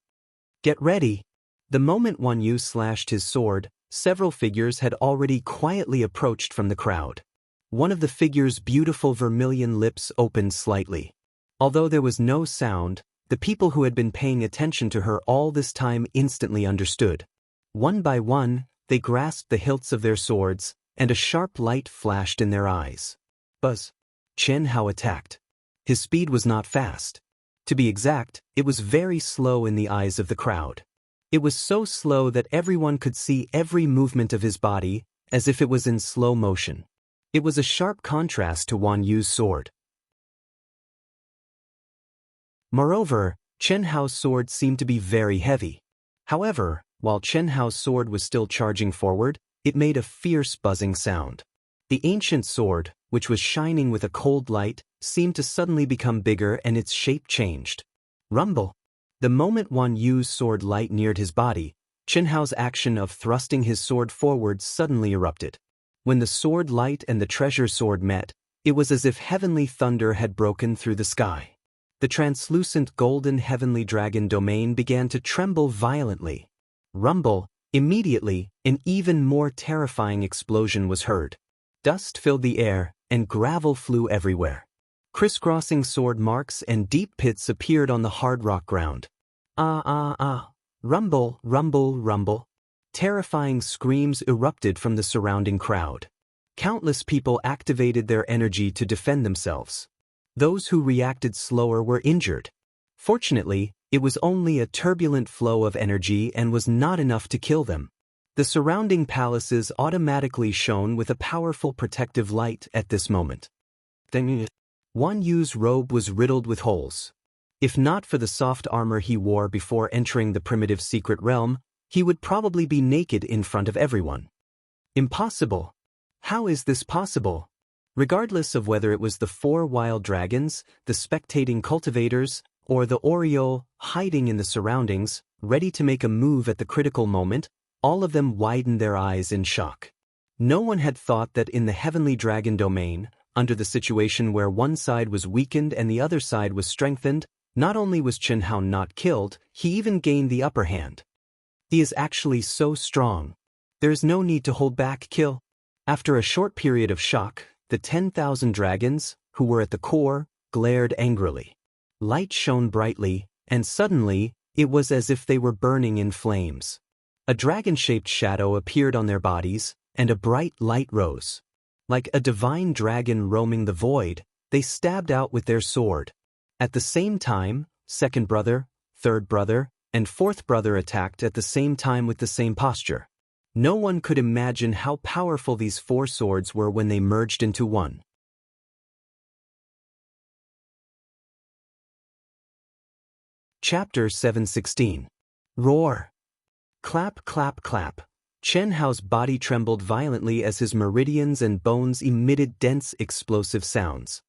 Get ready! The moment Wan Yu slashed his sword, several figures had already quietly approached from the crowd. One of the figures' beautiful vermilion lips opened slightly. Although there was no sound, the people who had been paying attention to her all this time instantly understood. One by one, they grasped the hilts of their swords, and a sharp light flashed in their eyes. Buzz! Chen Hao attacked. His speed was not fast. To be exact, it was very slow in the eyes of the crowd. It was so slow that everyone could see every movement of his body, as if it was in slow motion. It was a sharp contrast to Wan Yu's sword. Moreover, Chen Hao's sword seemed to be very heavy. However, while Chen Hao's sword was still charging forward, it made a fierce buzzing sound. The ancient sword, which was shining with a cold light, seemed to suddenly become bigger and its shape changed. Rumble! The moment Wan Yu's sword light neared his body, Chen Hao's action of thrusting his sword forward suddenly erupted. When the sword light and the treasure sword met, it was as if heavenly thunder had broken through the sky. The translucent golden heavenly dragon domain began to tremble violently. Rumble! Immediately, an even more terrifying explosion was heard. Dust filled the air, and gravel flew everywhere. Crisscrossing sword marks and deep pits appeared on the hard rock ground. Ah ah ah! Rumble, rumble, rumble! Terrifying screams erupted from the surrounding crowd. Countless people activated their energy to defend themselves. Those who reacted slower were injured. Fortunately, it was only a turbulent flow of energy and was not enough to kill them. The surrounding palaces automatically shone with a powerful protective light at this moment. Wan Yu's robe was riddled with holes. If not for the soft armor he wore before entering the primitive secret realm, he would probably be naked in front of everyone. Impossible! How is this possible? Regardless of whether it was the 4 wild dragons, the spectating cultivators, or the Oriole hiding in the surroundings, ready to make a move at the critical moment, all of them widened their eyes in shock. No one had thought that in the heavenly dragon domain, under the situation where one side was weakened and the other side was strengthened, not only was Chen Hao not killed, he even gained the upper hand. He is actually so strong. There is no need to hold back, kill. After a short period of shock, the 10,000 dragons, who were at the core, glared angrily. Light shone brightly, and suddenly, it was as if they were burning in flames. A dragon-shaped shadow appeared on their bodies, and a bright light rose. Like a divine dragon roaming the void, they stabbed out with their sword. At the same time, second brother, third brother, and fourth brother attacked at the same time with the same posture. No one could imagine how powerful these 4 swords were when they merged into one. Chapter 716. Roar! Clap, clap, clap. Chen Hao's body trembled violently as his meridians and bones emitted dense explosive sounds.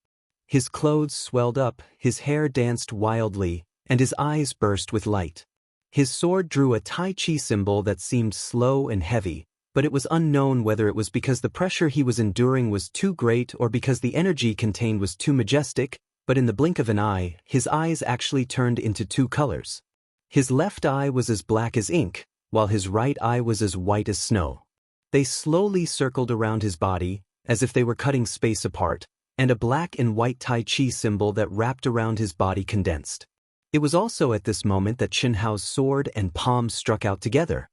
His clothes swelled up, his hair danced wildly, and his eyes burst with light. His sword drew a Tai Chi symbol that seemed slow and heavy, but it was unknown whether it was because the pressure he was enduring was too great or because the energy contained was too majestic, but in the blink of an eye, his eyes actually turned into 2 colors. His left eye was as black as ink, while his right eye was as white as snow. They slowly circled around his body, as if they were cutting space apart, and a black and white Tai Chi symbol that wrapped around his body condensed. It was also at this moment that Xianxia's sword and palm struck out together.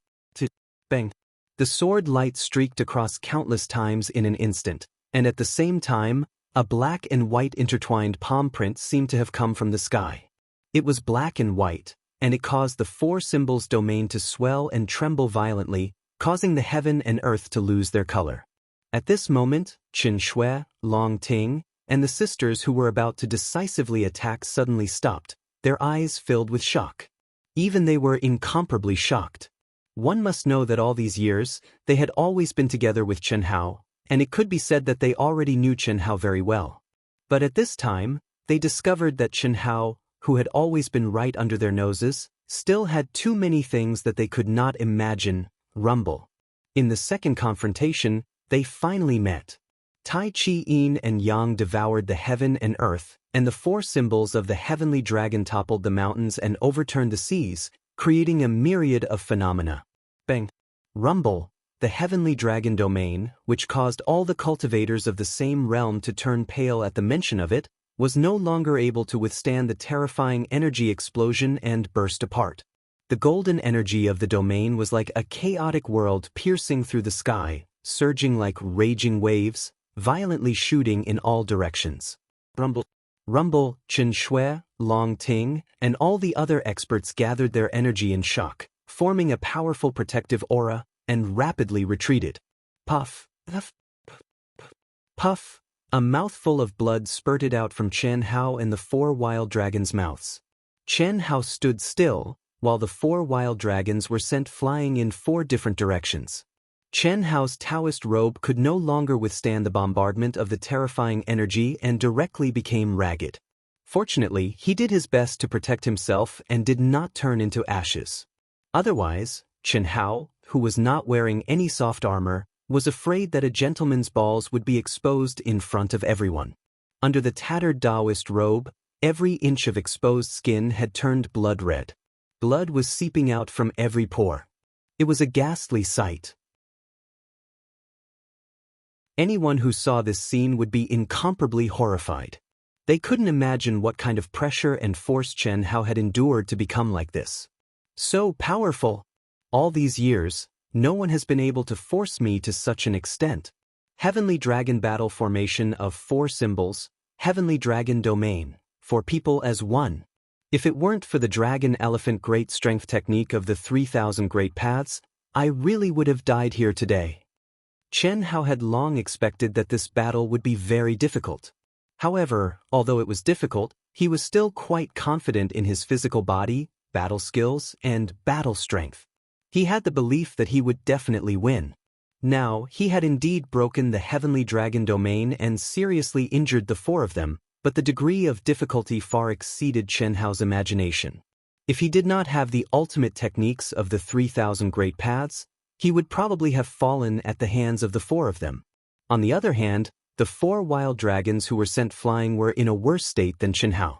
Bang! The sword light streaked across countless times in an instant, and at the same time, a black and white intertwined palm print seemed to have come from the sky. It was black and white, and it caused the four symbols domain to swell and tremble violently, causing the heaven and earth to lose their color. At this moment, Qin Shui, Long Ting, and the sisters who were about to decisively attack suddenly stopped, their eyes filled with shock. Even they were incomparably shocked. One must know that all these years, they had always been together with Qianhao, and it could be said that they already knew Qianhao very well. But at this time, they discovered that Qianhao, who had always been right under their noses, still had too many things that they could not imagine. Rumble. In the second confrontation, they finally met. Tai Chi Yin and Yang devoured the heaven and earth, and the four symbols of the heavenly dragon toppled the mountains and overturned the seas, creating a myriad of phenomena. Bang! Rumble, the heavenly dragon domain, which caused all the cultivators of the same realm to turn pale at the mention of it, was no longer able to withstand the terrifying energy explosion and burst apart. The golden energy of the domain was like a chaotic world piercing through the sky, surging like raging waves, violently shooting in all directions. Rumble, Qin Shui, Long Ting, and all the other experts gathered their energy in shock, forming a powerful protective aura, and rapidly retreated. Puff, puff, puff. A mouthful of blood spurted out from Qianhao and the four wild dragons' mouths. Qianhao stood still, while the four wild dragons were sent flying in four different directions. Qianhao's Daoist robe could no longer withstand the bombardment of the terrifying energy and directly became ragged. Fortunately, he did his best to protect himself and did not turn into ashes. Otherwise, Qianhao, who was not wearing any soft armor, was afraid that a gentleman's balls would be exposed in front of everyone. Under the tattered Daoist robe, every inch of exposed skin had turned blood red. Blood was seeping out from every pore. It was a ghastly sight. Anyone who saw this scene would be incomparably horrified. They couldn't imagine what kind of pressure and force Qianhao had endured to become like this. So powerful! All these years, no one has been able to force me to such an extent. Heavenly Dragon Battle Formation of four symbols, Heavenly Dragon Domain, for people as one. If it weren't for the Dragon Elephant Great Strength technique of the 3,000 Great Paths, I really would have died here today. Qianhao had long expected that this battle would be very difficult. However, although it was difficult, he was still quite confident in his physical body, battle skills, and battle strength. He had the belief that he would definitely win. Now, he had indeed broken the Heavenly Dragon Domain and seriously injured the four of them, but the degree of difficulty far exceeded Qianhao's imagination. If he did not have the ultimate techniques of the 3,000 Great Paths, he would probably have fallen at the hands of the four of them. On the other hand, the four wild dragons who were sent flying were in a worse state than Qianhao.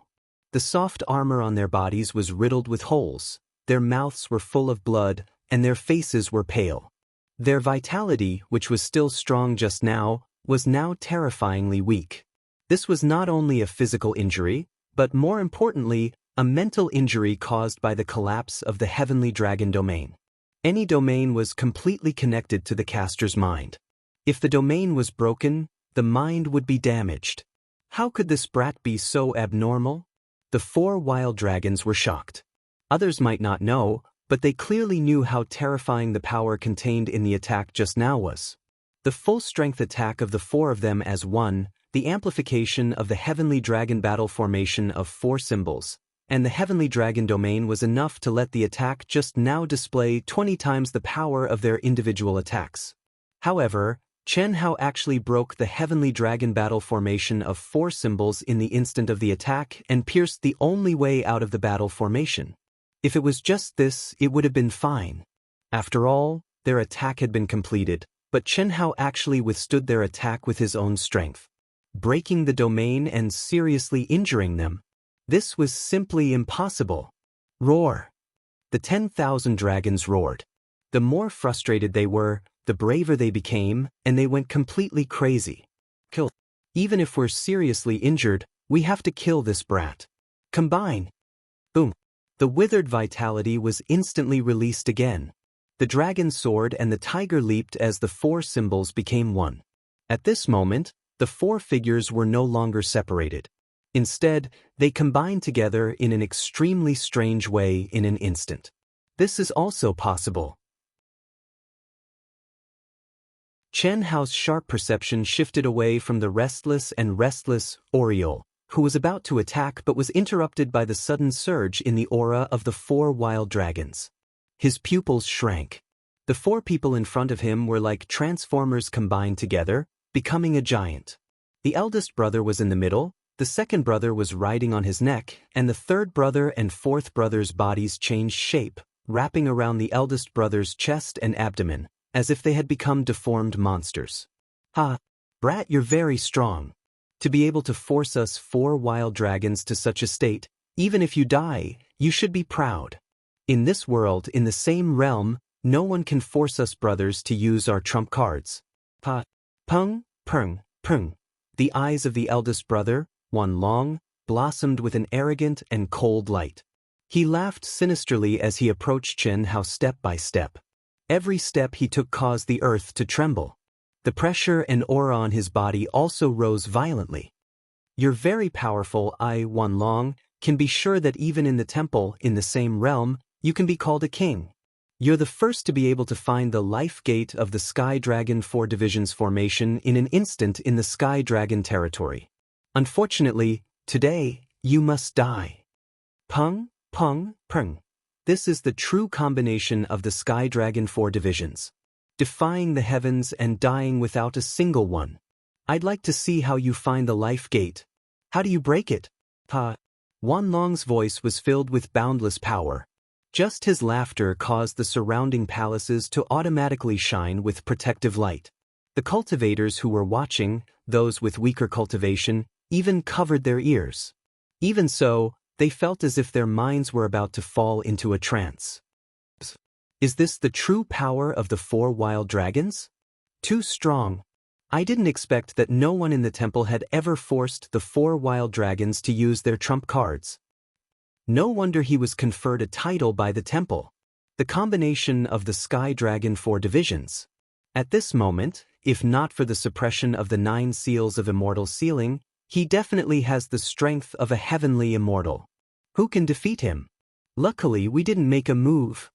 The soft armor on their bodies was riddled with holes, their mouths were full of blood, and their faces were pale. Their vitality, which was still strong just now, was now terrifyingly weak. This was not only a physical injury, but more importantly, a mental injury caused by the collapse of the Heavenly Dragon Domain. Any domain was completely connected to the caster's mind. If the domain was broken, the mind would be damaged. How could this brat be so abnormal? The four wild dragons were shocked. Others might not know, but they clearly knew how terrifying the power contained in the attack just now was. The full-strength attack of the four of them as one, the amplification of the Heavenly Dragon Battle Formation of four symbols, and the Heavenly Dragon Domain was enough to let the attack just now display 20 times the power of their individual attacks. However, Qianhao actually broke the Heavenly Dragon Battle Formation of four symbols in the instant of the attack and pierced the only way out of the battle formation. If it was just this, it would have been fine. After all, their attack had been completed, but Qianhao actually withstood their attack with his own strength, breaking the domain and seriously injuring them. This was simply impossible. Roar! The 10,000 dragons roared. The more frustrated they were, the braver they became, and they went completely crazy. Kill. Even if we're seriously injured, we have to kill this brat. Combine. Boom. The withered vitality was instantly released again. The dragon soared and the tiger leaped as the four symbols became one. At this moment, the four figures were no longer separated. Instead, they combined together in an extremely strange way in an instant. This is also possible. Chen Hao's sharp perception shifted away from the restless Oriole, who was about to attack but was interrupted by the sudden surge in the aura of the four wild dragons. His pupils shrank. The four people in front of him were like transformers combined together, becoming a giant. The eldest brother was in the middle, the second brother was riding on his neck, and the third brother and fourth brother's bodies changed shape, wrapping around the eldest brother's chest and abdomen, as if they had become deformed monsters. Ha! Brat, you're very strong. To be able to force us four wild dragons to such a state, even if you die, you should be proud. In this world, in the same realm, no one can force us brothers to use our trump cards. Pa! Pung, pung, pung. The eyes of the eldest brother, Wan Long, blossomed with an arrogant and cold light. He laughed sinisterly as he approached Chen Hao step by step. Every step he took caused the earth to tremble. The pressure and aura on his body also rose violently. You're very powerful, Wan Long, can be sure that even in the temple, in the same realm, you can be called a king. You're the first to be able to find the life gate of the Sky Dragon 4 Divisions formation in an instant in the Sky Dragon territory. Unfortunately, today, you must die. Pung, pung, pung. This is the true combination of the Sky Dragon 4 Divisions. Defying the heavens and dying without a single one. I'd like to see how you find the life gate. How do you break it? Pa. Wan Long's voice was filled with boundless power. Just his laughter caused the surrounding palaces to automatically shine with protective light. The cultivators who were watching, those with weaker cultivation, even covered their ears. Even so, they felt as if their minds were about to fall into a trance. Is this the true power of the four wild dragons? Too strong. I didn't expect that no one in the temple had ever forced the four wild dragons to use their trump cards. No wonder he was conferred a title by the temple. The combination of the Sky Dragon 4 Divisions. At this moment, if not for the suppression of the 9 seals of immortal sealing, he definitely has the strength of a heavenly immortal. Who can defeat him? Luckily, we didn't make a move.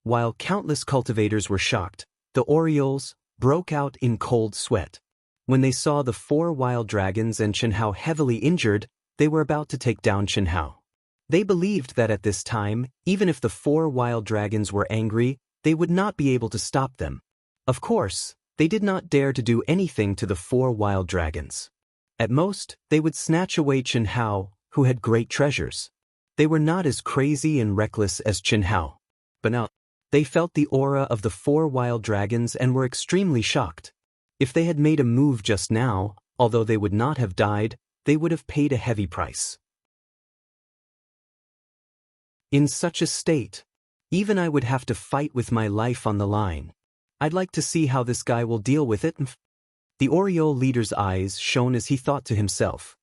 While countless cultivators were shocked, the Orioles broke out in cold sweat. When they saw the four wild dragons and Chen Hao heavily injured, they were about to take down Chen Hao. They believed that at this time, even if the four wild dragons were angry, they would not be able to stop them. Of course, they did not dare to do anything to the four wild dragons. At most, they would snatch away Chen Hao, who had great treasures. They were not as crazy and reckless as Chen Hao. But now, they felt the aura of the four wild dragons and were extremely shocked. If they had made a move just now, although they would not have died, they would have paid a heavy price. In such a state, even I would have to fight with my life on the line. I'd like to see how this guy will deal with it. The Oriole leader's eyes shone as he thought to himself.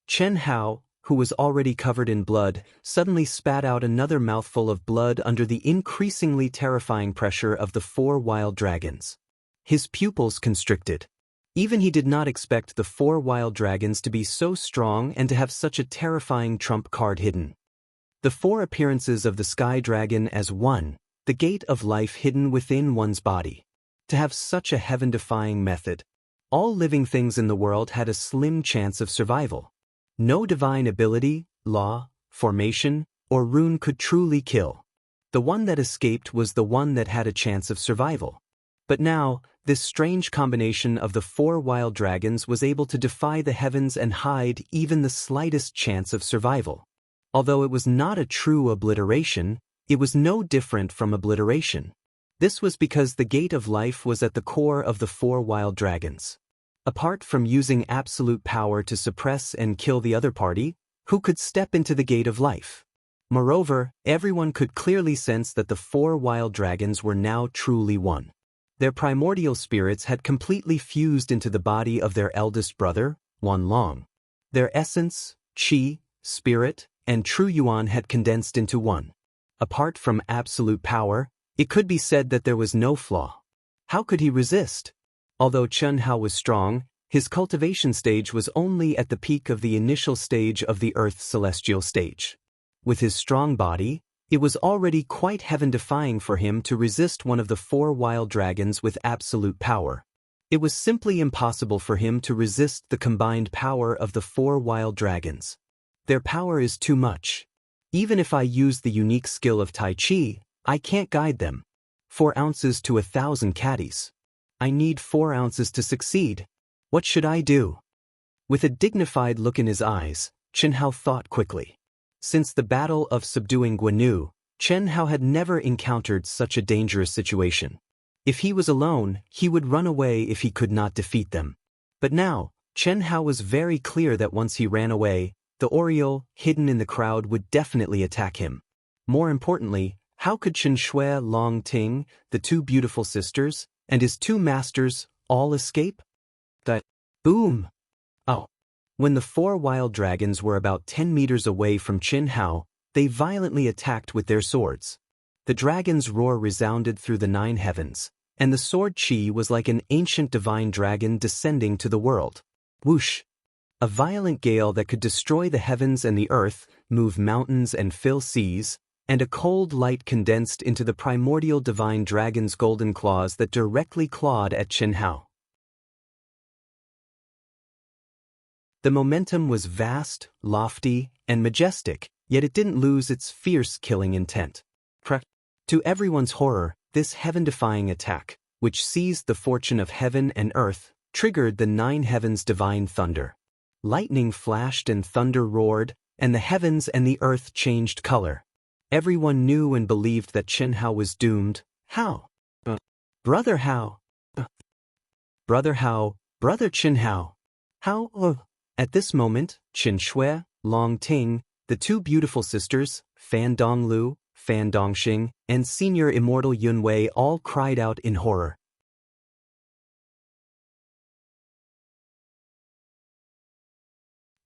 Chen Hao, who was already covered in blood, suddenly spat out another mouthful of blood under the increasingly terrifying pressure of the four wild dragons. His pupils constricted. Even he did not expect the four wild dragons to be so strong and to have such a terrifying trump card hidden. The four appearances of the Sky Dragon as one, the gate of life hidden within one's body. To have such a heaven-defying method, all living things in the world had a slim chance of survival. No divine ability, law, formation, or rune could truly kill. The one that escaped was the one that had a chance of survival. But now, this strange combination of the four wild dragons was able to defy the heavens and hide even the slightest chance of survival. Although it was not a true obliteration, it was no different from obliteration. This was because the gate of life was at the core of the four wild dragons. Apart from using absolute power to suppress and kill the other party, who could step into the gate of life? Moreover, everyone could clearly sense that the four wild dragons were now truly one. Their primordial spirits had completely fused into the body of their eldest brother, Wan Long. Their essence, qi, spirit, and true yuan had condensed into one. Apart from absolute power, it could be said that there was no flaw. How could he resist? Although Chen Hao was strong, his cultivation stage was only at the peak of the initial stage of the Earth's celestial stage. With his strong body, it was already quite heaven-defying for him to resist one of the 4 wild dragons with absolute power. It was simply impossible for him to resist the combined power of the 4 wild dragons. Their power is too much. Even if I use the unique skill of Tai Chi, I can't guide them. 4 ounces to 1,000 caddies. I need 4 ounces to succeed. What should I do? With a dignified look in his eyes, Chen Hao thought quickly. Since the battle of subduing Guanu, Chen Hao had never encountered such a dangerous situation. If he was alone, he would run away if he could not defeat them. But now, Chen Hao was very clear that once he ran away, the Oriole, hidden in the crowd, would definitely attack him. More importantly, how could Chen Shui, Long Ting, the 2 beautiful sisters, and his 2 masters, all escape? Boom! Oh. When the 4 wild dragons were about 10 meters away from Chen Hao, they violently attacked with their swords. The dragon's roar resounded through the 9 heavens, and the sword Qi was like an ancient divine dragon descending to the world. Whoosh! A violent gale that could destroy the heavens and the earth, move mountains and fill seas, and a cold light condensed into the primordial divine dragon's golden claws that directly clawed at Chen Hao. The momentum was vast, lofty, and majestic, yet it didn't lose its fierce killing intent. To everyone's horror, this heaven-defying attack, which seized the fortune of heaven and earth, triggered the 9 heavens' divine thunder. Lightning flashed and thunder roared, and the heavens and the earth changed color. Everyone knew and believed that Chen Hao was doomed. How? Brother Hao. Brother Hao, Brother Chen Hao. How? At this moment, Chen Shui, Long Ting, the 2 beautiful sisters, Fan Donglu, Fan Dongxing, and senior immortal Yun Wei all cried out in horror.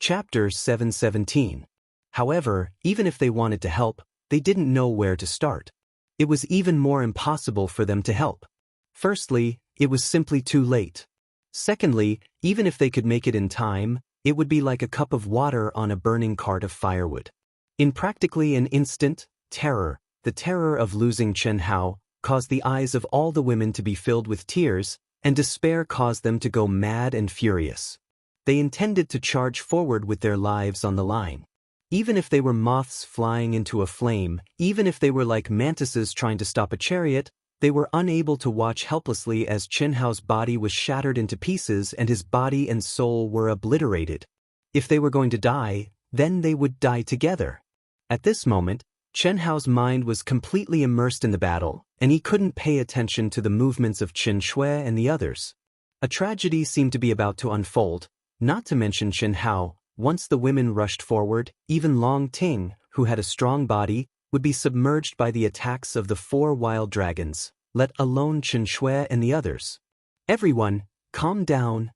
Chapter 717. However, even if they wanted to help, they didn't know where to start. It was even more impossible for them to help. Firstly, it was simply too late. Secondly, even if they could make it in time, it would be like a cup of water on a burning cart of firewood. In practically an instant, the terror of losing Chen Hao, caused the eyes of all the women to be filled with tears, and despair caused them to go mad and furious. They intended to charge forward with their lives on the line. Even if they were moths flying into a flame, even if they were like mantises trying to stop a chariot, they were unable to watch helplessly as Chen Hao's body was shattered into pieces and his body and soul were obliterated. If they were going to die, then they would die together. At this moment, Chen Hao's mind was completely immersed in the battle, and he couldn't pay attention to the movements of Chen Shui and the others. A tragedy seemed to be about to unfold, not to mention Chen Hao. Once the women rushed forward, even Long Ting, who had a strong body, would be submerged by the attacks of the 4 wild dragons, let alone Chen Shui and the others. Everyone, calm down.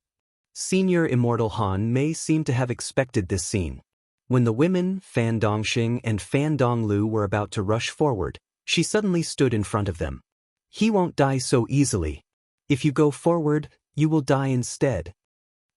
Senior Immortal Han Mei seemed to have expected this scene. When the women, Fan Dongxing and Fan Donglu, were about to rush forward, she suddenly stood in front of them. He won't die so easily. If you go forward, you will die instead.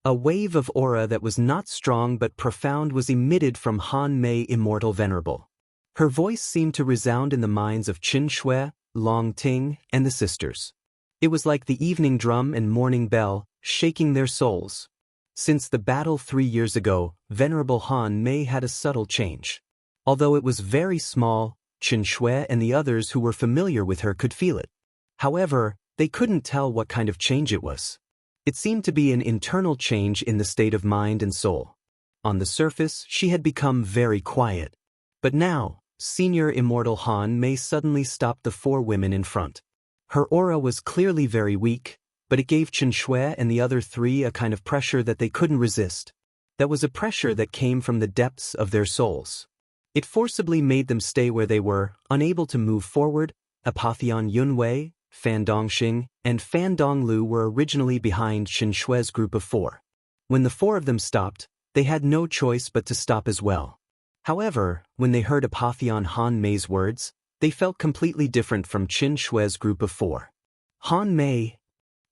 A wave of aura that was not strong but profound was emitted from Han Mei Immortal Venerable. Her voice seemed to resound in the minds of Chen Shui, Long Ting, and the sisters. It was like the evening drum and morning bell, shaking their souls. Since the battle 3 years ago, Venerable Han Mei had a subtle change. Although it was very small, Chen Shui and the others who were familiar with her could feel it. However, they couldn't tell what kind of change it was. It seemed to be an internal change in the state of mind and soul. On the surface, she had become very quiet. But now, Senior Immortal Han Mei suddenly stopped the 4 women in front. Her aura was clearly very weak, but it gave Chen Shui and the other 3 a kind of pressure that they couldn't resist. That was a pressure that came from the depths of their souls. It forcibly made them stay where they were, unable to move forward. Apotheon Yun Wei, Fan Dongxing, and Fan Donglu were originally behind Xianxia's group of 4. When the 4 of them stopped, they had no choice but to stop as well. However, when they heard Apotheon Han Mei's words, they felt completely different from Qin Shui's group of 4. Han Mei.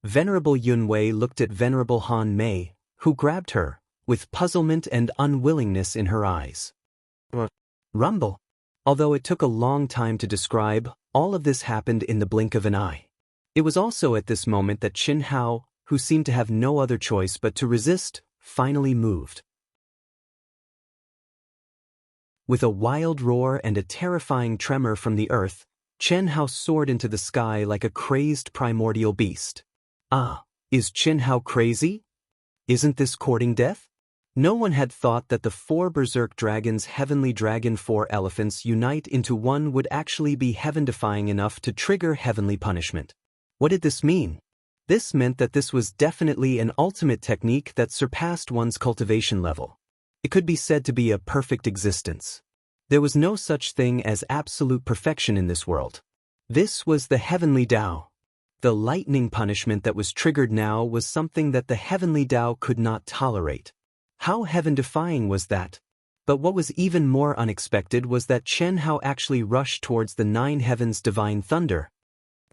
Venerable Yun Wei looked at Venerable Han Mei, who grabbed her, with puzzlement and unwillingness in her eyes. Rumble. Although it took a long time to describe, all of this happened in the blink of an eye. It was also at this moment that Qin Hao, who seemed to have no other choice but to resist, finally moved. With a wild roar and a terrifying tremor from the earth, Chen Hao soared into the sky like a crazed primordial beast. Ah, is Chen Hao crazy? Isn't this courting death? No one had thought that the 4 berserk dragons' heavenly dragon 4 elephants unite into one would actually be heaven-defying enough to trigger heavenly punishment. What did this mean? This meant that this was definitely an ultimate technique that surpassed one's cultivation level. It could be said to be a perfect existence. There was no such thing as absolute perfection in this world. This was the heavenly Tao. The lightning punishment that was triggered now was something that the heavenly Tao could not tolerate. How heaven-defying was that? But what was even more unexpected was that Chen Hao actually rushed towards the 9 heavens' divine thunder.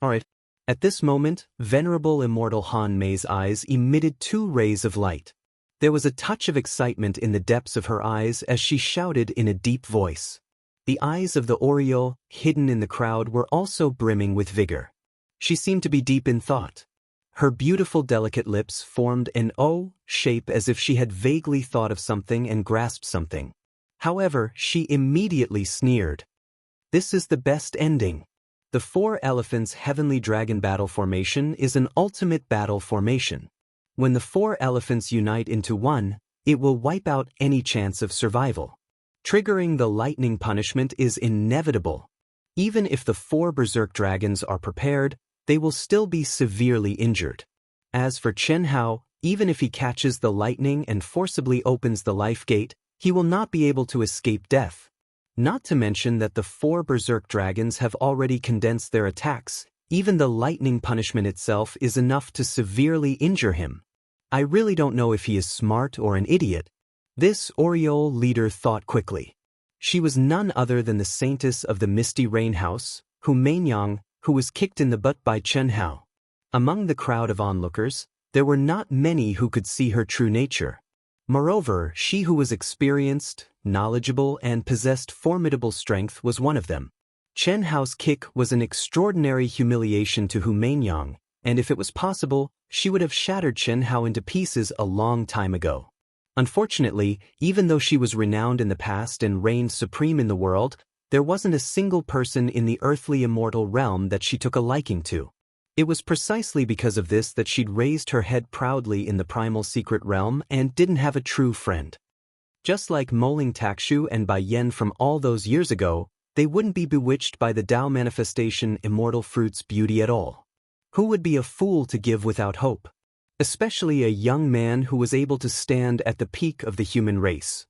Alright. At this moment, Venerable Immortal Han Mei's eyes emitted 2 rays of light. There was a touch of excitement in the depths of her eyes as she shouted in a deep voice. The eyes of the Oriole, hidden in the crowd, were also brimming with vigor. She seemed to be deep in thought. Her beautiful delicate lips formed an O shape as if she had vaguely thought of something and grasped something. However, she immediately sneered. This is the best ending. The 4 elephants' heavenly dragon battle formation is an ultimate battle formation. When the 4 elephants unite into one, it will wipe out any chance of survival. Triggering the lightning punishment is inevitable. Even if the 4 berserk dragons are prepared, they will still be severely injured. As for Chen Hao, even if he catches the lightning and forcibly opens the life gate, he will not be able to escape death. Not to mention that the 4 berserk dragons have already condensed their attacks. Even the lightning punishment itself is enough to severely injure him. I really don't know if he is smart or an idiot. This Oriole leader thought quickly. She was none other than the saintess of the Misty Rain House, Menyang, who was kicked in the butt by Chen Hao. Among the crowd of onlookers, there were not many who could see her true nature. Moreover, she who was experienced, knowledgeable, and possessed formidable strength was one of them. Chen Hao's kick was an extraordinary humiliation to Menyang, and if it was possible, she would have shattered Chen Hao into pieces a long time ago. Unfortunately, even though she was renowned in the past and reigned supreme in the world, there wasn't a single person in the earthly immortal realm that she took a liking to. It was precisely because of this that she'd raised her head proudly in the primal secret realm and didn't have a true friend. Just like Moling Takshu and Bai Yen from all those years ago, they wouldn't be bewitched by the Tao manifestation immortal fruit's beauty at all. Who would be a fool to give without hope? Especially a young man who was able to stand at the peak of the human race.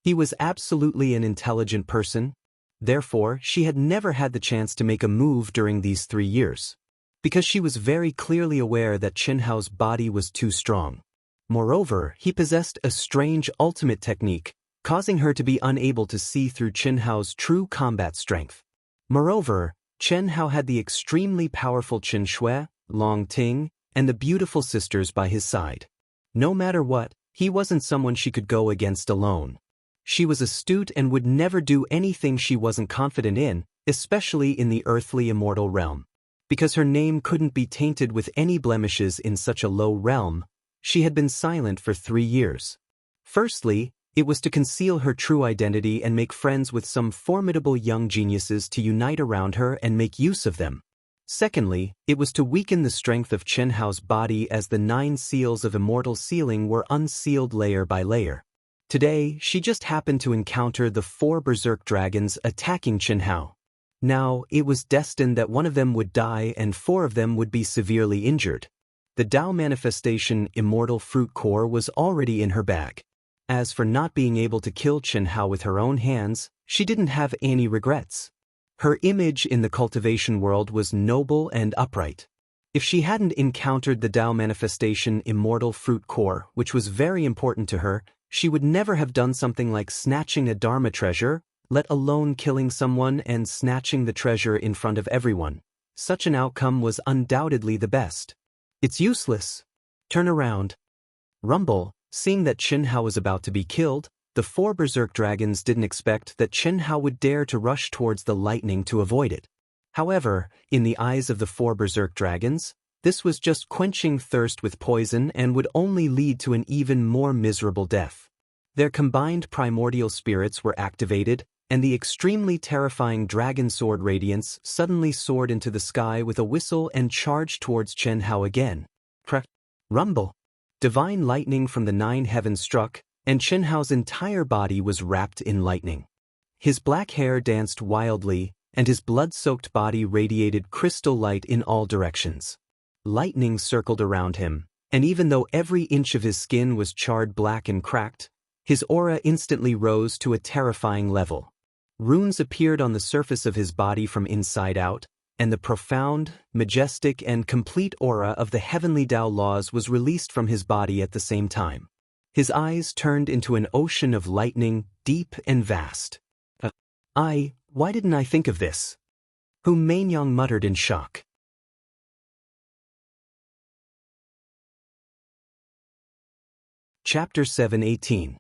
He was absolutely an intelligent person. Therefore, she had never had the chance to make a move during these 3 years. Because she was very clearly aware that Chen Hao's body was too strong. Moreover, he possessed a strange ultimate technique, causing her to be unable to see through Chen Hao's true combat strength. Moreover, Chen Hao had the extremely powerful Qin Shui, Long Ting, and the beautiful sisters by his side. No matter what, he wasn't someone she could go against alone. She was astute and would never do anything she wasn't confident in, especially in the earthly immortal realm. Because her name couldn't be tainted with any blemishes in such a low realm, she had been silent for 3 years. Firstly, it was to conceal her true identity and make friends with some formidable young geniuses to unite around her and make use of them. Secondly, it was to weaken the strength of Chen Hao's body as the 9 seals of immortal sealing were unsealed layer by layer. Today, she just happened to encounter the 4 berserk dragons attacking Chen Hao. Now, it was destined that one of them would die and 4 of them would be severely injured. The Tao manifestation immortal fruit core was already in her bag. As for not being able to kill Chen Hao with her own hands, she didn't have any regrets. Her image in the cultivation world was noble and upright. If she hadn't encountered the Tao manifestation immortal fruit core, which was very important to her, she would never have done something like snatching a Dharma treasure, let alone killing someone and snatching the treasure in front of everyone. Such an outcome was undoubtedly the best. It's useless. Turn around. Rumble, seeing that Xianxia was about to be killed, the 4 berserk dragons didn't expect that Xianxia would dare to rush towards the lightning to avoid it. However, in the eyes of the 4 berserk dragons, this was just quenching thirst with poison and would only lead to an even more miserable death. Their combined primordial spirits were activated, and the extremely terrifying dragon sword radiance suddenly soared into the sky with a whistle and charged towards Xianxia again. Rumble. Divine lightning from the 9 heavens struck, and Xianxia's entire body was wrapped in lightning. His black hair danced wildly, and his blood-soaked body radiated crystal light in all directions. Lightning circled around him, and even though every inch of his skin was charred black and cracked, his aura instantly rose to a terrifying level. Runes appeared on the surface of his body from inside out, and the profound, majestic, and complete aura of the heavenly Tao laws was released from his body at the same time. His eyes turned into an ocean of lightning, deep and vast. Why didn't I think of this? Hu Mainyang muttered in shock. Chapter 7:18.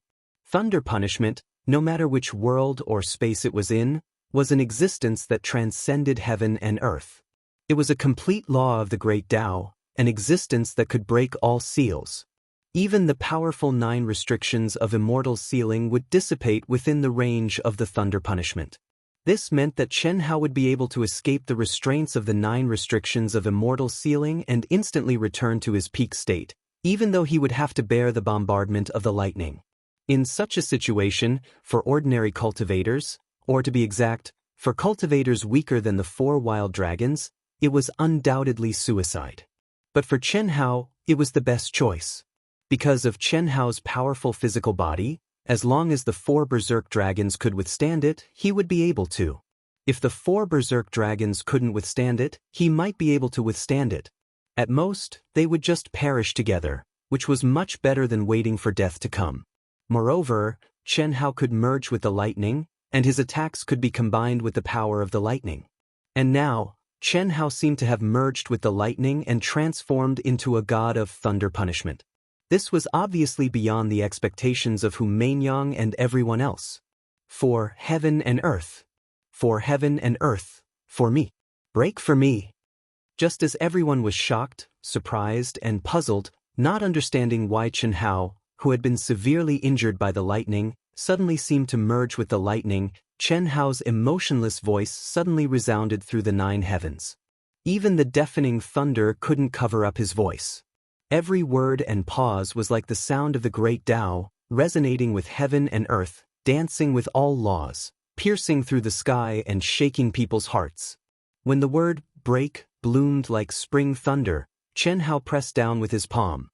Thunder punishment, no matter which world or space it was in, was an existence that transcended heaven and earth. It was a complete law of the great Tao, an existence that could break all seals. Even the powerful 9 restrictions of immortal sealing would dissipate within the range of the thunder punishment. This meant that Xianxia would be able to escape the restraints of the 9 restrictions of immortal sealing and instantly return to his peak state, even though he would have to bear the bombardment of the lightning. In such a situation, for ordinary cultivators, or to be exact, for cultivators weaker than the 4 wild dragons, it was undoubtedly suicide. But for Xianxia, it was the best choice. Because of Qianhao's powerful physical body, as long as the 4 berserk dragons could withstand it, he would be able to. If the 4 berserk dragons couldn't withstand it, he might be able to withstand it. At most, they would just perish together, which was much better than waiting for death to come. Moreover, Qianxia could merge with the lightning, and his attacks could be combined with the power of the lightning. And now, Qianxia seemed to have merged with the lightning and transformed into a god of thunder punishment. This was obviously beyond the expectations of Hu Mainyang and everyone else. For heaven and earth. For heaven and earth. For me. Break for me. Just as everyone was shocked, surprised, and puzzled, not understanding why Qianxia, who had been severely injured by the lightning, suddenly seemed to merge with the lightning, Qianxia's emotionless voice suddenly resounded through the 9 heavens. Even the deafening thunder couldn't cover up his voice. Every word and pause was like the sound of the great Tao, resonating with heaven and earth, dancing with all laws, piercing through the sky and shaking people's hearts. When the word break bloomed like spring thunder, Qianxia pressed down with his palm.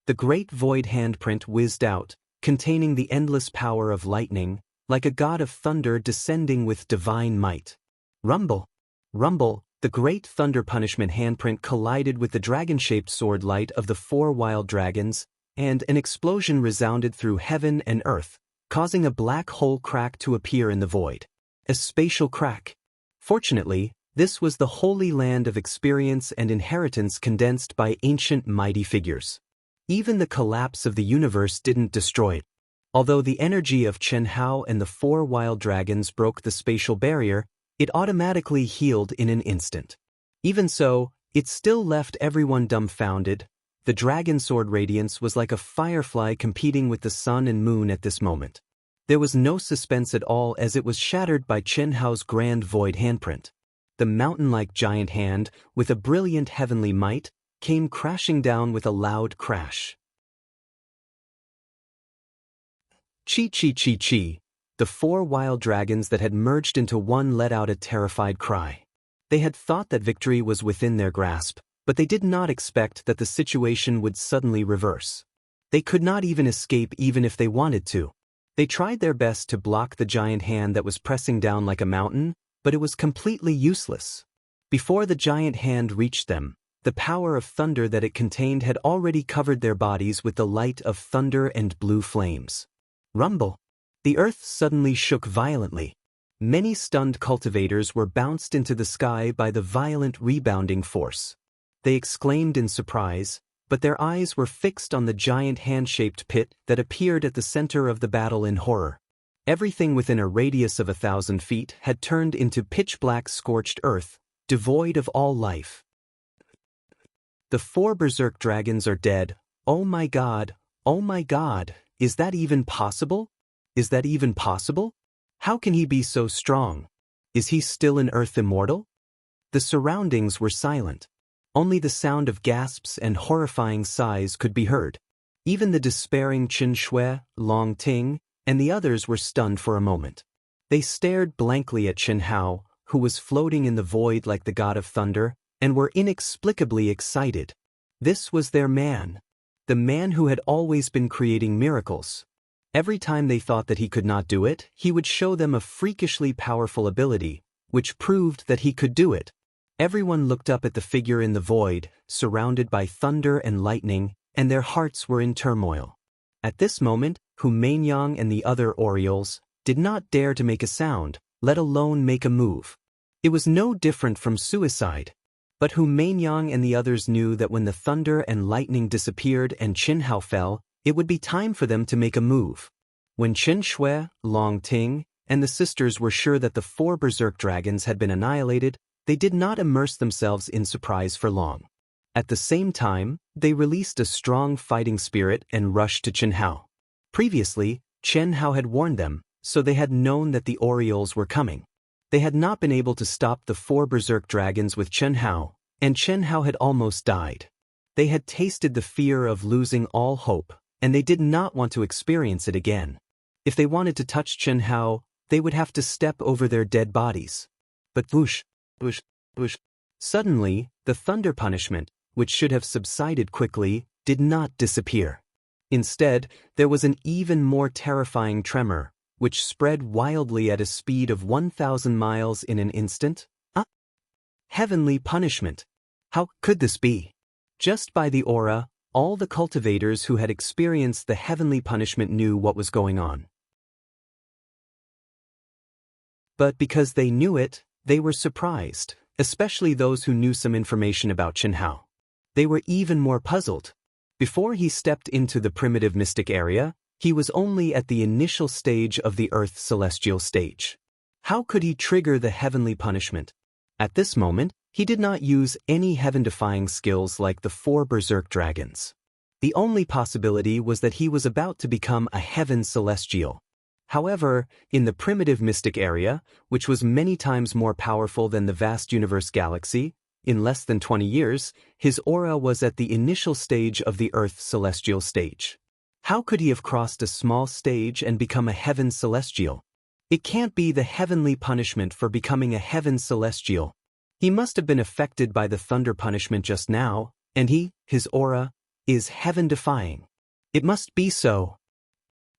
The great void handprint whizzed out, containing the endless power of lightning, like a god of thunder descending with divine might. Rumble! Rumble! The great thunder punishment handprint collided with the dragon-shaped sword light of the 4 wild dragons, and an explosion resounded through heaven and earth, causing a black hole crack to appear in the void. A spatial crack. Fortunately, this was the holy land of experience and inheritance condensed by ancient mighty figures. Even the collapse of the universe didn't destroy it. Although the energy of Qianxia and the 4 wild dragons broke the spatial barrier, it automatically healed in an instant. Even so, it still left everyone dumbfounded. The dragon sword radiance was like a firefly competing with the sun and moon at this moment. There was no suspense at all as it was shattered by Qianxia's grand void handprint. The mountain-like giant hand, with a brilliant heavenly might, came crashing down with a loud crash. Chi chi chi chi. The 4 wild dragons that had merged into one let out a terrified cry. They had thought that victory was within their grasp, but they did not expect that the situation would suddenly reverse. They could not even escape even if they wanted to. They tried their best to block the giant hand that was pressing down like a mountain, but it was completely useless. Before the giant hand reached them, the power of thunder that it contained had already covered their bodies with the light of thunder and blue flames. Rumble! The earth suddenly shook violently. Many stunned cultivators were bounced into the sky by the violent rebounding force. They exclaimed in surprise, but their eyes were fixed on the giant hand-shaped pit that appeared at the center of the battle in horror. Everything within a radius of 1,000 feet had turned into pitch-black scorched earth, devoid of all life. The 4 berserk dragons are dead. Oh my God, is that even possible? Is that even possible? How can he be so strong? Is he still an earth immortal? The surroundings were silent. Only the sound of gasps and horrifying sighs could be heard. Even the despairing Qin Shui, Long Ting, and the others were stunned for a moment. They stared blankly at Chen Hao, who was floating in the void like the god of thunder, and were inexplicably excited. This was their man. The man who had always been creating miracles. Every time they thought that he could not do it, he would show them a freakishly powerful ability, which proved that he could do it. Everyone looked up at the figure in the void, surrounded by thunder and lightning, and their hearts were in turmoil. At this moment, Hu Mainyang and the other Orioles did not dare to make a sound, let alone make a move. It was no different from suicide. But Hu Mainyang and the others knew that when the thunder and lightning disappeared and Qin Hao fell, it would be time for them to make a move. When Qin Shui, Long Ting, and the sisters were sure that the 4 berserk dragons had been annihilated, they did not immerse themselves in surprise for long. At the same time, they released a strong fighting spirit and rushed to Chen Hao. Previously, Chen Hao had warned them, so they had known that the Orioles were coming. They had not been able to stop the 4 berserk dragons with Chen Hao, and Chen Hao had almost died. They had tasted the fear of losing all hope, and they did not want to experience it again. If they wanted to touch Chen Hao, they would have to step over their dead bodies. But whoosh, whoosh, whoosh. Suddenly, the thunder punishment, which should have subsided quickly, did not disappear. Instead, there was an even more terrifying tremor, which spread wildly at a speed of 1,000 miles in an instant. Heavenly punishment. How could this be? Just by the aura, all the cultivators who had experienced the heavenly punishment knew what was going on. But because they knew it, they were surprised, especially those who knew some information about Chen Hao. They were even more puzzled. Before he stepped into the primitive mystic area, he was only at the initial stage of the Earth celestial stage. How could he trigger the heavenly punishment? At this moment, he did not use any heaven-defying skills like the 4 berserk dragons. The only possibility was that he was about to become a heaven celestial. However, in the primitive mystic area, which was many times more powerful than the vast universe galaxy, in less than 20 years, his aura was at the initial stage of the Earth celestial stage. How could he have crossed a small stage and become a heaven celestial? It can't be the heavenly punishment for becoming a heaven celestial. He must have been affected by the thunder punishment just now, and his aura, is heaven-defying. It must be so.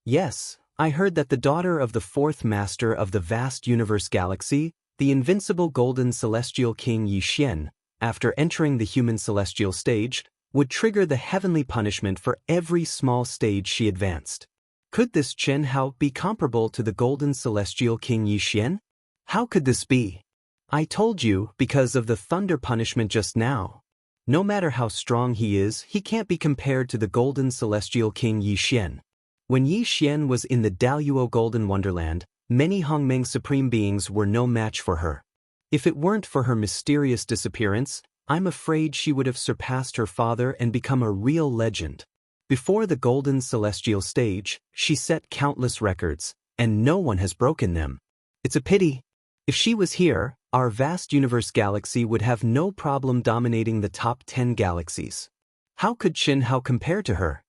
Yes, I heard that the daughter of the 4th master of the vast universe galaxy, the invincible golden celestial king Yi Xian, after entering the human celestial stage, would trigger the heavenly punishment for every small stage she advanced. Could this Chen Hao be comparable to the golden celestial king Yi Xian? How could this be? I told you, because of the thunder punishment just now. No matter how strong he is, he can't be compared to the golden celestial king Yi Xian. When Yi Xian was in the Daoist golden wonderland, many Hongmeng supreme beings were no match for her. If it weren't for her mysterious disappearance, I'm afraid she would have surpassed her father and become a real legend. Before the golden celestial stage, she set countless records, and no one has broken them. It's a pity. If she was here, our vast universe galaxy would have no problem dominating the top 10 galaxies. How could Chen Hao compare to her?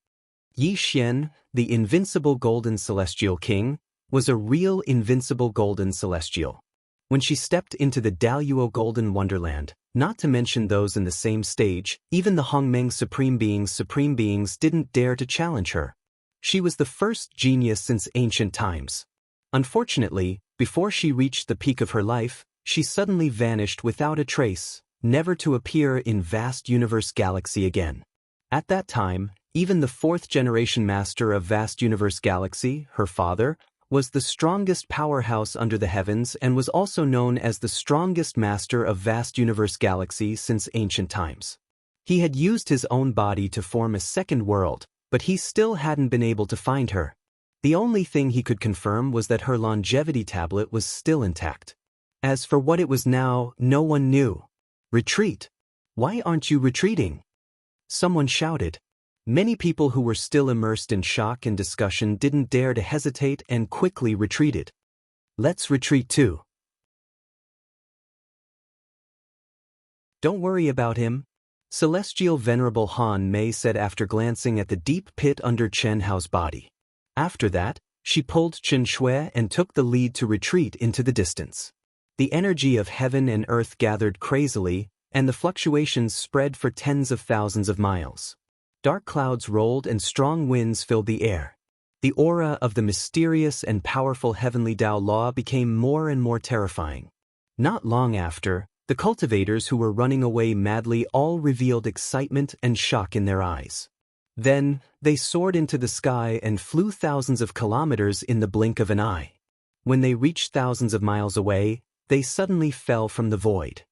Yi Xian, the invincible golden celestial king, was a real invincible golden celestial. When she stepped into the Daoist golden wonderland, not to mention those in the same stage, even the Hongmeng supreme beings didn't dare to challenge her. She was the first genius since ancient times. Unfortunately, before she reached the peak of her life, She suddenly vanished without a trace, never to appear in vast universe galaxy again. At that time, even the fourth-generation master of vast universe galaxy, her father, was the strongest powerhouse under the heavens and was also known as the strongest master of vast universe galaxy since ancient times. He had used his own body to form a second world, but he still hadn't been able to find her. The only thing he could confirm was that her longevity tablet was still intact. As for what it was now, no one knew. Retreat! Why aren't you retreating? Someone shouted. Many people who were still immersed in shock and discussion didn't dare to hesitate and quickly retreated. Let's retreat too. Don't worry about him. Celestial Venerable Han Mei said after glancing at the deep pit under Chen Hao's body. After that, she pulled Chen Shui and took the lead to retreat into the distance. The energy of heaven and earth gathered crazily, and the fluctuations spread for tens of thousands of miles. Dark clouds rolled and strong winds filled the air. The aura of the mysterious and powerful heavenly Tao law became more and more terrifying. Not long after, the cultivators who were running away madly all revealed excitement and shock in their eyes. Then, they soared into the sky and flew thousands of kilometers in the blink of an eye. When they reached thousands of miles away, they suddenly fell from the void.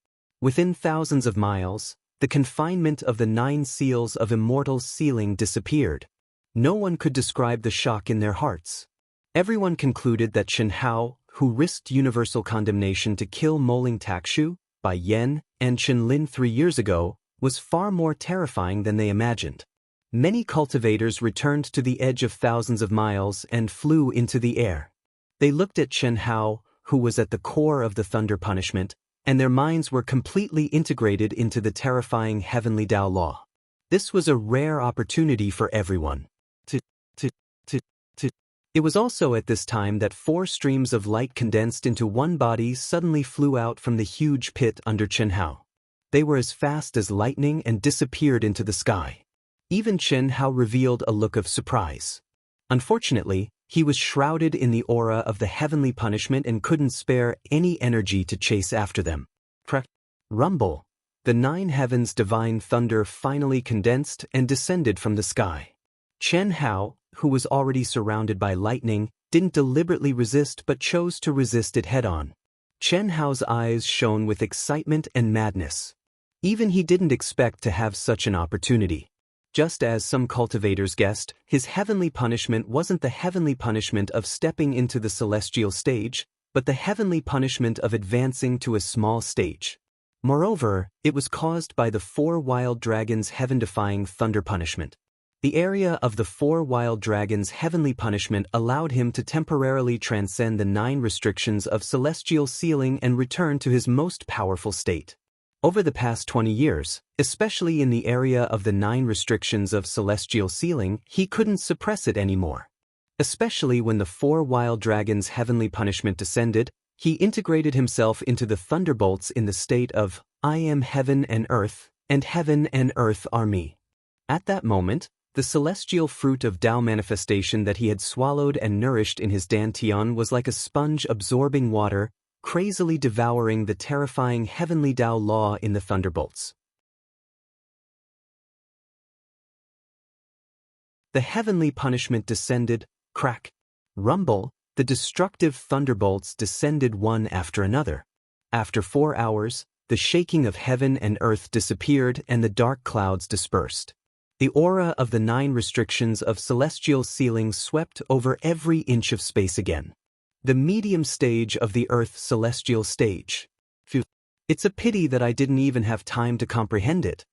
Within thousands of miles, the confinement of the 9 seals of Immortal's ceiling disappeared. No one could describe the shock in their hearts. Everyone concluded that Chen Hao, who risked universal condemnation to kill Moling Takshu, Bai Yan, and Chen Lin 3 years ago, was far more terrifying than they imagined. Many cultivators returned to the edge of thousands of miles and flew into the air. They looked at Chen Hao, who was at the core of the thunder punishment, and their minds were completely integrated into the terrifying heavenly Tao law. This was a rare opportunity for everyone. It was also at this time that 4 streams of light condensed into one body suddenly flew out from the huge pit under Chen Hao. They were as fast as lightning and disappeared into the sky. Even Chen Hao revealed a look of surprise. Unfortunately, he was shrouded in the aura of the heavenly punishment and couldn't spare any energy to chase after them. Rumble! The 9 heavens' divine thunder finally condensed and descended from the sky. Chen Hao, who was already surrounded by lightning, didn't deliberately resist but chose to resist it head-on. Chen Hao's eyes shone with excitement and madness. Even he didn't expect to have such an opportunity. Just as some cultivators guessed, his heavenly punishment wasn't the heavenly punishment of stepping into the celestial stage, but the heavenly punishment of advancing to a small stage. Moreover, it was caused by the 4 wild dragons' heaven-defying thunder punishment. The area of the 4 wild dragons' heavenly punishment allowed him to temporarily transcend the 9 restrictions of celestial sealing and return to his most powerful state. Over the past 20 years, especially in the area of the 9 restrictions of celestial sealing, he couldn't suppress it anymore. Especially when the 4 wild dragons' heavenly punishment descended, he integrated himself into the thunderbolts in the state of, I am heaven and earth are me. At that moment, the celestial fruit of Tao manifestation that he had swallowed and nourished in his dantian was like a sponge absorbing water, crazily devouring the terrifying heavenly Tao law in the thunderbolts. The heavenly punishment descended, crack, rumble, the destructive thunderbolts descended one after another. After 4 hours, the shaking of heaven and earth disappeared and the dark clouds dispersed. The aura of the 9 restrictions of celestial sealing swept over every inch of space again. The medium stage of the Earth's celestial stage. Phew. It's a pity that I didn't even have time to comprehend it.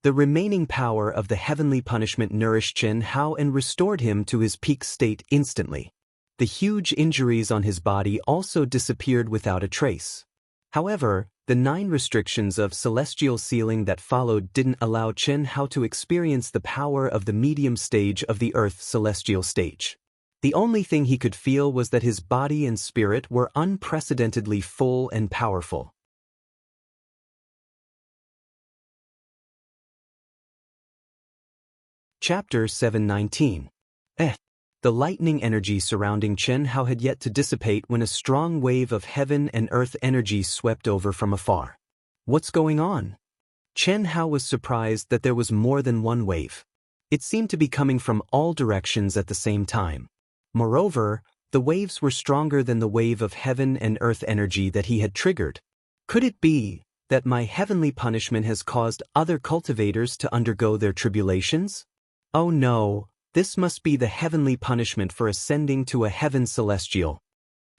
The remaining power of the heavenly punishment nourished Chen Hao and restored him to his peak state instantly. The huge injuries on his body also disappeared without a trace. However, the 9 restrictions of celestial sealing that followed didn't allow Chen Hao to experience the power of the medium stage of the Earth's celestial stage. The only thing he could feel was that his body and spirit were unprecedentedly full and powerful. Chapter 719. The lightning energy surrounding Chen Hao had yet to dissipate when a strong wave of heaven and earth energy swept over from afar. What's going on? Chen Hao was surprised that there was more than one wave. It seemed to be coming from all directions at the same time. Moreover, the waves were stronger than the wave of heaven and earth energy that he had triggered. Could it be that my heavenly punishment has caused other cultivators to undergo their tribulations? Oh no, this must be the heavenly punishment for ascending to a heaven celestial.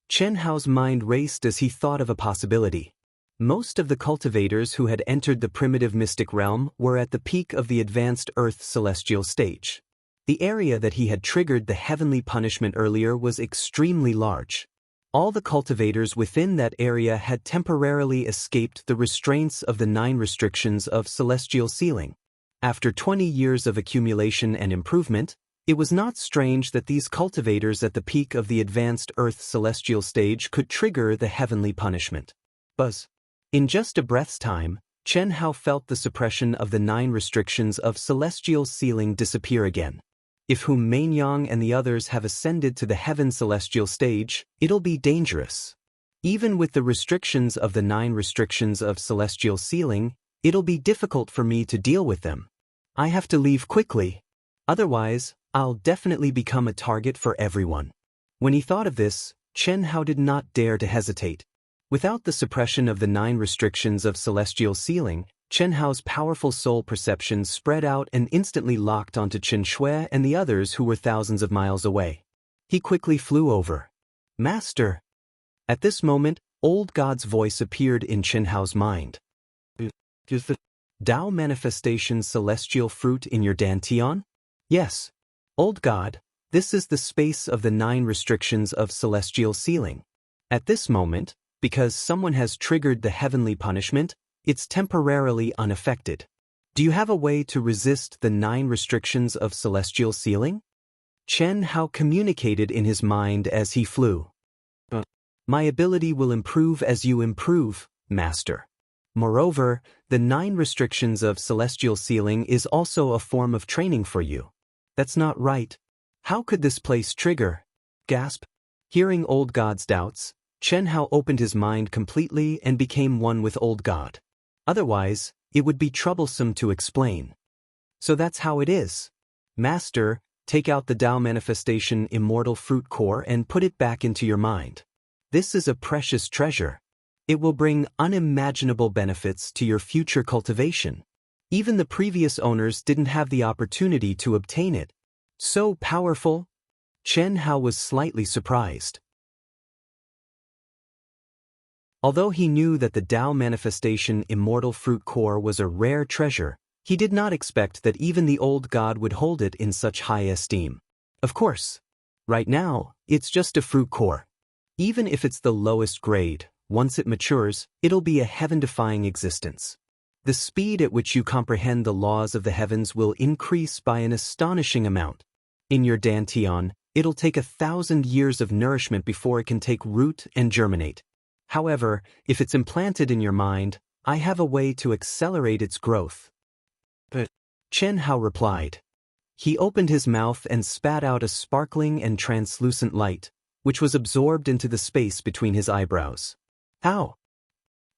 Chen Hao's mind raced as he thought of a possibility. Most of the cultivators who had entered the primitive mystic realm were at the peak of the advanced earth celestial stage. The area that he had triggered the heavenly punishment earlier was extremely large. All the cultivators within that area had temporarily escaped the restraints of the 9 restrictions of celestial sealing. After 20 years of accumulation and improvement, it was not strange that these cultivators at the peak of the advanced earth celestial stage could trigger the heavenly punishment. Buzz. In just a breath's time, Chen Hao felt the suppression of the 9 restrictions of celestial sealing disappear again. If whom Mainyang and the others have ascended to the heaven celestial stage, it'll be dangerous. Even with the restrictions of the 9 restrictions of celestial sealing, it'll be difficult for me to deal with them. I have to leave quickly. Otherwise, I'll definitely become a target for everyone. When he thought of this, Chen Hao did not dare to hesitate. Without the suppression of the 9 restrictions of celestial sealing, Chen Hao's powerful soul perception spread out and instantly locked onto Chen Shui and the others who were thousands of miles away. He quickly flew over. Master! At this moment, Old God's voice appeared in Chen Hao's mind. Is the Tao manifestation celestial fruit in your dantian? Yes. Old God, this is the space of the 9 restrictions of celestial sealing. At this moment, because someone has triggered the heavenly punishment, it's temporarily unaffected. Do you have a way to resist the 9 restrictions of celestial sealing? Chen Hao communicated in his mind as he flew. My ability will improve as you improve, Master. Moreover, the 9 restrictions of celestial sealing is also a form of training for you. That's not right. How could this place trigger? Gasp. Hearing Old God's doubts, Chen Hao opened his mind completely and became one with Old God. Otherwise, it would be troublesome to explain. So that's how it is. Master, take out the Tao manifestation immortal fruit core and put it back into your mind. This is a precious treasure. It will bring unimaginable benefits to your future cultivation. Even the previous owners didn't have the opportunity to obtain it. So powerful? Chen Hao was slightly surprised. Although he knew that the Tao manifestation immortal fruit core was a rare treasure, he did not expect that even the Old God would hold it in such high esteem. Of course. Right now, it's just a fruit core. Even if it's the lowest grade, once it matures, it'll be a heaven-defying existence. The speed at which you comprehend the laws of the heavens will increase by an astonishing amount. In your dantian, it'll take 1,000 years of nourishment before it can take root and germinate. However, if it's implanted in your mind, I have a way to accelerate its growth. But Chen Hao replied. He opened his mouth and spat out a sparkling and translucent light, which was absorbed into the space between his eyebrows. How?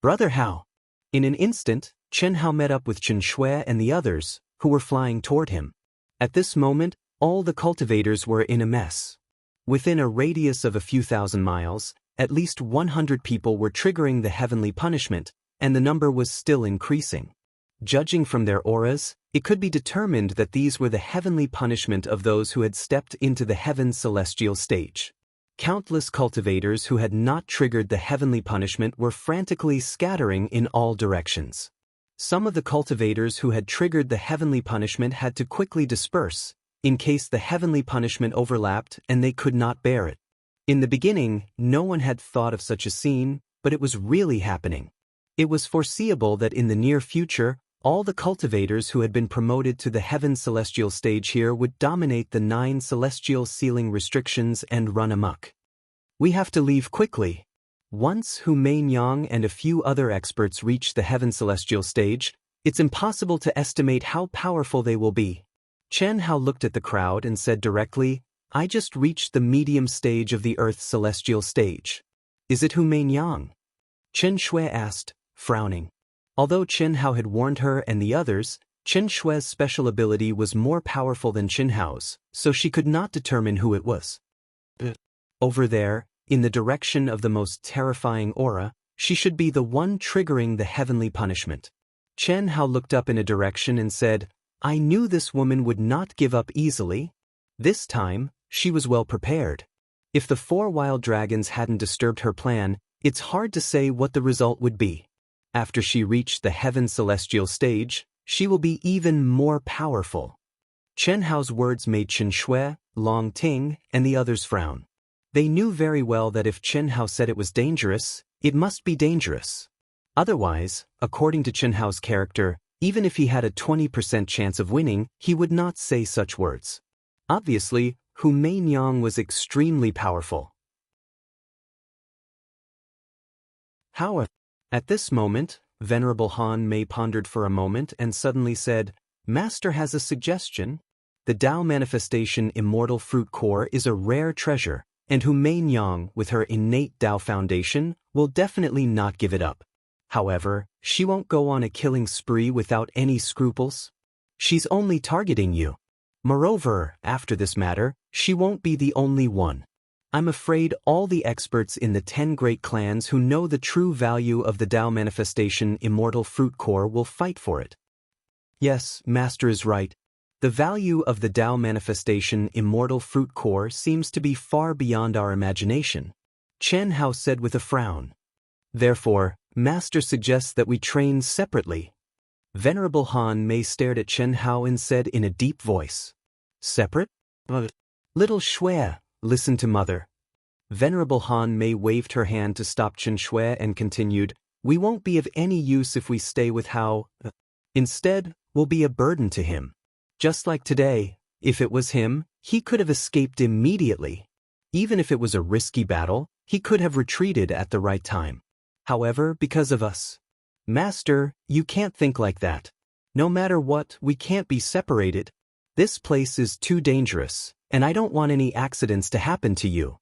Brother Hao! In an instant, Chen Hao met up with Chen Shui and the others, who were flying toward him. At this moment, all the cultivators were in a mess. Within a radius of a few thousand miles, at least 100 people were triggering the heavenly punishment, and the number was still increasing. Judging from their auras, it could be determined that these were the heavenly punishment of those who had stepped into the heaven celestial stage. Countless cultivators who had not triggered the heavenly punishment were frantically scattering in all directions. Some of the cultivators who had triggered the heavenly punishment had to quickly disperse, in case the heavenly punishment overlapped and they could not bear it. In the beginning, no one had thought of such a scene, but it was really happening. It was foreseeable that in the near future, all the cultivators who had been promoted to the heaven celestial stage here would dominate the 9 celestial sealing restrictions and run amok. We have to leave quickly. Once Hu Mainyang and a few other experts reach the heaven celestial stage, it's impossible to estimate how powerful they will be. Chen Hao looked at the crowd and said directly, I just reached the medium stage of the Earth's celestial stage. Is it Hu Mainyang? Chen Shui asked, frowning. Although Chen Hao had warned her and the others, Chen Shui's special ability was more powerful than Chen Hao's, so she could not determine who it was. Over there, in the direction of the most terrifying aura, she should be the one triggering the heavenly punishment. Chen Hao looked up in a direction and said, I knew this woman would not give up easily. This time, she was well prepared. If the 4 wild dragons hadn't disturbed her plan, it's hard to say what the result would be. After she reached the heaven celestial stage, she will be even more powerful. Chen Hao's words made Chen Shui, Long Ting, and the others frown. They knew very well that if Chen Hao said it was dangerous, it must be dangerous. Otherwise, according to Chen Hao's character, even if he had a 20% chance of winning, he would not say such words. Obviously, Hu Mainyang was extremely powerful. However, at this moment, Venerable Han Mei pondered for a moment and suddenly said, Master has a suggestion. The Tao manifestation immortal fruit core is a rare treasure, and Hu Mainyang, with her innate Tao foundation, will definitely not give it up. However, she won't go on a killing spree without any scruples. She's only targeting you. Moreover, after this matter, she won't be the only one. I'm afraid all the experts in the 10 great clans who know the true value of the Tao manifestation immortal fruit core will fight for it. Yes, Master is right. The value of the Tao manifestation immortal fruit core seems to be far beyond our imagination, Chen Hao said with a frown. Therefore, Master suggests that we train separately. Venerable Han Mei stared at Chen Hao and said in a deep voice, Separate? Little Shui, listen to Mother. Venerable Han Mei waved her hand to stop Chen Shui and continued, We won't be of any use if we stay with Hao. Instead, we'll be a burden to him. Just like today, if it was him, he could have escaped immediately. Even if it was a risky battle, he could have retreated at the right time. However, because of us. Master, you can't think like that. No matter what, we can't be separated. This place is too dangerous, and I don't want any accidents to happen to you.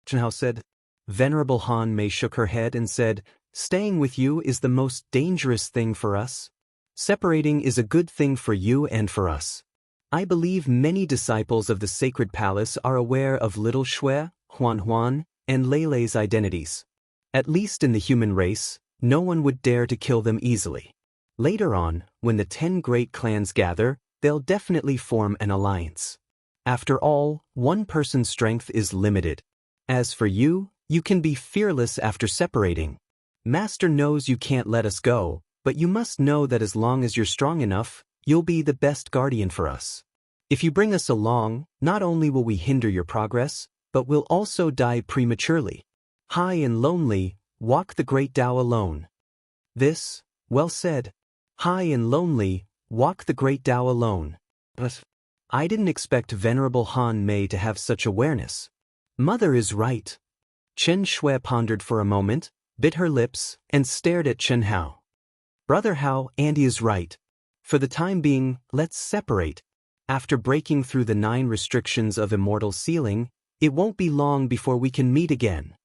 Chen Hao said. Venerable Han Mei shook her head and said, Staying with you is the most dangerous thing for us. Separating is a good thing for you and for us. I believe many disciples of the Sacred Palace are aware of Little Shui, Huan Huan, and Lei Lei's identities. At least in the human race, no one would dare to kill them easily. Later on, when the 10 great clans gather, they'll definitely form an alliance. After all, one person's strength is limited. As for you, you can be fearless after separating. Master knows you can't let us go, but you must know that as long as you're strong enough, you'll be the best guardian for us. If you bring us along, not only will we hinder your progress, but we'll also die prematurely. High and lonely, walk the great Tao alone. This, well said. High and lonely, walk the great Tao alone. But I didn't expect Venerable Han Mei to have such awareness. Mother is right. Chen Shui pondered for a moment, bit her lips, and stared at Chen Hao. Brother Hao, Andy is right. For the time being, let's separate. After breaking through the 9 restrictions of Immortal Sealing, it won't be long before we can meet again.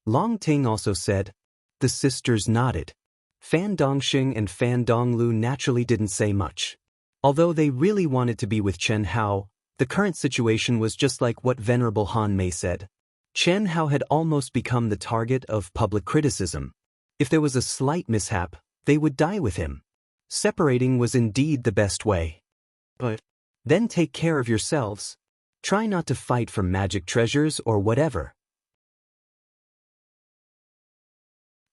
Long Ting also said. The sisters nodded. Fan Dongxing and Fan Donglu naturally didn't say much. Although they really wanted to be with Chen Hao, the current situation was just like what Venerable Han Mei said. Chen Hao had almost become the target of public criticism. If there was a slight mishap, they would die with him. Separating was indeed the best way. But then take care of yourselves. Try not to fight for magic treasures or whatever.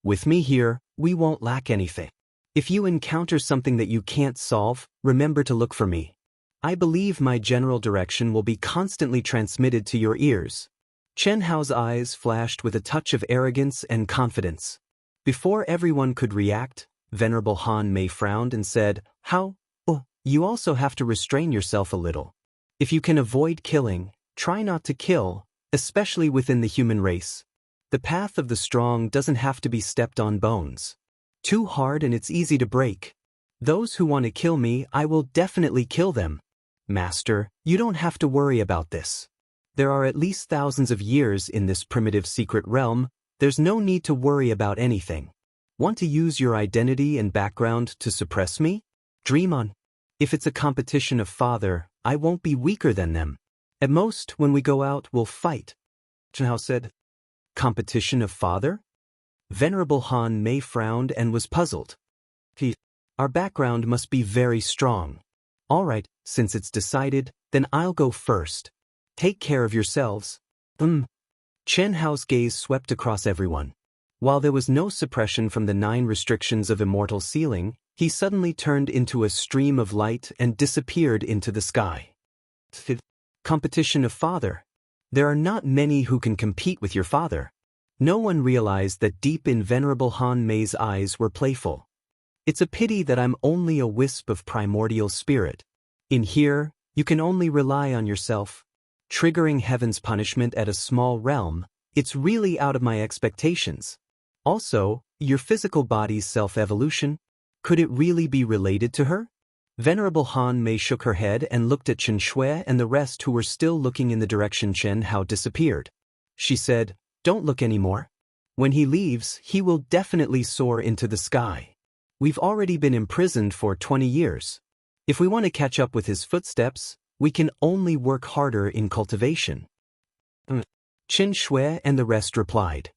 With me here, we won't lack anything. If you encounter something that you can't solve, remember to look for me. I believe my general direction will be constantly transmitted to your ears. Chen Hao's eyes flashed with a touch of arrogance and confidence. Before everyone could react, Venerable Han Mei frowned and said, How? Oh, you also have to restrain yourself a little. If you can avoid killing, try not to kill, especially within the human race. The path of the strong doesn't have to be stepped on bones. Too hard and it's easy to break. Those who want to kill me, I will definitely kill them. Master, you don't have to worry about this. There are at least thousands of years in this primitive secret realm. There's no need to worry about anything. Want to use your identity and background to suppress me? Dream on. If it's a competition of father, I won't be weaker than them. At most, when we go out, we'll fight. Xianxia said. Competition of father? Venerable Han Mei frowned and was puzzled. Our background must be very strong. All right, since it's decided, then I'll go first. Take care of yourselves. Chen Hao's gaze swept across everyone. While there was no suppression from the 9 restrictions of immortal sealing, he suddenly turned into a stream of light and disappeared into the sky. Competition of father. There are not many who can compete with your father. No one realized that deep in Venerable Han Mei's eyes were playful. It's a pity that I'm only a wisp of primordial spirit. In here, you can only rely on yourself. Triggering heaven's punishment at a small realm, it's really out of my expectations. Also, your physical body's self-evolution, could it really be related to her? Venerable Han Mei shook her head and looked at Chen Shui and the rest who were still looking in the direction Chen Hao disappeared. She said, "Don't look anymore. When he leaves, he will definitely soar into the sky. We've already been imprisoned for 20 years. If we want to catch up with his footsteps, we can only work harder in cultivation." Chen Shui and the rest replied.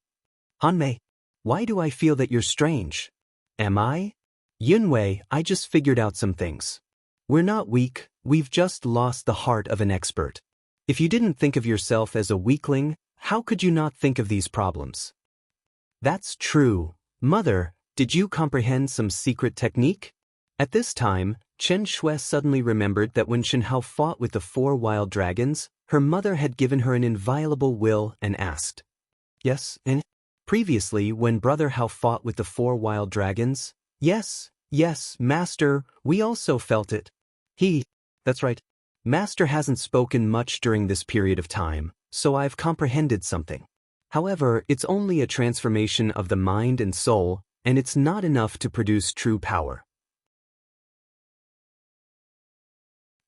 Han Mei, why do I feel that you're strange? Am I? Yunwei, I just figured out some things. We're not weak, we've just lost the heart of an expert. If you didn't think of yourself as a weakling, how could you not think of these problems? That's true. Mother, did you comprehend some secret technique? At this time, Chen Shui suddenly remembered that when Chen Hao fought with the 4 wild dragons, her mother had given her an inviolable will and asked. Yes, and? Previously, when Brother Hao fought with the 4 wild dragons, yes, Master, we also felt it. That's right. Master hasn't spoken much during this period of time, so I've comprehended something. However, it's only a transformation of the mind and soul, and it's not enough to produce true power.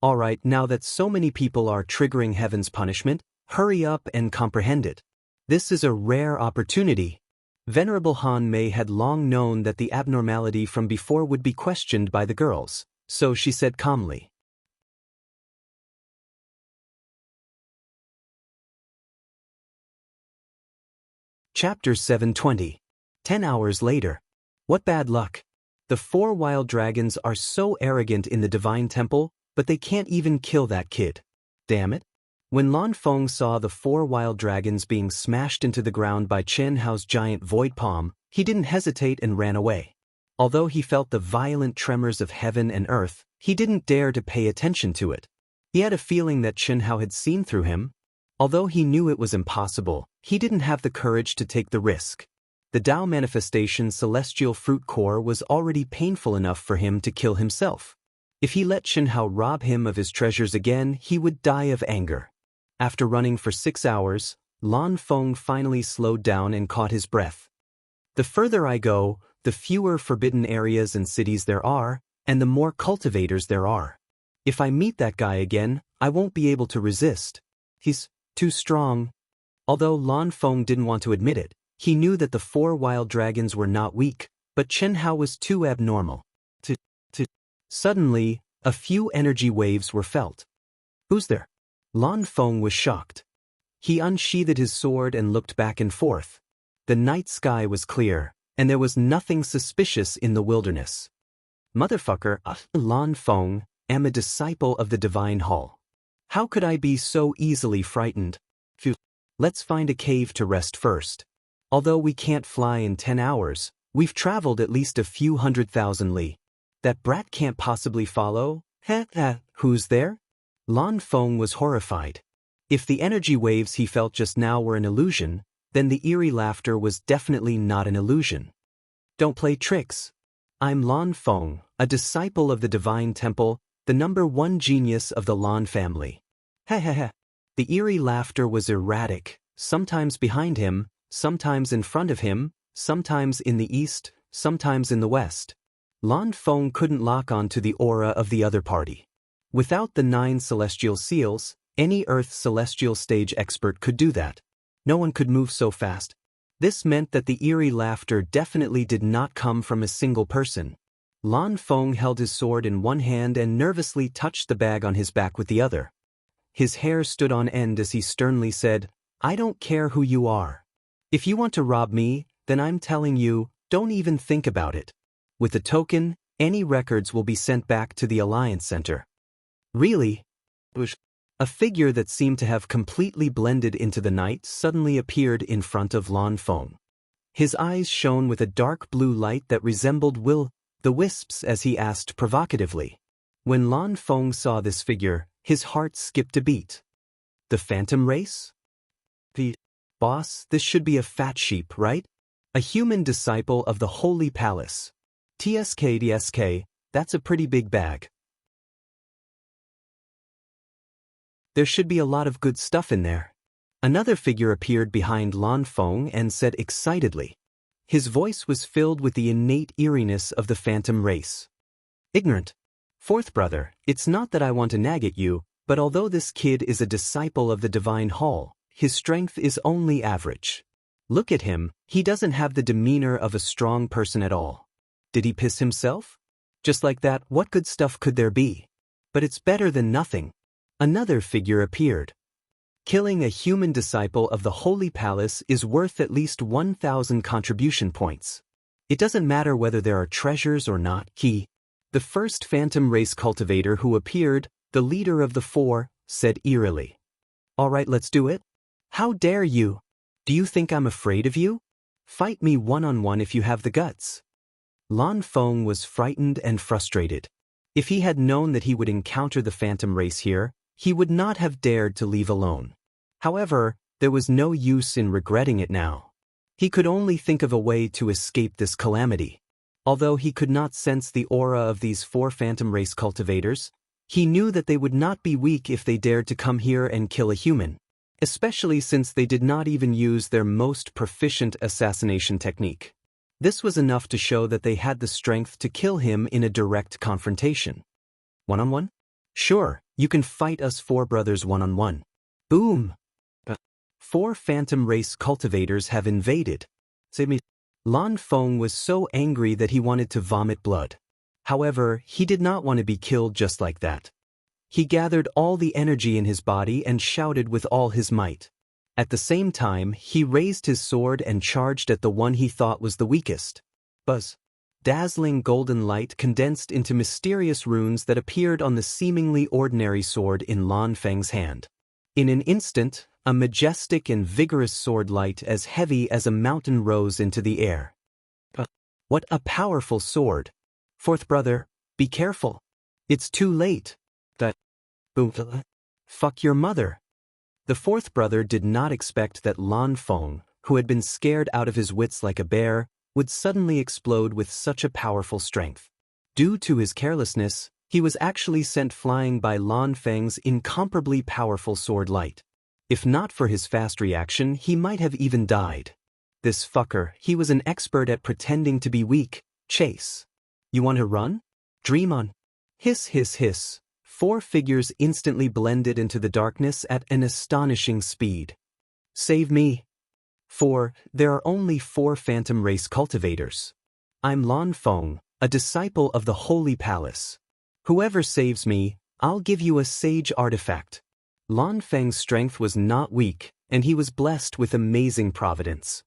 Alright, now that so many people are triggering heaven's punishment, hurry up and comprehend it. This is a rare opportunity. Venerable Han Mei had long known that the abnormality from before would be questioned by the girls, so she said calmly. Chapter 720. 10 hours later. What bad luck. The 4 wild dragons are so arrogant in the divine temple, but they can't even kill that kid. Damn it. When Lan Feng saw the 4 wild dragons being smashed into the ground by Chen Hao's giant void palm, he didn't hesitate and ran away. Although he felt the violent tremors of heaven and earth, he didn't dare to pay attention to it. He had a feeling that Chen Hao had seen through him. Although he knew it was impossible, he didn't have the courage to take the risk. The Tao manifestation celestial fruit core was already painful enough for him to kill himself. If he let Chen Hao rob him of his treasures again, he would die of anger. After running for 6 hours, Lan Feng finally slowed down and caught his breath. The further I go, the fewer forbidden areas and cities there are, and the more cultivators there are. If I meet that guy again, I won't be able to resist. He's too strong. Although Lan Feng didn't want to admit it, he knew that the 4 wild dragons were not weak, but Chen Hao was too abnormal. Suddenly, a few energy waves were felt. Who's there? Lan Feng was shocked. He unsheathed his sword and looked back and forth. The night sky was clear, and there was nothing suspicious in the wilderness. Motherfucker, Lan Feng, am a disciple of the Divine Hall. How could I be so easily frightened? Phew. Let's find a cave to rest first. Although we can't fly in 10 hours, we've traveled at least a few 100,000 li. That brat can't possibly follow? Who's there? Lan Feng was horrified. If the energy waves he felt just now were an illusion, then the eerie laughter was definitely not an illusion. Don't play tricks. I'm Lan Feng, a disciple of the Divine Temple, the #1 genius of the Lan family. The eerie laughter was erratic, sometimes behind him, sometimes in front of him, sometimes in the east, sometimes in the west. Lan Feng couldn't lock on to the aura of the other party. Without the 9 celestial seals, Any Earth celestial stage expert could do that. No one could move so fast. This meant that the eerie laughter definitely did not come from a single person. Lan Feng held his sword in one hand and nervously touched the bag on his back with the other. His hair stood on end as he sternly said, "I don't care who you are. If you want to rob me, then I'm telling you, don't even think about it. With the token, any records will be sent back to the Alliance Center." Really? A figure that seemed to have completely blended into the night suddenly appeared in front of Lan Feng. His eyes shone with a dark blue light that resembled the wisps as he asked provocatively. When Lan Feng saw this figure, his heart skipped a beat. The Phantom Race? Boss, this should be a fat sheep, right? A human disciple of the Holy Palace. TSK, that's a pretty big bag. There should be a lot of good stuff in there. Another figure appeared behind Lan Feng and said excitedly. His voice was filled with the innate eeriness of the Phantom Race. "Ignorant. Fourth brother, it's not that I want to nag at you, but although this kid is a disciple of the Divine Hall, his strength is only average. Look at him, he doesn't have the demeanor of a strong person at all. Did he piss himself? Just like that, what good stuff could there be? But it's better than nothing." Another figure appeared. "Killing a human disciple of the Holy Palace is worth at least 1,000 contribution points. It doesn't matter whether there are treasures or not." The first Phantom Race cultivator who appeared, the leader of the four, said eerily. "All right, let's do it. How dare you? Do you think I'm afraid of you? Fight me one-on-one if you have the guts." Lan Feng was frightened and frustrated. If he had known that he would encounter the Phantom Race here, he would not have dared to leave alone. However, there was no use in regretting it now. He could only think of a way to escape this calamity. Although he could not sense the aura of these four Phantom Race cultivators, he knew that they would not be weak if they dared to come here and kill a human, especially since they did not even use their most proficient assassination technique. This was enough to show that they had the strength to kill him in a direct confrontation. One-on-one? Sure, you can fight us four brothers one-on-one. Boom! Four Phantom Race cultivators have invaded. Lan Feng was so angry that he wanted to vomit blood. However, he did not want to be killed just like that. He gathered all the energy in his body and shouted with all his might. At the same time, he raised his sword and charged at the one he thought was the weakest. Buzz. Dazzling golden light condensed into mysterious runes that appeared on the seemingly ordinary sword in Lan Feng's hand. In an instant, a majestic and vigorous sword light as heavy as a mountain rose into the air. What a powerful sword! Fourth brother, be careful. It's too late. Boom. Fuck your mother. The fourth brother did not expect that Lan Feng, who had been scared out of his wits like a bear, would suddenly explode with such a powerful strength. Due to his carelessness, he was actually sent flying by Lan Feng's incomparably powerful sword light. If not for his fast reaction, he might have even died. This fucker, he was an expert at pretending to be weak. Chase. You want to run? Dream on. Hiss, hiss, hiss. Four figures instantly blended into the darkness at an astonishing speed. Save me. There are only four Phantom Race cultivators. I'm Lan Feng, a disciple of the Holy Palace. Whoever saves me, I'll give you a sage artifact. Lan Feng's strength was not weak, and he was blessed with amazing providence.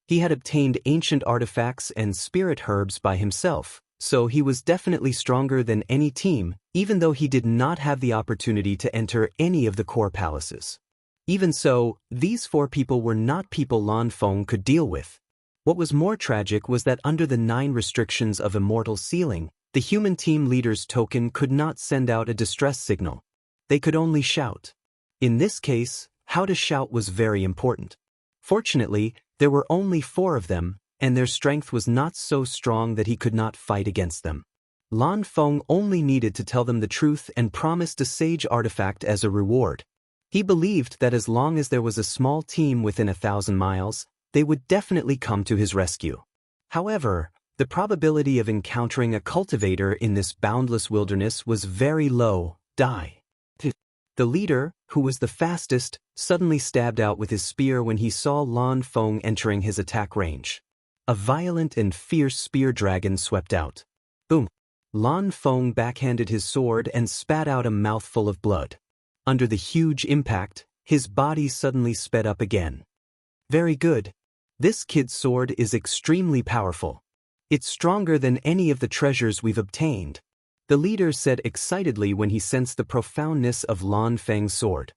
He had obtained ancient artifacts and spirit herbs by himself, so he was definitely stronger than any team, even though he did not have the opportunity to enter any of the core palaces. Even so, these four people were not people Lan Feng could deal with. What was more tragic was that under the 9 restrictions of Immortal sealing, the human team leader's token could not send out a distress signal. They could only shout. In this case, how to shout was very important. Fortunately, there were only 4 of them, and their strength was not so strong that he could not fight against them. Lan Feng only needed to tell them the truth and promised a sage artifact as a reward. He believed that as long as there was a small team within 1,000 miles, they would definitely come to his rescue. However, The probability of encountering a cultivator in this boundless wilderness was very low. Die. The leader, who was the fastest, suddenly stabbed out with his spear when he saw Lan Feng entering his attack range. A violent and fierce spear dragon swept out. Boom! Lan Feng backhanded his sword and spat out a mouthful of blood. Under the huge impact, his body suddenly sped up again. Very good. This kid's sword is extremely powerful. It's stronger than any of the treasures we've obtained, the leader said excitedly when he sensed the profoundness of Lan Feng's sword.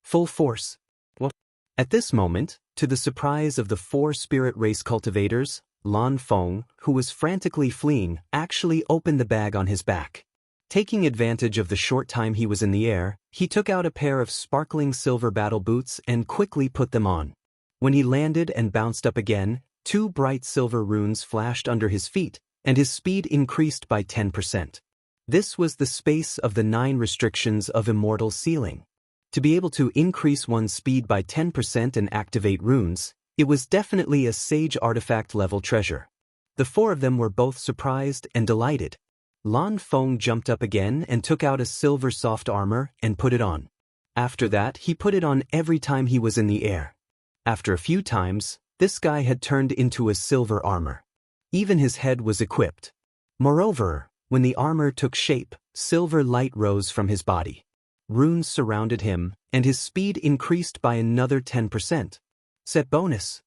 Full force. What? At this moment, to the surprise of the 4 spirit race cultivators, Lan Feng, who was frantically fleeing, actually opened the bag on his back. Taking advantage of the short time he was in the air, he took out a pair of sparkling silver battle boots and quickly put them on. When he landed and bounced up again, 2 bright silver runes flashed under his feet, and his speed increased by 10%. This was the space of the 9 restrictions of Immortal ceiling. To be able to increase one's speed by 10% and activate runes, it was definitely a sage artifact level treasure. The 4 of them were both surprised and delighted. Lan Feng jumped up again and took out a silver soft armor and put it on. After that, he put it on every time he was in the air. After a few times, this guy had turned into a silver armor. Even his head was equipped. Moreover, when the armor took shape, silver light rose from his body. Runes surrounded him, and his speed increased by another 10%. Set bonus.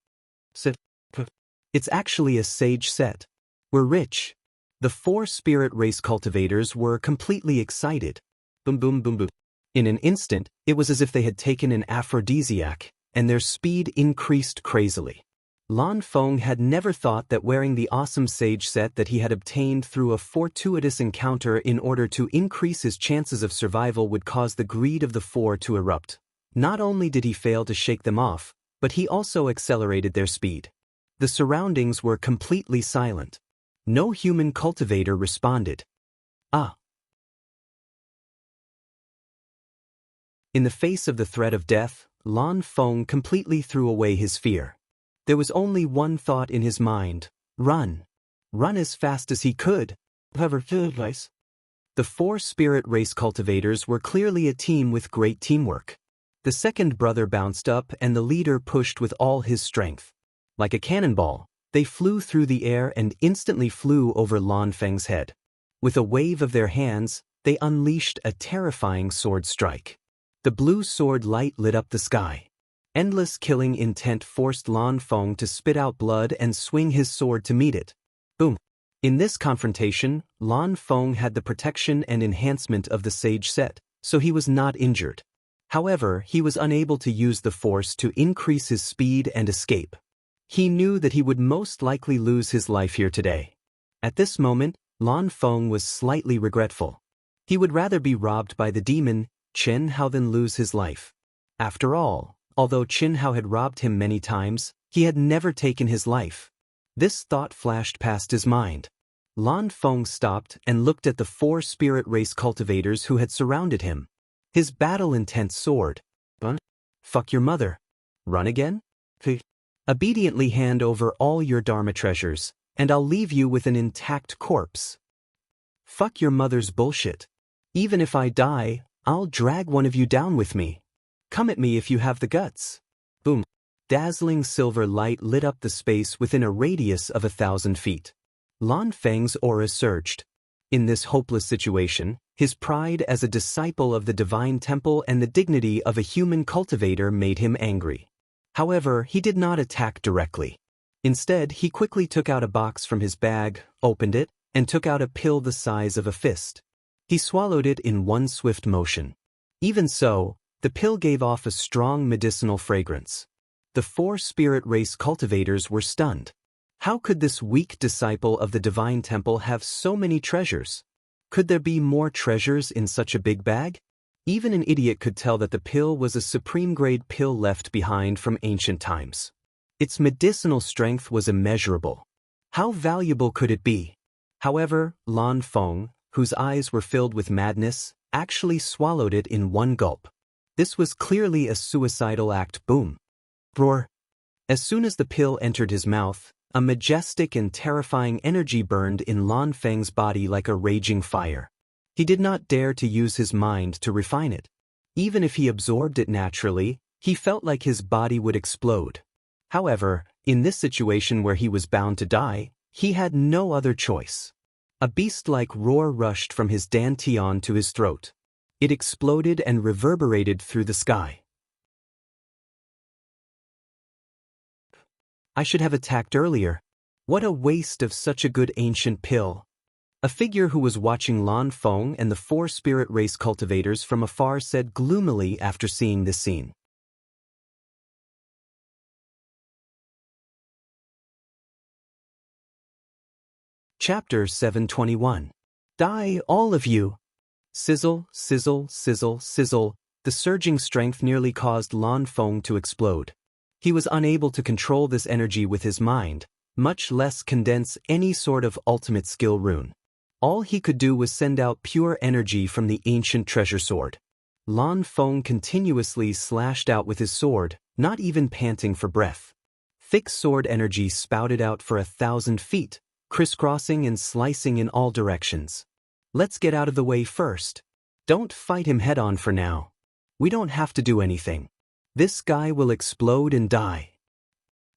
It's actually a sage set. We're rich. The 4 spirit race cultivators were completely excited. Boom boom boom boom. In an instant, it was as if they had taken an aphrodisiac, and their speed increased crazily. Lan Feng had never thought that wearing the awesome sage set that he had obtained through a fortuitous encounter in order to increase his chances of survival would cause the greed of the 4 to erupt. Not only did he fail to shake them off, but he also accelerated their speed. The surroundings were completely silent. No human cultivator responded. Ah. In the face of the threat of death, Lan Feng completely threw away his fear. There was only one thought in his mind: run. Run as fast as he could. The 4 spirit race cultivators were clearly a team with great teamwork. The second brother bounced up and the leader pushed with all his strength. Like a cannonball, they flew through the air and instantly flew over Lan Feng's head. With a wave of their hands, they unleashed a terrifying sword strike. The blue sword light lit up the sky. Endless killing intent forced Lan Feng to spit out blood and swing his sword to meet it. Boom. In this confrontation, Lan Feng had the protection and enhancement of the sage set, so he was not injured. However, he was unable to use the force to increase his speed and escape. He knew that he would most likely lose his life here today. At this moment, Lan Feng was slightly regretful. He would rather be robbed by the demon Chen Hao than lose his life. After all, although Chen Hao had robbed him many times, he had never taken his life. This thought flashed past his mind. Lan Feng stopped and looked at the 4 spirit race cultivators who had surrounded him. His battle-intent sword. Fuck your mother. Run again? Obediently hand over all your Dharma treasures, and I'll leave you with an intact corpse. Fuck your mother's bullshit. Even if I die, I'll drag one of you down with me. Come at me if you have the guts. Boom. Dazzling silver light lit up the space within a radius of 1,000 feet. Lan Feng's aura surged. In this hopeless situation, his pride as a disciple of the divine temple and the dignity of a human cultivator made him angry. However, he did not attack directly. Instead, he quickly took out a box from his bag, opened it, and took out a pill the size of a fist. He swallowed it in one swift motion. Even so, the pill gave off a strong medicinal fragrance. The 4 spirit race cultivators were stunned. How could this weak disciple of the divine temple have so many treasures? Could there be more treasures in such a big bag? Even an idiot could tell that the pill was a supreme-grade pill left behind from ancient times. Its medicinal strength was immeasurable. How valuable could it be? However, Lan Feng, whose eyes were filled with madness, actually swallowed it in one gulp. This was clearly a suicidal act. Boom. Roar. As soon as the pill entered his mouth, A majestic and terrifying energy burned in Lan Feng's body like a raging fire. He did not dare to use his mind to refine it. Even if he absorbed it naturally, he felt like his body would explode. However, in this situation where he was bound to die, he had no other choice. A beast-like roar rushed from his dantian to his throat. It exploded and reverberated through the sky. I should have attacked earlier. What a waste of such a good ancient pill. A figure who was watching Lan Feng and the 4 spirit race cultivators from afar said gloomily after seeing this scene. Chapter 721. Die, all of you! Sizzle, sizzle, sizzle, sizzle. The surging strength nearly caused Lan Feng to explode. He was unable to control this energy with his mind, much less condense any sort of ultimate skill rune. All he could do was send out pure energy from the ancient treasure sword. Lan Feng continuously slashed out with his sword, not even panting for breath. Thick sword energy spouted out for 1,000 feet, crisscrossing and slicing in all directions. Let's get out of the way first. Don't fight him head-on for now. We don't have to do anything. This guy will explode and die.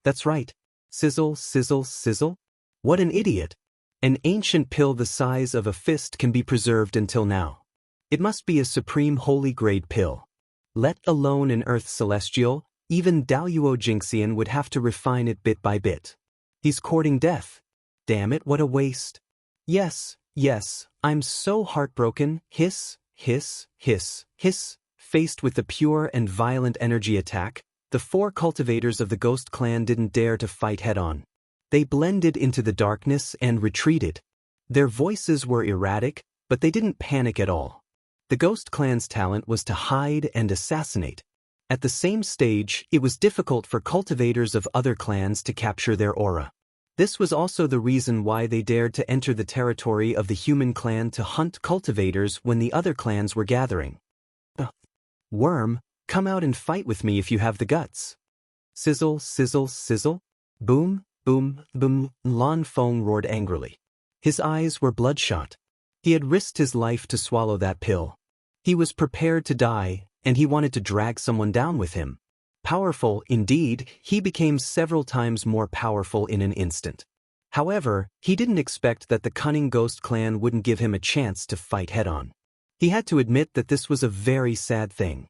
That's right. Sizzle, sizzle, sizzle. What an idiot. An ancient pill the size of a fist can be preserved until now. It must be a supreme holy grade pill. Let alone an earth celestial, even Daoist Jinxian would have to refine it bit by bit. He's courting death. Damn it, what a waste. Yes, yes, I'm so heartbroken. Hiss, hiss, hiss, hiss. Faced with the pure and violent energy attack, the 4 cultivators of the Ghost Clan didn't dare to fight head-on. They blended into the darkness and retreated. Their voices were erratic, but they didn't panic at all. The Ghost Clan's talent was to hide and assassinate. At the same stage, it was difficult for cultivators of other clans to capture their aura. This was also the reason why they dared to enter the territory of the human clan to hunt cultivators when the other clans were gathering. Worm, come out and fight with me if you have the guts. Sizzle, sizzle, sizzle. Boom, boom, boom. Lan Feng roared angrily. His eyes were bloodshot. He had risked his life to swallow that pill. He was prepared to die, and he wanted to drag someone down with him. Powerful, indeed, he became several times more powerful in an instant. However, he didn't expect that the cunning Ghost Clan wouldn't give him a chance to fight head-on. He had to admit that this was a very sad thing.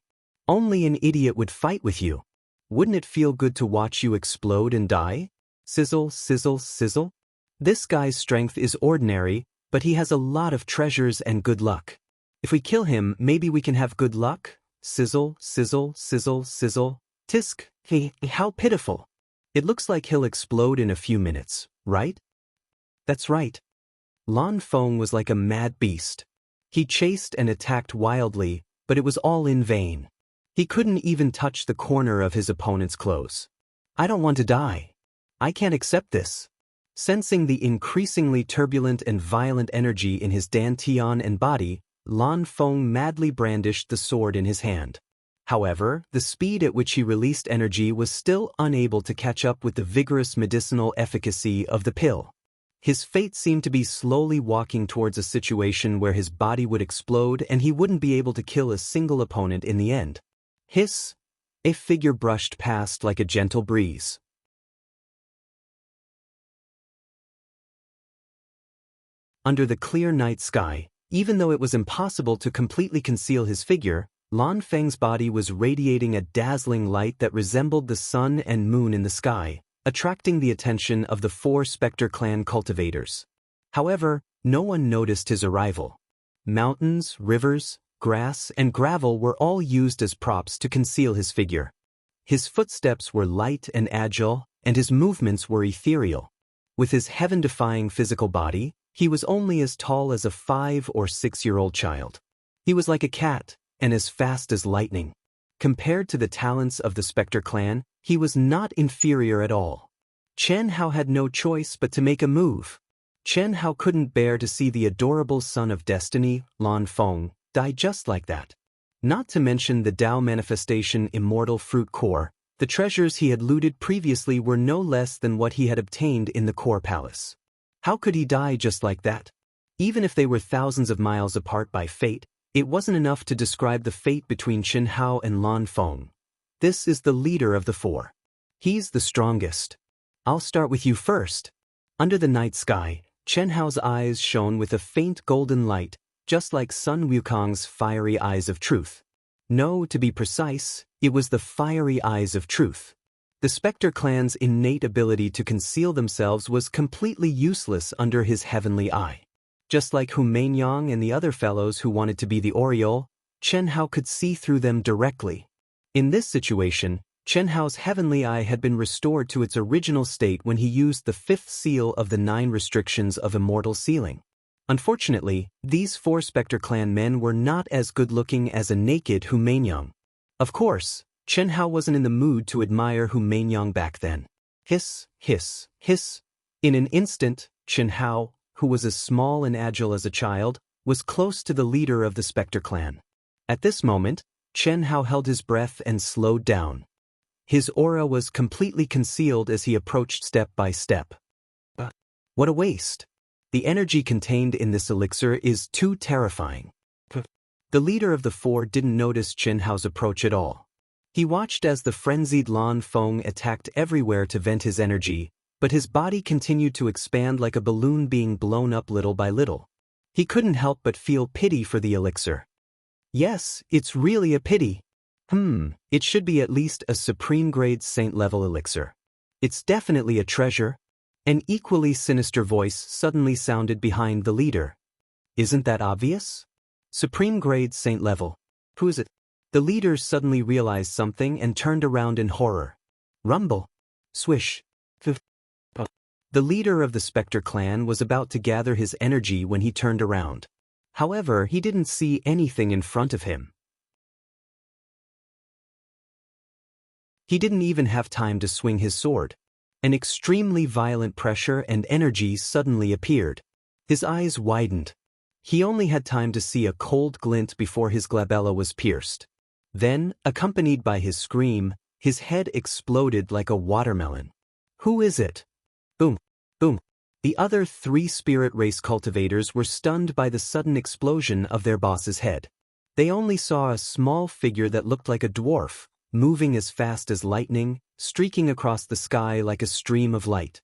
Only an idiot would fight with you. Wouldn't it feel good to watch you explode and die? Sizzle, sizzle, sizzle. This guy's strength is ordinary, but he has a lot of treasures and good luck. If we kill him, maybe we can have good luck? Sizzle, sizzle, sizzle, sizzle. Tisk, how pitiful. It looks like he'll explode in a few minutes, right? That's right. Lan Feng was like a mad beast. He chased and attacked wildly, but it was all in vain. He couldn't even touch the corner of his opponent's clothes. I don't want to die. I can't accept this. Sensing the increasingly turbulent and violent energy in his dantian and body, Lan Feng madly brandished the sword in his hand. However, the speed at which he released energy was still unable to catch up with the vigorous medicinal efficacy of the pill. His fate seemed to be slowly walking towards a situation where his body would explode and he wouldn't be able to kill a single opponent in the end. Hiss! A figure brushed past like a gentle breeze. Under the clear night sky, even though it was impossible to completely conceal his figure, Lan Feng's body was radiating a dazzling light that resembled the sun and moon in the sky, attracting the attention of the 4 Spectre Clan cultivators. However, no one noticed his arrival. Mountains, rivers, grass, and gravel were all used as props to conceal his figure. His footsteps were light and agile, and his movements were ethereal. With his heaven-defying physical body, he was only as tall as a 5- or 6-year-old child. He was like a cat, and as fast as lightning. Compared to the talents of the Spectre Clan, he was not inferior at all. Chen Hao had no choice but to make a move. Chen Hao couldn't bear to see the adorable son of destiny, Lan Feng, die just like that. Not to mention the Dao manifestation Immortal fruit core, The treasures he had looted previously were no less than what he had obtained in the core palace. How could he die just like that? Even if they were thousands of miles apart by fate, it wasn't enough to describe the fate between Chen Hao and Lan Feng. This is the leader of the four. He's the strongest. I'll start with you first. Under the night sky, Chen Hao's eyes shone with a faint golden light, just like Sun Wukong's fiery eyes of truth. No, to be precise, it was the fiery eyes of truth. The Spectre clan's innate ability to conceal themselves was completely useless under his heavenly eye. Just like Hu Mainyang and the other fellows who wanted to be the Oriole, Chen Hao could see through them directly. In this situation, Chen Hao's heavenly eye had been restored to its original state when he used the fifth seal of the 9 restrictions of Immortal sealing. Unfortunately, these 4 Spectre clan men were not as good-looking as a naked Hu Mainyang. Of course, Chen Hao wasn't in the mood to admire Hu Mainyang back then. Hiss, hiss, hiss. In an instant, Chen Hao, who was as small and agile as a child, was close to the leader of the Spectre clan. At this moment, Chen Hao held his breath and slowed down. His aura was completely concealed as he approached step by step. But what a waste! The energy contained in this elixir is too terrifying. The leader of the 4 didn't notice Chen Hao's approach at all. He watched as the frenzied Lan Feng attacked everywhere to vent his energy, but his body continued to expand like a balloon being blown up little by little. He couldn't help but feel pity for the elixir. Yes, it's really a pity. It should be at least a supreme-grade saint-level elixir. It's definitely a treasure. An equally sinister voice suddenly sounded behind the leader. Isn't that obvious? Supreme-grade saint-level. Who is it? The leader suddenly realized something and turned around in horror. Rumble. Swish. The leader of the Spectre clan was about to gather his energy when he turned around. However, he didn't see anything in front of him. He didn't even have time to swing his sword. An extremely violent pressure and energy suddenly appeared. His eyes widened. He only had time to see a cold glint before his glabella was pierced. Then, accompanied by his scream, his head exploded like a watermelon. Who is it? Boom, boom. The other 3 spirit race cultivators were stunned by the sudden explosion of their boss's head. They only saw a small figure that looked like a dwarf, moving as fast as lightning, streaking across the sky like a stream of light.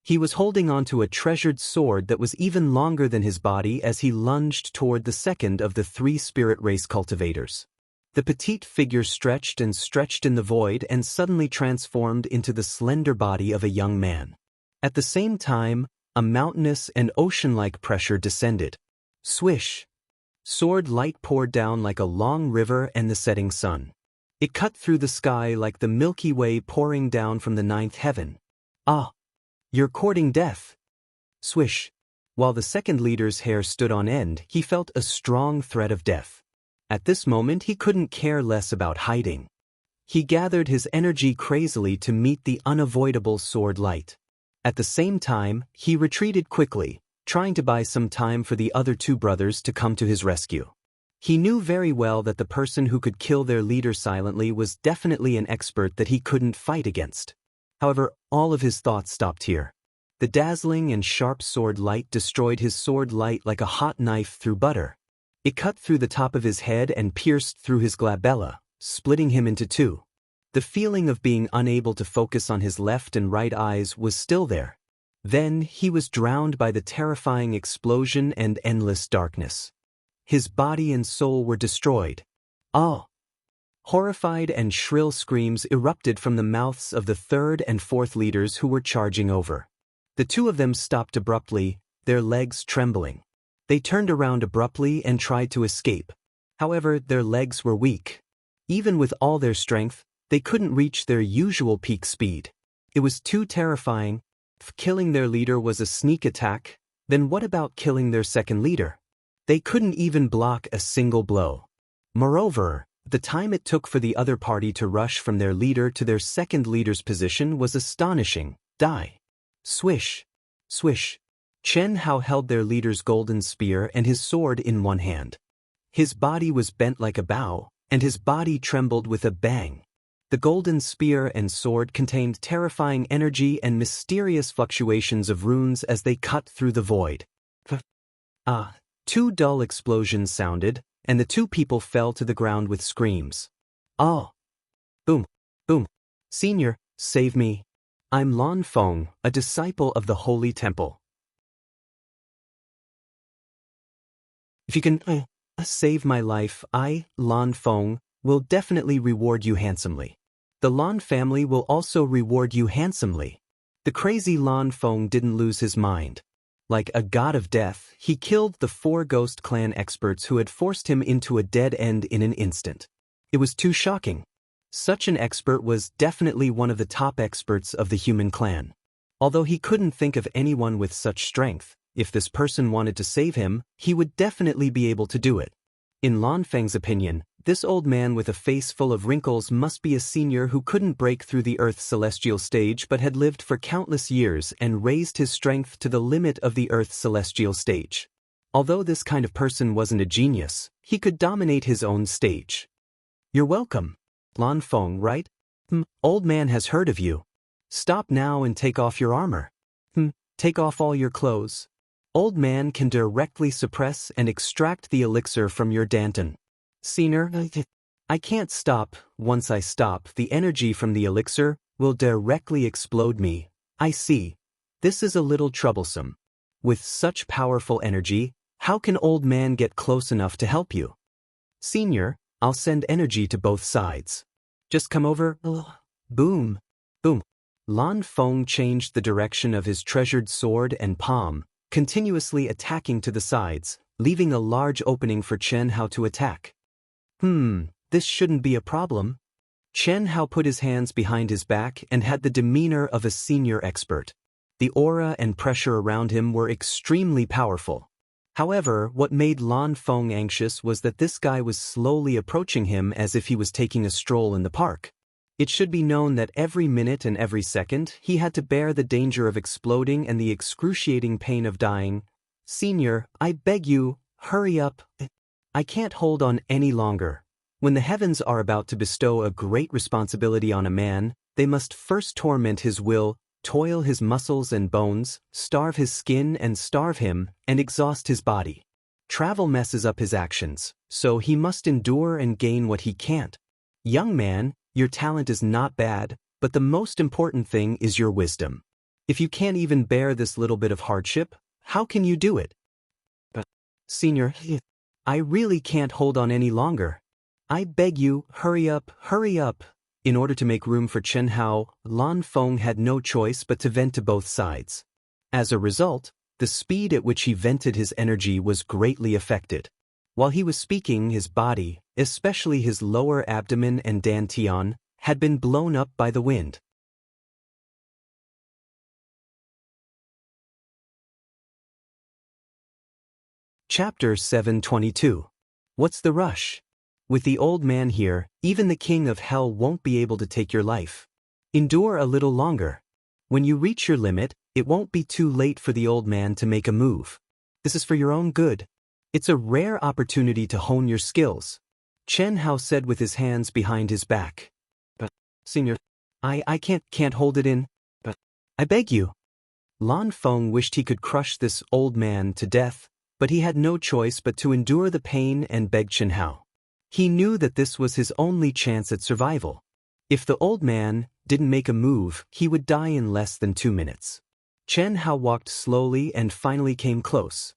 He was holding onto a treasured sword that was even longer than his body as he lunged toward the second of the 3 spirit race cultivators. The petite figure stretched and stretched in the void and suddenly transformed into the slender body of a young man. At the same time, a mountainous and ocean-like pressure descended. Swish! Sword light poured down like a long river and the setting sun. It cut through the sky like the Milky Way pouring down from the 9th heaven. Ah! You're courting death. Swish! While the second leader's hair stood on end, he felt a strong threat of death. At this moment he couldn't care less about hiding. He gathered his energy crazily to meet the unavoidable sword light. At the same time, he retreated quickly, trying to buy some time for the other 2 brothers to come to his rescue. He knew very well that the person who could kill their leader silently was definitely an expert that he couldn't fight against. However, all of his thoughts stopped here. The dazzling and sharp sword light destroyed his sword light like a hot knife through butter. It cut through the top of his head and pierced through his glabella, splitting him into 2. The feeling of being unable to focus on his left and right eyes was still there. Then he was drowned by the terrifying explosion and endless darkness. His body and soul were destroyed. Oh! Horrified and shrill screams erupted from the mouths of the 3rd and 4th leaders who were charging over. The 2 of them stopped abruptly, their legs trembling. They turned around abruptly and tried to escape. However, their legs were weak. Even with all their strength, they couldn't reach their usual peak speed. It was too terrifying. If killing their leader was a sneak attack, then what about killing their second leader? They couldn't even block a single blow. Moreover, the time it took for the other party to rush from their leader to their second leader's position was astonishing. Die. Swish. Swish. Chen Hao held their leader's golden spear and his sword in one hand. His body was bent like a bow, and his body trembled with a bang. The golden spear and sword contained terrifying energy and mysterious fluctuations of runes as they cut through the void. Two dull explosions sounded, and the two people fell to the ground with screams. Oh! Boom! Boom! Senior, save me. I'm Lan Feng, a disciple of the Holy Temple. If you can save my life, I, Lan Feng, will definitely reward you handsomely. The Lan family will also reward you handsomely. The crazy Lan Feng didn't lose his mind. Like a god of death, he killed the 4 ghost clan experts who had forced him into a dead end in an instant. It was too shocking. Such an expert was definitely one of the top experts of the human clan. Although he couldn't think of anyone with such strength, if this person wanted to save him, he would definitely be able to do it. In Lan Feng's opinion, this old man with a face full of wrinkles must be a senior who couldn't break through the Earth's celestial stage but had lived for countless years and raised his strength to the limit of the Earth's celestial stage. Although this kind of person wasn't a genius, he could dominate his own stage. You're welcome. Lan Feng, right? Old man has heard of you. Stop now and take off your armor. Take off all your clothes. Old man can directly suppress and extract the elixir from your Danton. Senior, I can't stop. Once I stop, the energy from the elixir will directly explode me. I see. This is a little troublesome. With such powerful energy, how can old man get close enough to help you? Senior, I'll send energy to both sides. Just come over. Boom. Boom. Lan Feng changed the direction of his treasured sword and palm, continuously attacking to the sides, leaving a large opening for Chen Hao to attack. This shouldn't be a problem. Chen Hao put his hands behind his back and had the demeanor of a senior expert. The aura and pressure around him were extremely powerful. However, what made Lan Feng anxious was that this guy was slowly approaching him as if he was taking a stroll in the park. It should be known that every minute and every second he had to bear the danger of exploding and the excruciating pain of dying. Senior, I beg you, hurry up. I can't hold on any longer. When the heavens are about to bestow a great responsibility on a man, they must first torment his will, toil his muscles and bones, starve his skin and starve him, and exhaust his body. Travel messes up his actions, so he must endure and gain what he can't. Young man, your talent is not bad, but the most important thing is your wisdom. If you can't even bear this little bit of hardship, how can you do it? But, Senior, I really can't hold on any longer. I beg you, hurry up, hurry up. In order to make room for Chen Hao, Lan Feng had no choice but to vent to both sides. As a result, the speed at which he vented his energy was greatly affected. While he was speaking, his body, especially his lower abdomen and dantian, had been blown up by the wind. Chapter 722. What's the rush? With the old man here, even the king of hell won't be able to take your life. Endure a little longer. When you reach your limit, it won't be too late for the old man to make a move. This is for your own good. It's a rare opportunity to hone your skills. Chen Hao said with his hands behind his back. But, Senior, I can't hold it in. But, I beg you. Lan Feng wished he could crush this old man to death, but he had no choice but to endure the pain and beg Chen Hao. He knew that this was his only chance at survival. If the old man didn't make a move, he would die in less than 2 minutes. Chen Hao walked slowly and finally came close.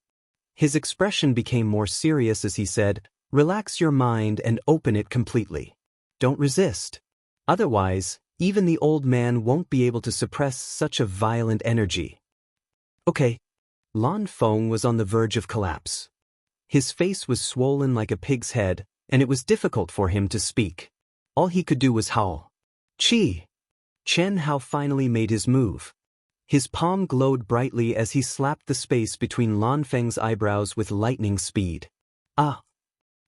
His expression became more serious as he said, "Relax your mind and open it completely. Don't resist. Otherwise, even the old man won't be able to suppress such a violent energy." Okay. Lan Feng was on the verge of collapse. His face was swollen like a pig's head, and it was difficult for him to speak. All he could do was howl. Chi! Chen Hao finally made his move. His palm glowed brightly as he slapped the space between Lan Feng's eyebrows with lightning speed. Ah!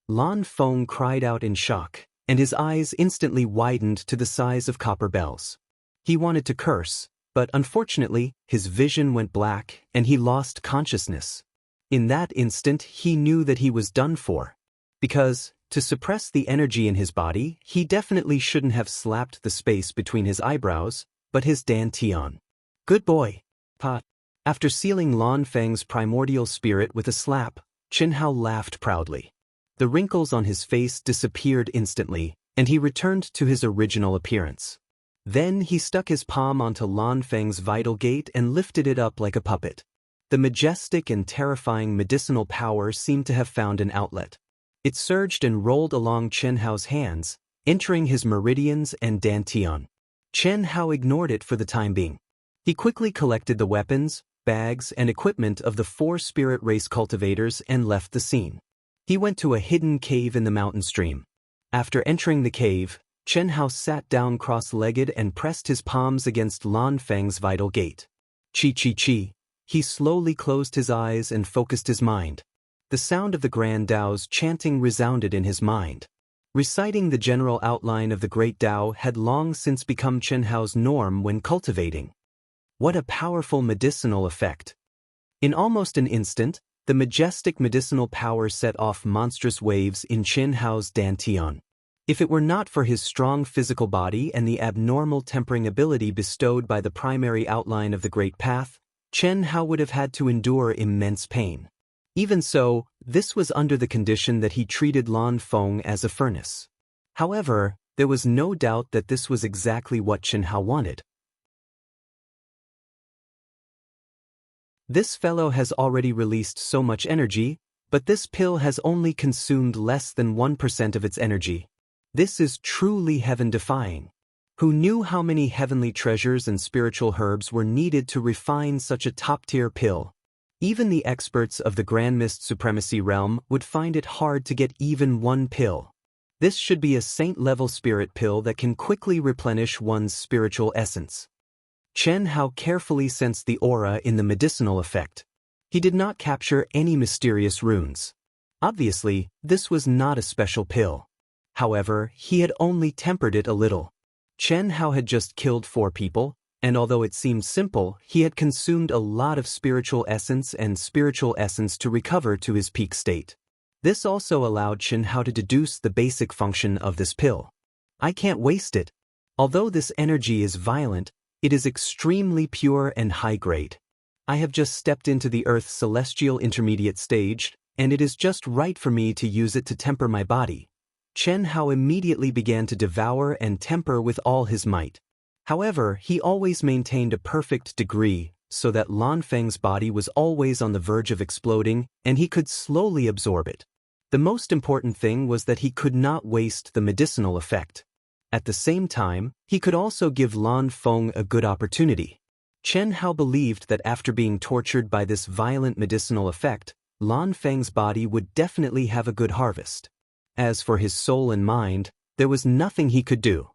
Lan Feng cried out in shock, and his eyes instantly widened to the size of copper bells. He wanted to curse, but unfortunately, his vision went black and he lost consciousness. In that instant, he knew that he was done for. Because, To suppress the energy in his body, he definitely shouldn't have slapped the space between his eyebrows, but his dantian. Good boy. Pa. After sealing Lan Feng's primordial spirit with a slap, Chen Hao laughed proudly. The wrinkles on his face disappeared instantly, and he returned to his original appearance. Then he stuck his palm onto Lan Feng's vital gate and lifted it up like a puppet. The majestic and terrifying medicinal power seemed to have found an outlet. It surged and rolled along Chen Hao's hands, entering his meridians and dantian. Chen Hao ignored it for the time being. He quickly collected the weapons, bags, and equipment of the 4 spirit race cultivators and left the scene. He went to a hidden cave in the mountain stream. After entering the cave, Chen Hao sat down cross-legged and pressed his palms against Lan Feng's vital gate. Chi. He slowly closed his eyes and focused his mind. The sound of the Grand Dao's chanting resounded in his mind. Reciting the general outline of the Great Dao had long since become Chen Hao's norm when cultivating. What a powerful medicinal effect! In almost an instant, the majestic medicinal power set off monstrous waves in Chen Hao's dantian. If it were not for his strong physical body and the abnormal tempering ability bestowed by the primary outline of the Great Path, Chen Hao would have had to endure immense pain. Even so, this was under the condition that he treated Lan Feng as a furnace. However, there was no doubt that this was exactly what Chen Hao wanted. This fellow has already released so much energy, but this pill has only consumed less than 1% of its energy. This is truly heaven-defying. Who knew how many heavenly treasures and spiritual herbs were needed to refine such a top-tier pill? Even the experts of the Grand Mist Supremacy realm would find it hard to get even one pill. This should be a saint-level spirit pill that can quickly replenish one's spiritual essence. Chen Hao carefully sensed the aura in the medicinal effect. He did not capture any mysterious runes. Obviously, this was not a special pill. However, he had only tempered it a little. Chen Hao had just killed 4 people, and although it seemed simple, he had consumed a lot of spiritual essence to recover to his peak state. This also allowed Chen Hao to deduce the basic function of this pill. I can't waste it. Although this energy is violent, it is extremely pure and high-grade. I have just stepped into the Earth's celestial intermediate stage, and it is just right for me to use it to temper my body. Chen Hao immediately began to devour and temper with all his might. However, he always maintained a perfect degree, so that Lan Feng's body was always on the verge of exploding, and he could slowly absorb it. The most important thing was that he could not waste the medicinal effect. At the same time, he could also give Lan Feng a good opportunity. Chen Hao believed that after being tortured by this violent medicinal effect, Lan Feng's body would definitely have a good harvest. As for his soul and mind, there was nothing he could do.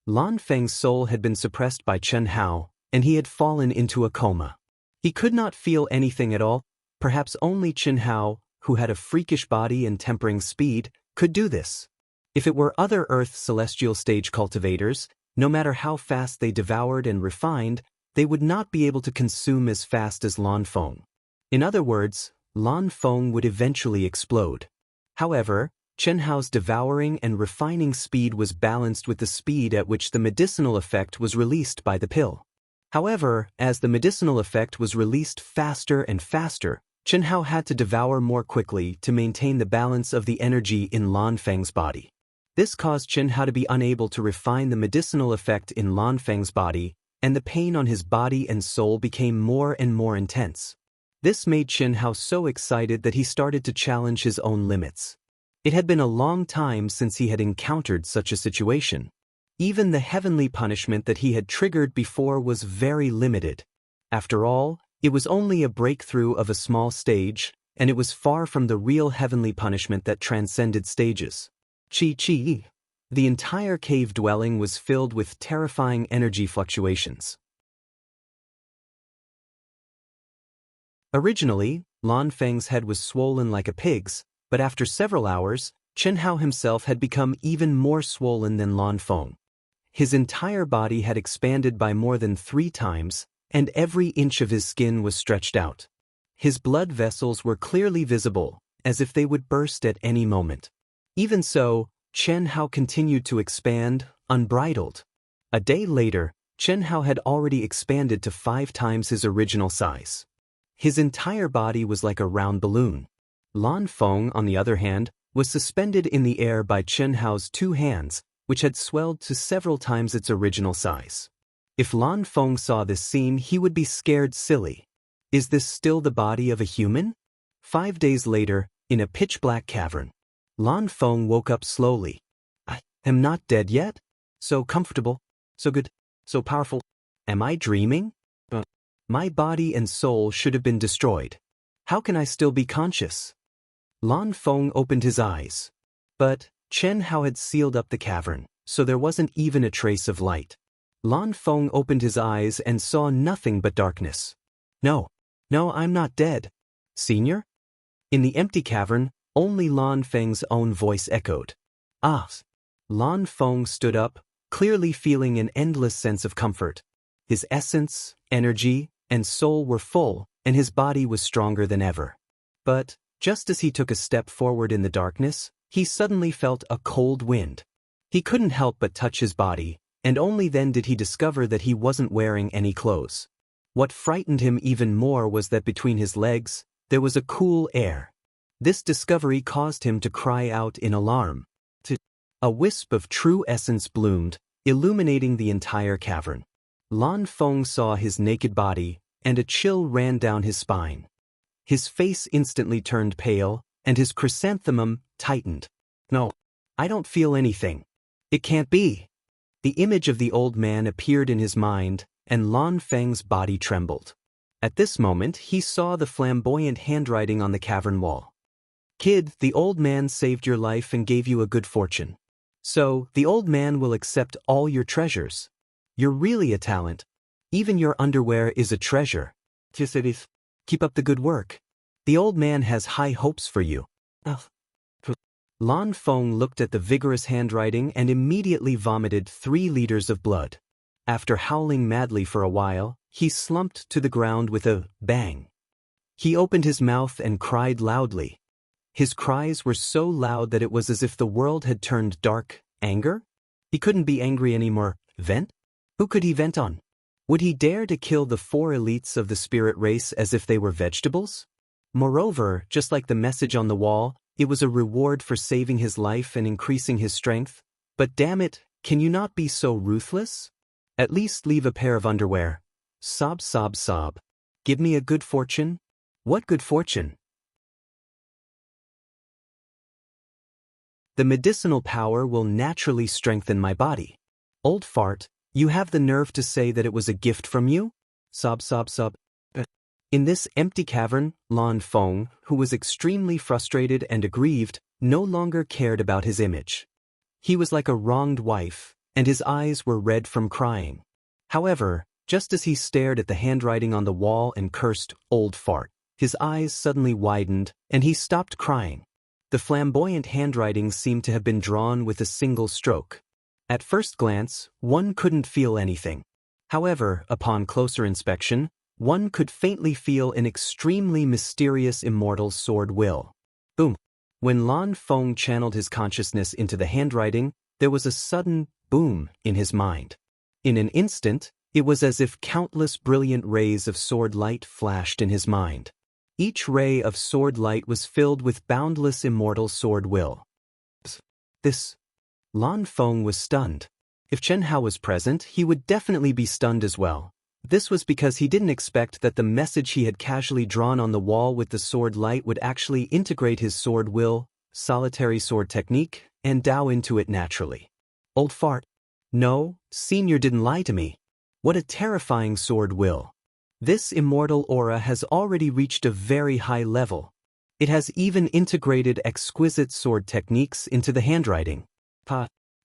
Lan Feng's soul had been suppressed by Chen Hao, and he had fallen into a coma. He could not feel anything at all. Perhaps only Chen Hao, who had a freakish body and tempering speed, could do this. If it were other Earth celestial stage cultivators, no matter how fast they devoured and refined, they would not be able to consume as fast as Lan Feng. In other words, Lan Feng would eventually explode. However, Chen Hao's devouring and refining speed was balanced with the speed at which the medicinal effect was released by the pill. However, as the medicinal effect was released faster and faster, Chen Hao had to devour more quickly to maintain the balance of the energy in Lan Feng's body. This caused Chen Hao to be unable to refine the medicinal effect in Lan Feng's body, and the pain on his body and soul became more and more intense. This made Chen Hao so excited that he started to challenge his own limits. It had been a long time since he had encountered such a situation. Even the heavenly punishment that he had triggered before was very limited. After all, it was only a breakthrough of a small stage, and it was far from the real heavenly punishment that transcended stages. Chi. The entire cave dwelling was filled with terrifying energy fluctuations. Originally, Lan Feng's head was swollen like a pig's, but after several hours, Chen Hao himself had become even more swollen than Lan Feng. His entire body had expanded by more than 3 times, and every inch of his skin was stretched out. His blood vessels were clearly visible, as if they would burst at any moment. Even so, Chen Hao continued to expand, unbridled. A day later, Chen Hao had already expanded to 5 times his original size. His entire body was like a round balloon. Lan Feng, on the other hand, was suspended in the air by Chen Hao's 2 hands, which had swelled to several times its original size. If Lan Feng saw this scene, he would be scared silly. Is this still the body of a human? 5 days later, in a pitch-black cavern, Lan Feng woke up slowly. I am not dead yet? So comfortable, so good, so powerful. Am I dreaming? My body and soul should have been destroyed. How can I still be conscious? Lan Feng opened his eyes. But Chen Hao had sealed up the cavern, so there wasn't even a trace of light. Lan Feng opened his eyes and saw nothing but darkness. No, I'm not dead. Senior? In the empty cavern, only Lan Feng's own voice echoed. Ah! Lan Feng stood up, clearly feeling an endless sense of comfort. His essence, energy, and soul were full, and his body was stronger than ever. But, just as he took a step forward in the darkness, he suddenly felt a cold wind. He couldn't help but touch his body, and only then did he discover that he wasn't wearing any clothes. What frightened him even more was that between his legs, there was a cool air. This discovery caused him to cry out in alarm. A wisp of true essence bloomed, illuminating the entire cavern. Lan Feng saw his naked body, and a chill ran down his spine. His face instantly turned pale, and his chrysanthemum tightened. No, I don't feel anything. It can't be. The image of the old man appeared in his mind, and Lan Feng's body trembled. At this moment, he saw the flamboyant handwriting on the cavern wall. Kid, the old man saved your life and gave you a good fortune. So, the old man will accept all your treasures. You're really a talent. Even your underwear is a treasure. Keep up the good work. The old man has high hopes for you. Lan Feng looked at the vigorous handwriting and immediately vomited 3 liters of blood. After howling madly for a while, he slumped to the ground with a bang. He opened his mouth and cried loudly. His cries were so loud that it was as if the world had turned dark. Anger? He couldn't be angry anymore. Vent? Who could he vent on? Would he dare to kill the 4 elites of the spirit race as if they were vegetables? Moreover, just like the message on the wall, it was a reward for saving his life and increasing his strength. But damn it, can you not be so ruthless? At least leave a pair of underwear. Sob, sob, sob. Give me a good fortune? What good fortune? The medicinal power will naturally strengthen my body. Old fart, you have the nerve to say that it was a gift from you? Sob, sob, sob. In this empty cavern, Lan Feng, who was extremely frustrated and aggrieved, no longer cared about his image. He was like a wronged wife, and his eyes were red from crying. However, just as he stared at the handwriting on the wall and cursed, old fart, his eyes suddenly widened, and he stopped crying. The flamboyant handwriting seemed to have been drawn with a single stroke. At first glance, one couldn't feel anything. However, upon closer inspection, one could faintly feel an extremely mysterious immortal sword will. Boom! When Lan Feng channeled his consciousness into the handwriting, there was a sudden boom in his mind. In an instant, it was as if countless brilliant rays of sword light flashed in his mind. Each ray of sword light was filled with boundless immortal sword will. This. Lan Feng was stunned. If Chen Hao was present, he would definitely be stunned as well. This was because he didn't expect that the message he had casually drawn on the wall with the sword light would actually integrate his sword will, solitary sword technique, and Dao into it naturally. Old fart. No, Senior didn't lie to me. What a terrifying sword will. This immortal aura has already reached a very high level. It has even integrated exquisite sword techniques into the handwriting.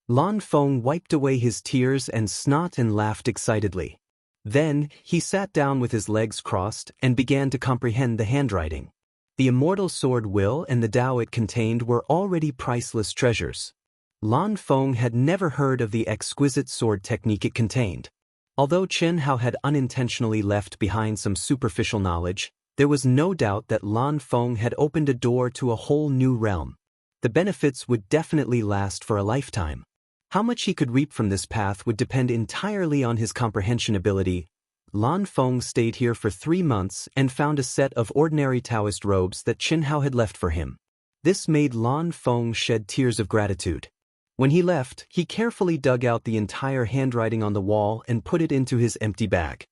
Lan Feng wiped away his tears and snot and laughed excitedly. Then, he sat down with his legs crossed and began to comprehend the handwriting. The immortal sword will and the Dao it contained were already priceless treasures. Lan Feng had never heard of the exquisite sword technique it contained. Although Chen Hao had unintentionally left behind some superficial knowledge, there was no doubt that Lan Feng had opened a door to a whole new realm. The benefits would definitely last for a lifetime. How much he could reap from this path would depend entirely on his comprehension ability. Lan Feng stayed here for 3 months and found a set of ordinary Taoist robes that Chen Hao had left for him. This made Lan Feng shed tears of gratitude. When he left, he carefully dug out the entire handwriting on the wall and put it into his empty bag.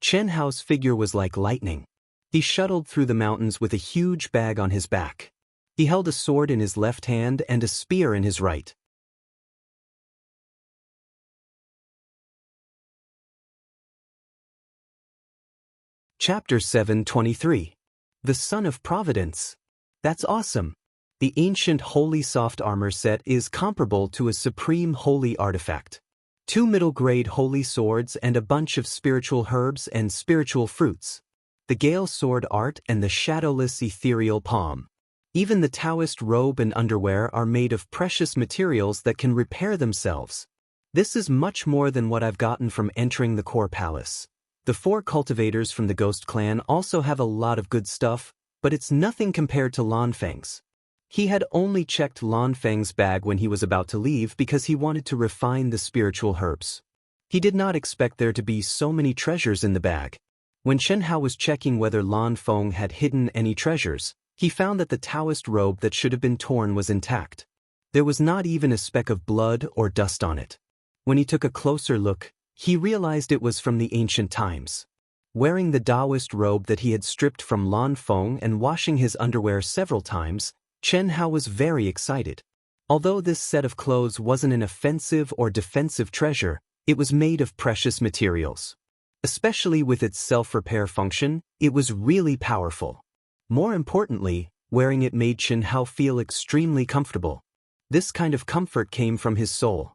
Chen Hao's figure was like lightning. He shuttled through the mountains with a huge bag on his back. He held a sword in his left hand and a spear in his right. Chapter 723. The Son of Providence. That's awesome. The ancient holy soft armor set is comparable to a supreme holy artifact. 2 middle-grade holy swords and a bunch of spiritual herbs and spiritual fruits. The Gale sword art and the shadowless ethereal palm. Even the Taoist robe and underwear are made of precious materials that can repair themselves. This is much more than what I've gotten from entering the core palace. The 4 cultivators from the Ghost clan also have a lot of good stuff, but it's nothing compared to Lan Feng's. He had only checked Lan Feng's bag when he was about to leave because he wanted to refine the spiritual herbs. He did not expect there to be so many treasures in the bag. When Chen Hao was checking whether Lan Feng had hidden any treasures, he found that the Taoist robe that should have been torn was intact. There was not even a speck of blood or dust on it. When he took a closer look, he realized it was from the ancient times. Wearing the Daoist robe that he had stripped from Lan Feng and washing his underwear several times, Chen Hao was very excited. Although this set of clothes wasn't an offensive or defensive treasure, it was made of precious materials. Especially with its self-repair function, it was really powerful. More importantly, wearing it made Chen Hao feel extremely comfortable. This kind of comfort came from his soul.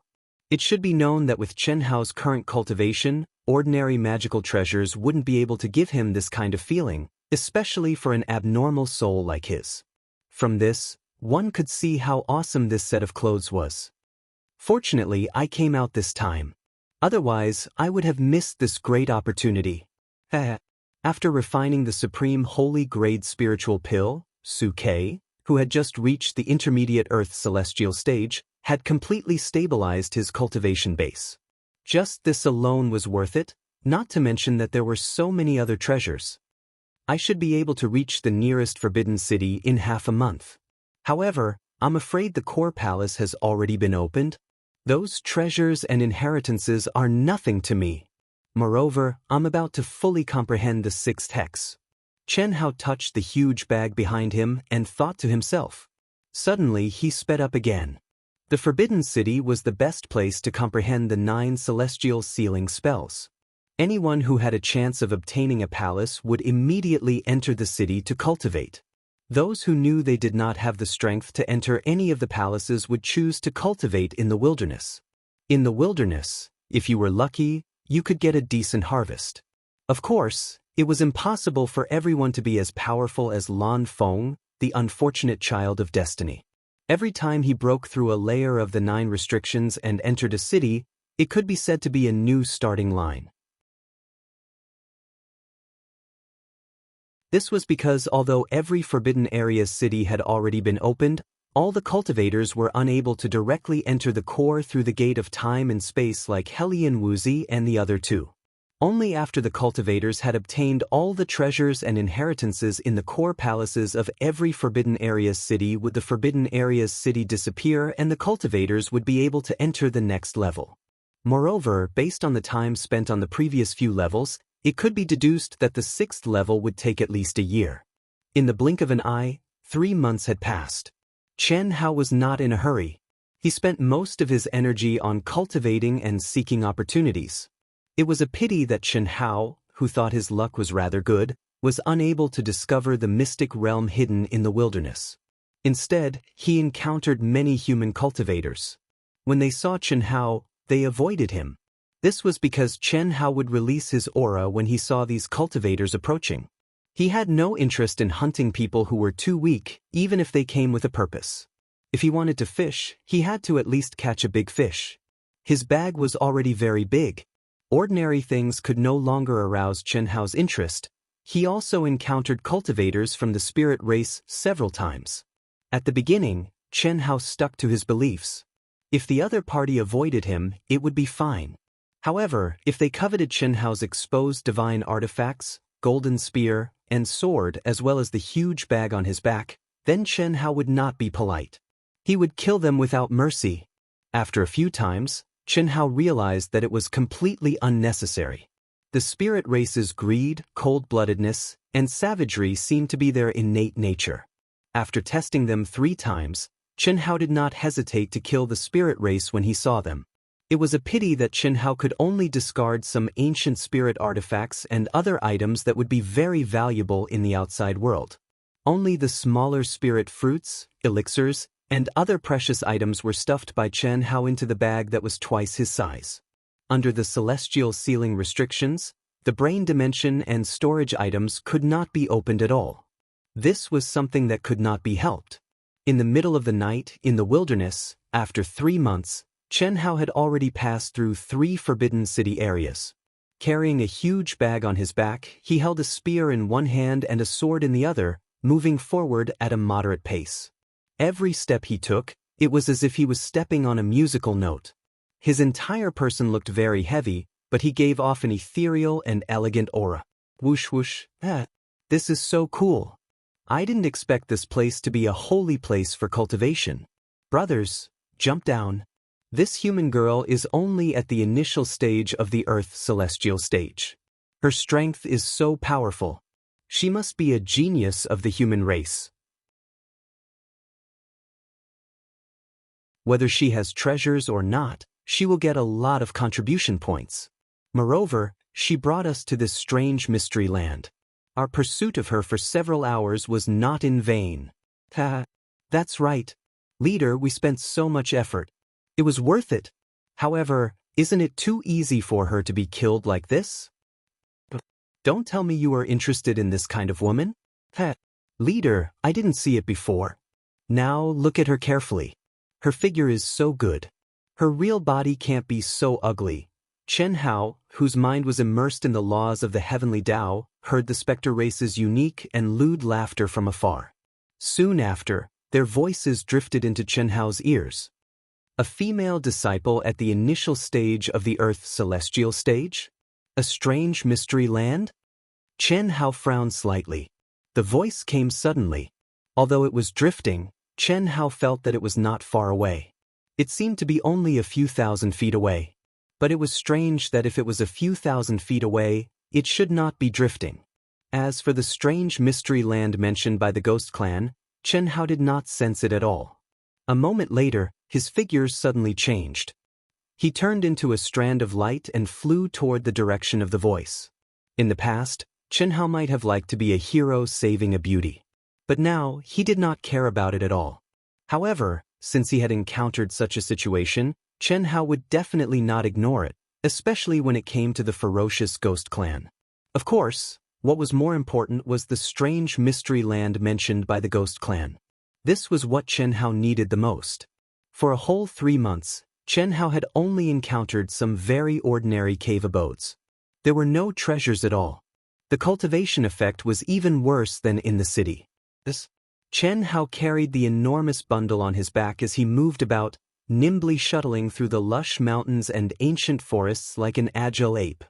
It should be known that with Chen Hao's current cultivation, ordinary magical treasures wouldn't be able to give him this kind of feeling, especially for an abnormal soul like his. From this, one could see how awesome this set of clothes was. Fortunately, I came out this time. Otherwise, I would have missed this great opportunity. After refining the supreme holy grade spiritual pill, Su Ke, who had just reached the intermediate Earth celestial stage, had completely stabilized his cultivation base. Just this alone was worth it, not to mention that there were so many other treasures. I should be able to reach the nearest forbidden city in half a month. However, I'm afraid the core palace has already been opened. Those treasures and inheritances are nothing to me. Moreover, I'm about to fully comprehend the 6th hex. Chen Hao touched the huge bag behind him and thought to himself. Suddenly he sped up again. The Forbidden City was the best place to comprehend the 9 celestial sealing spells. Anyone who had a chance of obtaining a palace would immediately enter the city to cultivate. Those who knew they did not have the strength to enter any of the palaces would choose to cultivate in the wilderness. In the wilderness, if you were lucky, you could get a decent harvest. Of course, it was impossible for everyone to be as powerful as Lan Feng, the unfortunate child of destiny. Every time he broke through a layer of the 9 restrictions and entered a city, it could be said to be a new starting line. This was because although every Forbidden Area's city had already been opened, all the cultivators were unable to directly enter the core through the gate of time and space like Helian Wuxia and the other 2. Only after the cultivators had obtained all the treasures and inheritances in the core palaces of every Forbidden Area's city would the Forbidden Area's city disappear and the cultivators would be able to enter the next level. Moreover, based on the time spent on the previous few levels, it could be deduced that the 6th level would take at least a year. In the blink of an eye, 3 months had passed. Chen Hao was not in a hurry. He spent most of his energy on cultivating and seeking opportunities. It was a pity that Chen Hao, who thought his luck was rather good, was unable to discover the mystic realm hidden in the wilderness. Instead, he encountered many human cultivators. When they saw Chen Hao, they avoided him. This was because Chen Hao would release his aura when he saw these cultivators approaching. He had no interest in hunting people who were too weak, even if they came with a purpose. If he wanted to fish, he had to at least catch a big fish. His bag was already very big. Ordinary things could no longer arouse Chen Hao's interest. He also encountered cultivators from the spirit race several times. At the beginning, Chen Hao stuck to his beliefs. If the other party avoided him, it would be fine. However, if they coveted Chen Hao's exposed divine artifacts, golden spear, and sword as well as the huge bag on his back, then Chen Hao would not be polite. He would kill them without mercy. After a few times, Chen Hao realized that it was completely unnecessary. The spirit race's greed, cold-bloodedness, and savagery seemed to be their innate nature. After testing them 3 times, Chen Hao did not hesitate to kill the spirit race when he saw them. It was a pity that Chen Hao could only discard some ancient spirit artifacts and other items that would be very valuable in the outside world. Only the smaller spirit fruits, elixirs, and other precious items were stuffed by Chen Hao into the bag that was twice his size. Under the celestial ceiling restrictions, the brain dimension and storage items could not be opened at all. This was something that could not be helped. In the middle of the night, in the wilderness, after 3 months, Chen Hao had already passed through 3 forbidden city areas. Carrying a huge bag on his back, he held a spear in one hand and a sword in the other, moving forward at a moderate pace. Every step he took, it was as if he was stepping on a musical note. His entire person looked very heavy, but he gave off an ethereal and elegant aura. Whoosh whoosh, this is so cool. I didn't expect this place to be a holy place for cultivation. Brothers, jump down. This human girl is only at the initial stage of the Earth celestial stage. Her strength is so powerful. She must be a genius of the human race. Whether she has treasures or not, she will get a lot of contribution points. Moreover, she brought us to this strange mystery land. Our pursuit of her for several hours was not in vain. That's right. Leader, we spent so much effort. It was worth it. However, isn't it too easy for her to be killed like this? Don't tell me you are interested in this kind of woman? Leader, I didn't see it before. Now look at her carefully. Her figure is so good. Her real body can't be so ugly. Chen Hao, whose mind was immersed in the laws of the heavenly Tao, heard the spectre race's unique and lewd laughter from afar. Soon after, their voices drifted into Chen Hao's ears. A female disciple at the initial stage of the Earth's celestial stage? A strange mystery land? Chen Hao frowned slightly. The voice came suddenly. Although it was drifting, Chen Hao felt that it was not far away. It seemed to be only a few thousand feet away. But it was strange that if it was a few thousand feet away, it should not be drifting. As for the strange mystery land mentioned by the Ghost Clan, Chen Hao did not sense it at all. A moment later, his figure suddenly changed. He turned into a strand of light and flew toward the direction of the voice. In the past, Chen Hao might have liked to be a hero saving a beauty. But now, he did not care about it at all. However, since he had encountered such a situation, Chen Hao would definitely not ignore it, especially when it came to the ferocious Ghost Clan. Of course, what was more important was the strange mystery land mentioned by the Ghost Clan. This was what Chen Hao needed the most. For a whole 3 months, Chen Hao had only encountered some very ordinary cave abodes. There were no treasures at all. The cultivation effect was even worse than in the city. Chen Hao carried the enormous bundle on his back as he moved about, nimbly shuttling through the lush mountains and ancient forests like an agile ape.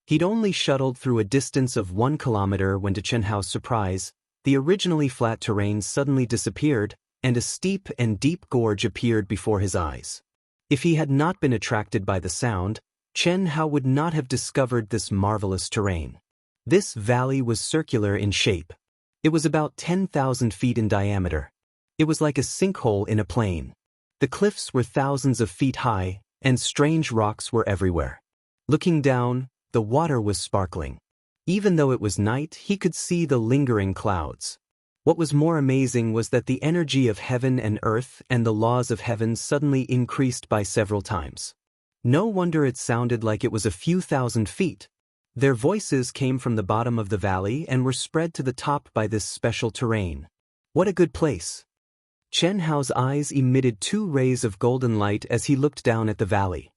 He'd only shuttled through a distance of 1 kilometer when, to Chen Hao's surprise, the originally flat terrain suddenly disappeared, and a steep and deep gorge appeared before his eyes. If he had not been attracted by the sound, Chen Hao would not have discovered this marvelous terrain. This valley was circular in shape. It was about 10,000 feet in diameter. It was like a sinkhole in a plain. The cliffs were thousands of feet high, and strange rocks were everywhere. Looking down, the water was sparkling. Even though it was night, he could see the lingering clouds. What was more amazing was that the energy of heaven and earth and the laws of heaven suddenly increased by several times. No wonder it sounded like it was a few thousand feet. Their voices came from the bottom of the valley and were spread to the top by this special terrain. What a good place! Chen Hao's eyes emitted 2 rays of golden light as he looked down at the valley.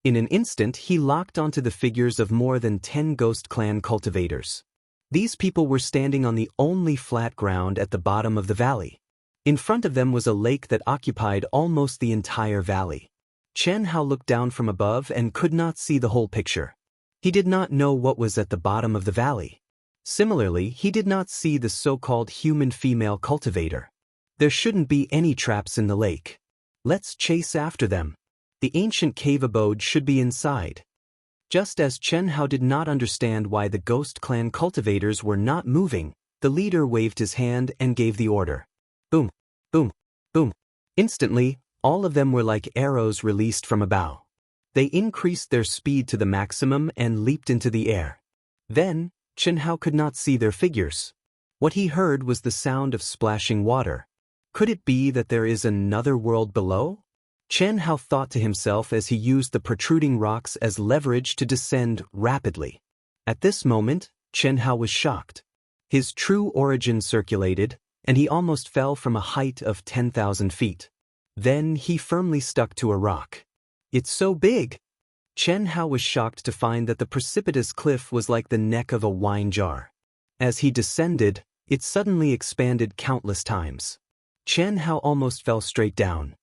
In an instant, he locked onto the figures of more than 10 Ghost Clan cultivators. These people were standing on the only flat ground at the bottom of the valley. In front of them was a lake that occupied almost the entire valley. Chen Hao looked down from above and could not see the whole picture. He did not know what was at the bottom of the valley. Similarly, he did not see the so-called human female cultivator. There shouldn't be any traps in the lake. Let's chase after them. The ancient cave abode should be inside. Just as Chen Hao did not understand why the ghost clan cultivators were not moving, the leader waved his hand and gave the order. Boom, boom, boom. Instantly, all of them were like arrows released from a bow. They increased their speed to the maximum and leaped into the air. Then, Chen Hao could not see their figures. What he heard was the sound of splashing water. Could it be that there is another world below? Chen Hao thought to himself as he used the protruding rocks as leverage to descend rapidly. At this moment, Chen Hao was shocked. His true origin circulated, and he almost fell from a height of 10,000 feet. Then he firmly stuck to a rock. It's so big! Chen Hao was shocked to find that the precipitous cliff was like the neck of a wine jar. As he descended, it suddenly expanded countless times. Chen Hao almost fell straight down.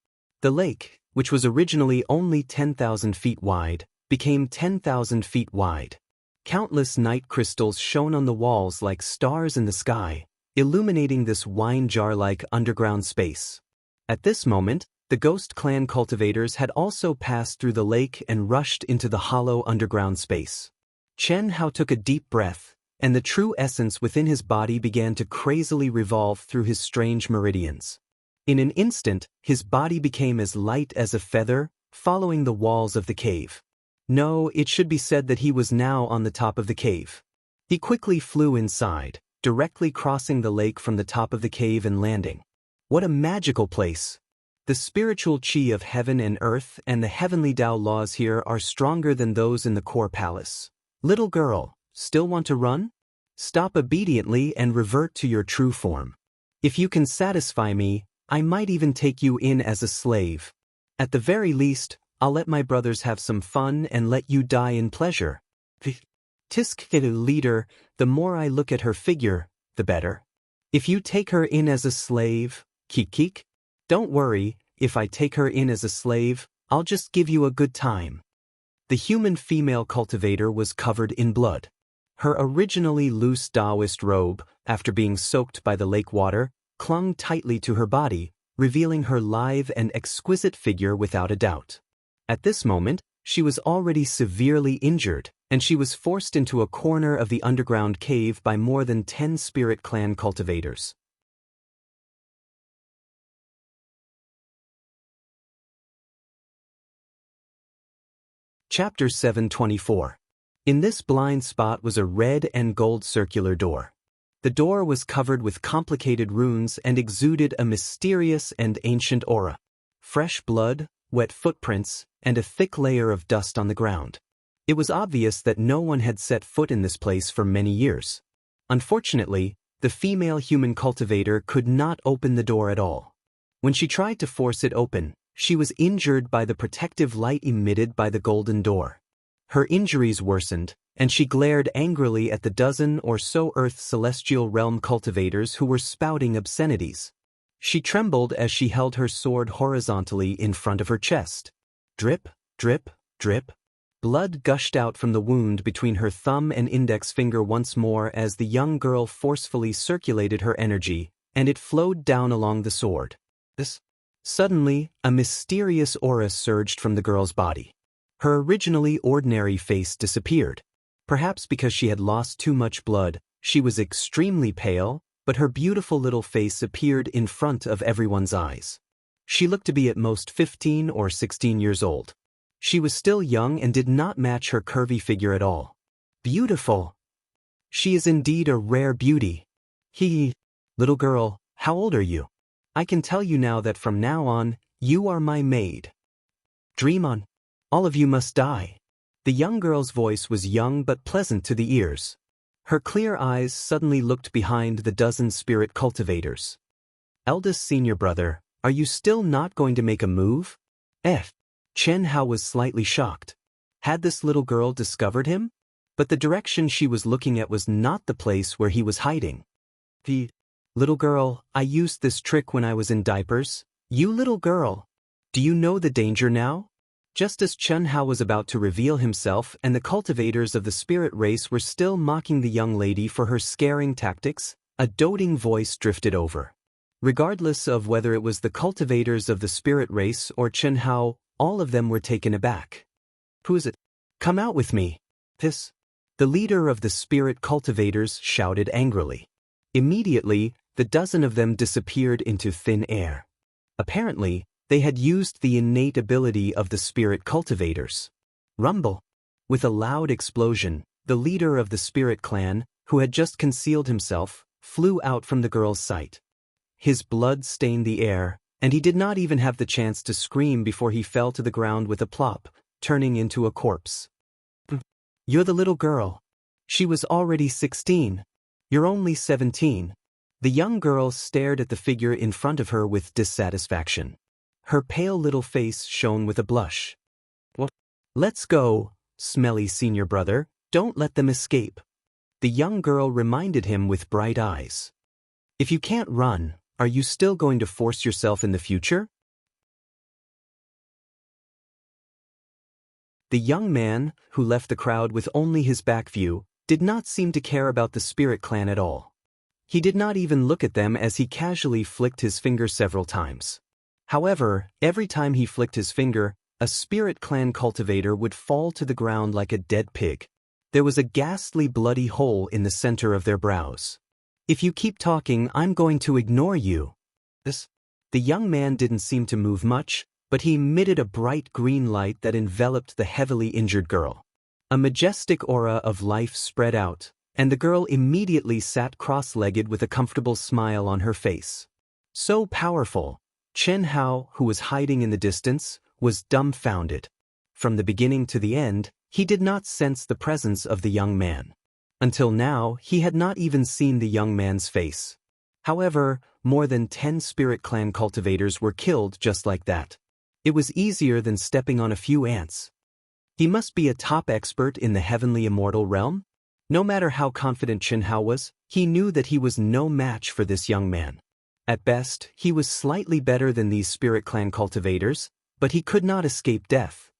The lake, which was originally only 10,000 feet wide, became 10,000 feet wide. Countless night crystals shone on the walls like stars in the sky, illuminating this wine jar-like underground space. At this moment, the ghost clan cultivators had also passed through the lake and rushed into the hollow underground space. Chen Hao took a deep breath, and the true essence within his body began to crazily revolve through his strange meridians. In an instant, his body became as light as a feather, following the walls of the cave. No, it should be said that he was now on the top of the cave. He quickly flew inside, directly crossing the lake from the top of the cave and landing. What a magical place! The spiritual qi of heaven and earth and the heavenly Tao laws here are stronger than those in the core palace. Little girl, still want to run? Stop obediently and revert to your true form. If you can satisfy me, I might even take you in as a slave. At the very least, I'll let my brothers have some fun and let you die in pleasure. Tisk leader, the more I look at her figure, the better. If you take her in as a slave, kik. Don't worry, if I take her in as a slave, I'll just give you a good time. The human female cultivator was covered in blood. Her originally loose Daoist robe, after being soaked by the lake water, clung tightly to her body, revealing her lithe and exquisite figure without a doubt. At this moment, she was already severely injured, and she was forced into a corner of the underground cave by more than 10 spirit clan cultivators. Chapter 724. In this blind spot was a red and gold circular door. The door was covered with complicated runes and exuded a mysterious and ancient aura. Fresh blood, wet footprints, and a thick layer of dust on the ground. It was obvious that no one had set foot in this place for many years. Unfortunately, the female human cultivator could not open the door at all. When she tried to force it open, she was injured by the protective light emitted by the golden door. Her injuries worsened, and she glared angrily at the dozen or so Earth celestial realm cultivators who were spouting obscenities. She trembled as she held her sword horizontally in front of her chest. Drip, drip, drip. Blood gushed out from the wound between her thumb and index finger once more as the young girl forcefully circulated her energy, and it flowed down along the sword. Suddenly, a mysterious aura surged from the girl's body. Her originally ordinary face disappeared. Perhaps because she had lost too much blood, she was extremely pale, but her beautiful little face appeared in front of everyone's eyes. She looked to be at most 15 or 16 years old. She was still young and did not match her curvy figure at all. Beautiful! She is indeed a rare beauty. Little girl, how old are you? I can tell you now that from now on, you are my maid. Dream on. All of you must die. The young girl's voice was young but pleasant to the ears. Her clear eyes suddenly looked behind the dozen spirit cultivators. Eldest senior brother, are you still not going to make a move? Chen Hao was slightly shocked. Had this little girl discovered him? but the direction she was looking at was not the place where he was hiding. The little girl, I used this trick when I was in diapers. You little girl. Do you know the danger now? Just as Xianxia was about to reveal himself and the cultivators of the spirit race were still mocking the young lady for her scaring tactics, a doting voice drifted over. Regardless of whether it was the cultivators of the spirit race or Xianxia, all of them were taken aback. Who is it? Come out with me. The leader of the spirit cultivators shouted angrily. Immediately, the dozen of them disappeared into thin air. Apparently, they had used the innate ability of the spirit cultivators. Rumble. With a loud explosion, the leader of the spirit clan, who had just concealed himself, flew out from the girl's sight. His blood stained the air, and he did not even have the chance to scream before he fell to the ground with a plop, turning into a corpse. You're the little girl. She was already 16. You're only 17. The young girl stared at the figure in front of her with dissatisfaction. Her pale little face shone with a blush. What? Let's go, smelly senior brother, don't let them escape. The young girl reminded him with bright eyes. If you can't run, are you still going to force yourself in the future? The young man, who left the crowd with only his back view, did not seem to care about the spirit clan at all. He did not even look at them as he casually flicked his finger several times. However, every time he flicked his finger, a spirit clan cultivator would fall to the ground like a dead pig. There was a ghastly bloody hole in the center of their brows. If you keep talking, I'm going to ignore you. The young man didn't seem to move much, but he emitted a bright green light that enveloped the heavily injured girl. A majestic aura of life spread out, and the girl immediately sat cross-legged with a comfortable smile on her face. So powerful, Xianxia, who was hiding in the distance, was dumbfounded. From the beginning to the end, he did not sense the presence of the young man. Until now, he had not even seen the young man's face. However, more than 10 spirit clan cultivators were killed just like that. It was easier than stepping on a few ants. He must be a top expert in the heavenly immortal realm? No matter how confident Xianxia was, he knew that he was no match for this young man. At best, he was slightly better than these spirit clan cultivators, but he could not escape death.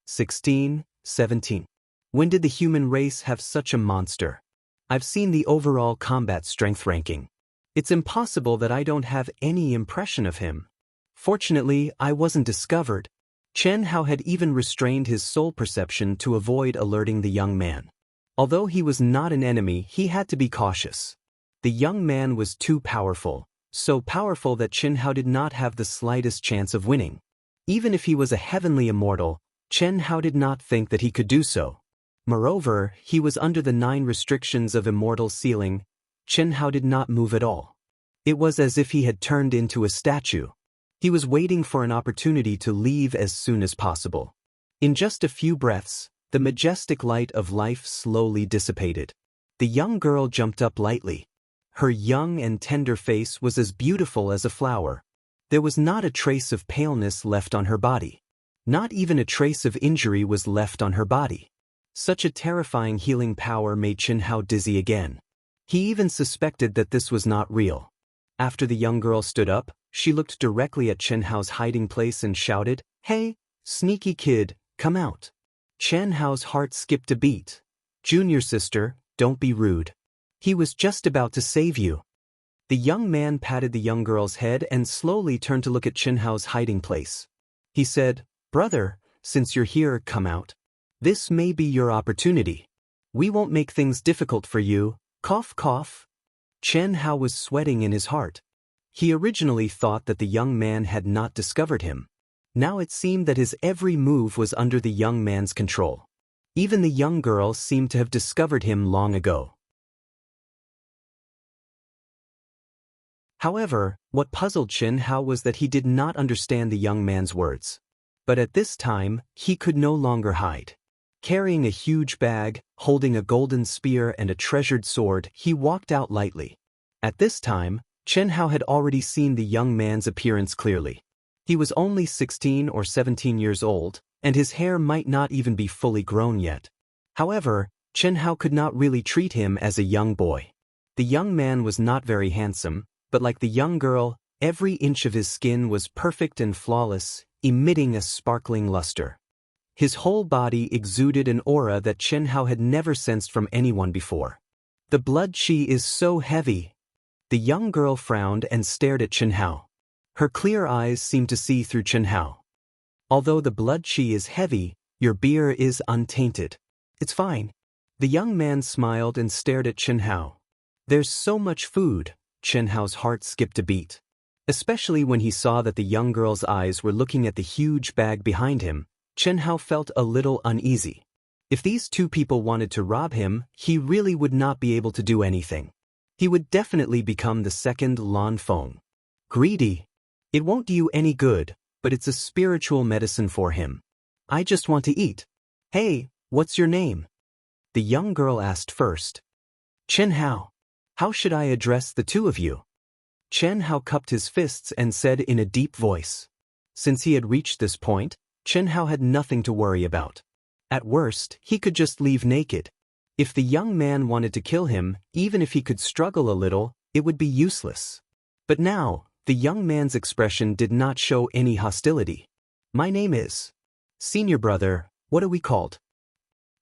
16, 17. When did the human race have such a monster? I've seen the overall combat strength ranking. It's impossible that I don't have any impression of him. Fortunately, I wasn't discovered. Xianxia had even restrained his soul perception to avoid alerting the young man. Although he was not an enemy, he had to be cautious. The young man was too powerful, so powerful that Xianxia did not have the slightest chance of winning. Even if he was a heavenly immortal, Xianxia did not think that he could do so. Moreover, he was under the 9 restrictions of immortal ceiling. Xianxia did not move at all. It was as if he had turned into a statue. He was waiting for an opportunity to leave as soon as possible. In just a few breaths, the majestic light of life slowly dissipated. The young girl jumped up lightly. Her young and tender face was as beautiful as a flower. There was not a trace of paleness left on her body. Not even a trace of injury was left on her body. Such a terrifying healing power made Xianxia dizzy again. He even suspected that this was not real. After the young girl stood up, she looked directly at Xianxia's hiding place and shouted, "Hey, sneaky kid, come out." Xianxia's heart skipped a beat. "Junior sister, don't be rude. He was just about to save you." The young man patted the young girl's head and slowly turned to look at Xianxia's hiding place. He said, "Brother, since you're here, come out. This may be your opportunity. We won't make things difficult for you." Cough, cough. Xianxia was sweating in his heart. He originally thought that the young man had not discovered him. Now it seemed that his every move was under the young man's control. Even the young girl seemed to have discovered him long ago. However, what puzzled Xianxia was that he did not understand the young man's words. But at this time, he could no longer hide. Carrying a huge bag, holding a golden spear and a treasured sword, he walked out lightly. At this time, Xianxia had already seen the young man's appearance clearly. He was only 16 or 17 years old, and his hair might not even be fully grown yet. However, Chen Hao could not really treat him as a young boy. The young man was not very handsome, but like the young girl, every inch of his skin was perfect and flawless, emitting a sparkling luster. His whole body exuded an aura that Chen Hao had never sensed from anyone before. The blood qi is so heavy. The young girl frowned and stared at Chen Hao. Her clear eyes seemed to see through Chen Hao. Although the blood qi is heavy, your beer is untainted. It's fine. The young man smiled and stared at Chen Hao. There's so much food. Chen Hao's heart skipped a beat. Especially when he saw that the young girl's eyes were looking at the huge bag behind him, Chen Hao felt a little uneasy. If these two people wanted to rob him, he really would not be able to do anything. He would definitely become the second Lan Feng. Greedy. It won't do you any good, but it's a spiritual medicine for him. I just want to eat. Hey, what's your name? The young girl asked first. Chen Hao. How should I address the two of you? Chen Hao cupped his fists and said in a deep voice. Since he had reached this point, Chen Hao had nothing to worry about. At worst, he could just leave naked. If the young man wanted to kill him, even if he could struggle a little, it would be useless. But now, the young man's expression did not show any hostility. My name is Senior Brother. What are we called?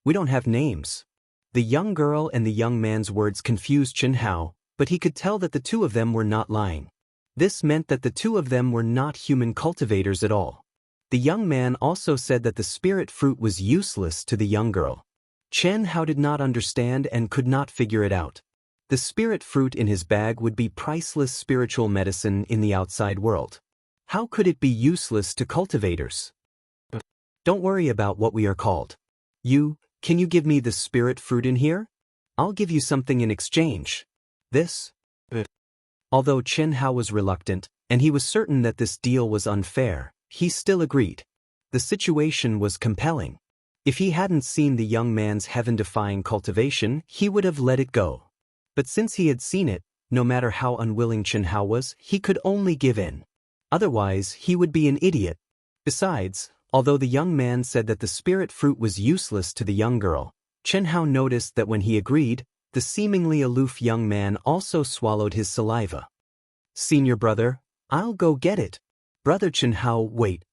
We don't have names. The young girl and the young man's words confused Chen Hao, but he could tell that the two of them were not lying. This meant that the two of them were not human cultivators at all. The young man also said that the spirit fruit was useless to the young girl. Chen Hao did not understand and could not figure it out. The spirit fruit in his bag would be priceless spiritual medicine in the outside world. How could it be useless to cultivators? Don't worry about what we are called. Can you give me the spirit fruit in here? I'll give you something in exchange. This? Although Chen Hao was reluctant, and he was certain that this deal was unfair, he still agreed. The situation was compelling. If he hadn't seen the young man's heaven-defying cultivation, he would have let it go. But since he had seen it, no matter how unwilling Chen Hao was, he could only give in. Otherwise, he would be an idiot. Besides, although the young man said that the spirit fruit was useless to the young girl, Chen Hao noticed that when he agreed, the seemingly aloof young man also swallowed his saliva. Senior brother, I'll go get it. Brother Chen Hao, wait.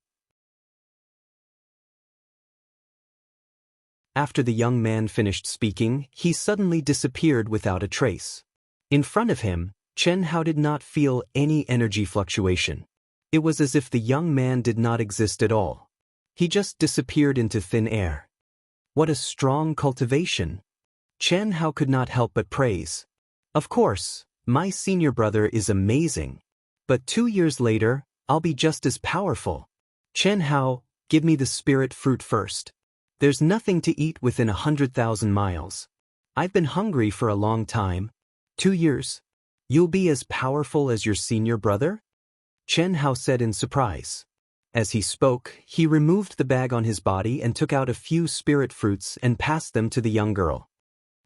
After the young man finished speaking, he suddenly disappeared without a trace. In front of him, Chen Hao did not feel any energy fluctuation. It was as if the young man did not exist at all. He just disappeared into thin air. What a strong cultivation! Chen Hao could not help but praise. Of course, my senior brother is amazing. But 2 years later, I'll be just as powerful. Chen Hao, give me the spirit fruit first. There's nothing to eat within 100,000 miles. I've been hungry for a long time. 2 years? You'll be as powerful as your senior brother? Chen Hao said in surprise. As he spoke, he removed the bag on his body and took out a few spirit fruits and passed them to the young girl.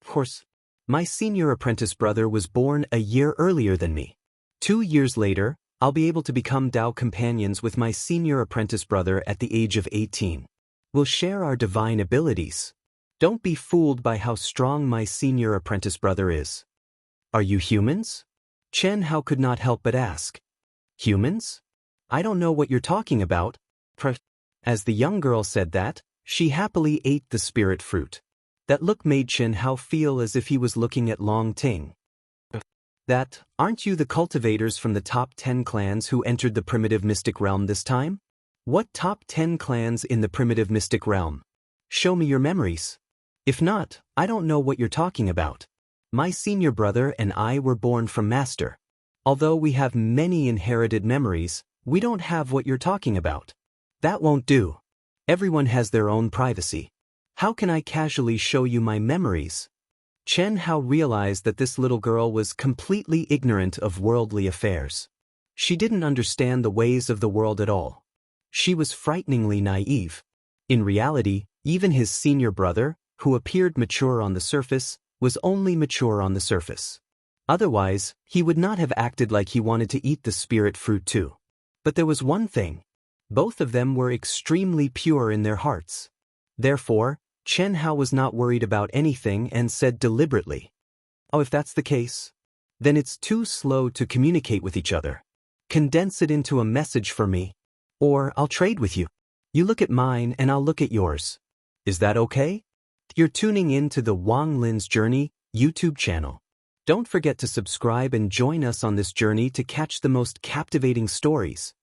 Of course, my senior apprentice brother was born a year earlier than me. 2 years later, I'll be able to become Dao companions with my senior apprentice brother at the age of 18. We'll share our divine abilities. Don't be fooled by how strong my senior apprentice brother is. Are you humans? Chen Hao could not help but ask. Humans? I don't know what you're talking about. As the young girl said that, she happily ate the spirit fruit. That look made Chen Hao feel as if he was looking at Longtime. That, aren't you the cultivators from the top 10 clans who entered the primitive mystic realm this time? What top 10 clans in the primitive mystic realm? Show me your memories. If not, I don't know what you're talking about. My senior brother and I were born from Master. Although we have many inherited memories, we don't have what you're talking about. That won't do. Everyone has their own privacy. How can I casually show you my memories? Chen Hao realized that this little girl was completely ignorant of worldly affairs. She didn't understand the ways of the world at all. She was frighteningly naive. In reality, even his senior brother, who appeared mature on the surface, was only mature on the surface. Otherwise, he would not have acted like he wanted to eat the spirit fruit too. But there was one thing. Both of them were extremely pure in their hearts. Therefore, Chen Hao was not worried about anything and said deliberately, "Oh, if that's the case, then it's too slow to communicate with each other. Condense it into a message for me, or I'll trade with you. You look at mine and I'll look at yours. Is that okay?" You're tuning in to the Wang Lin's Journey YouTube channel. Don't forget to subscribe and join us on this journey to catch the most captivating stories.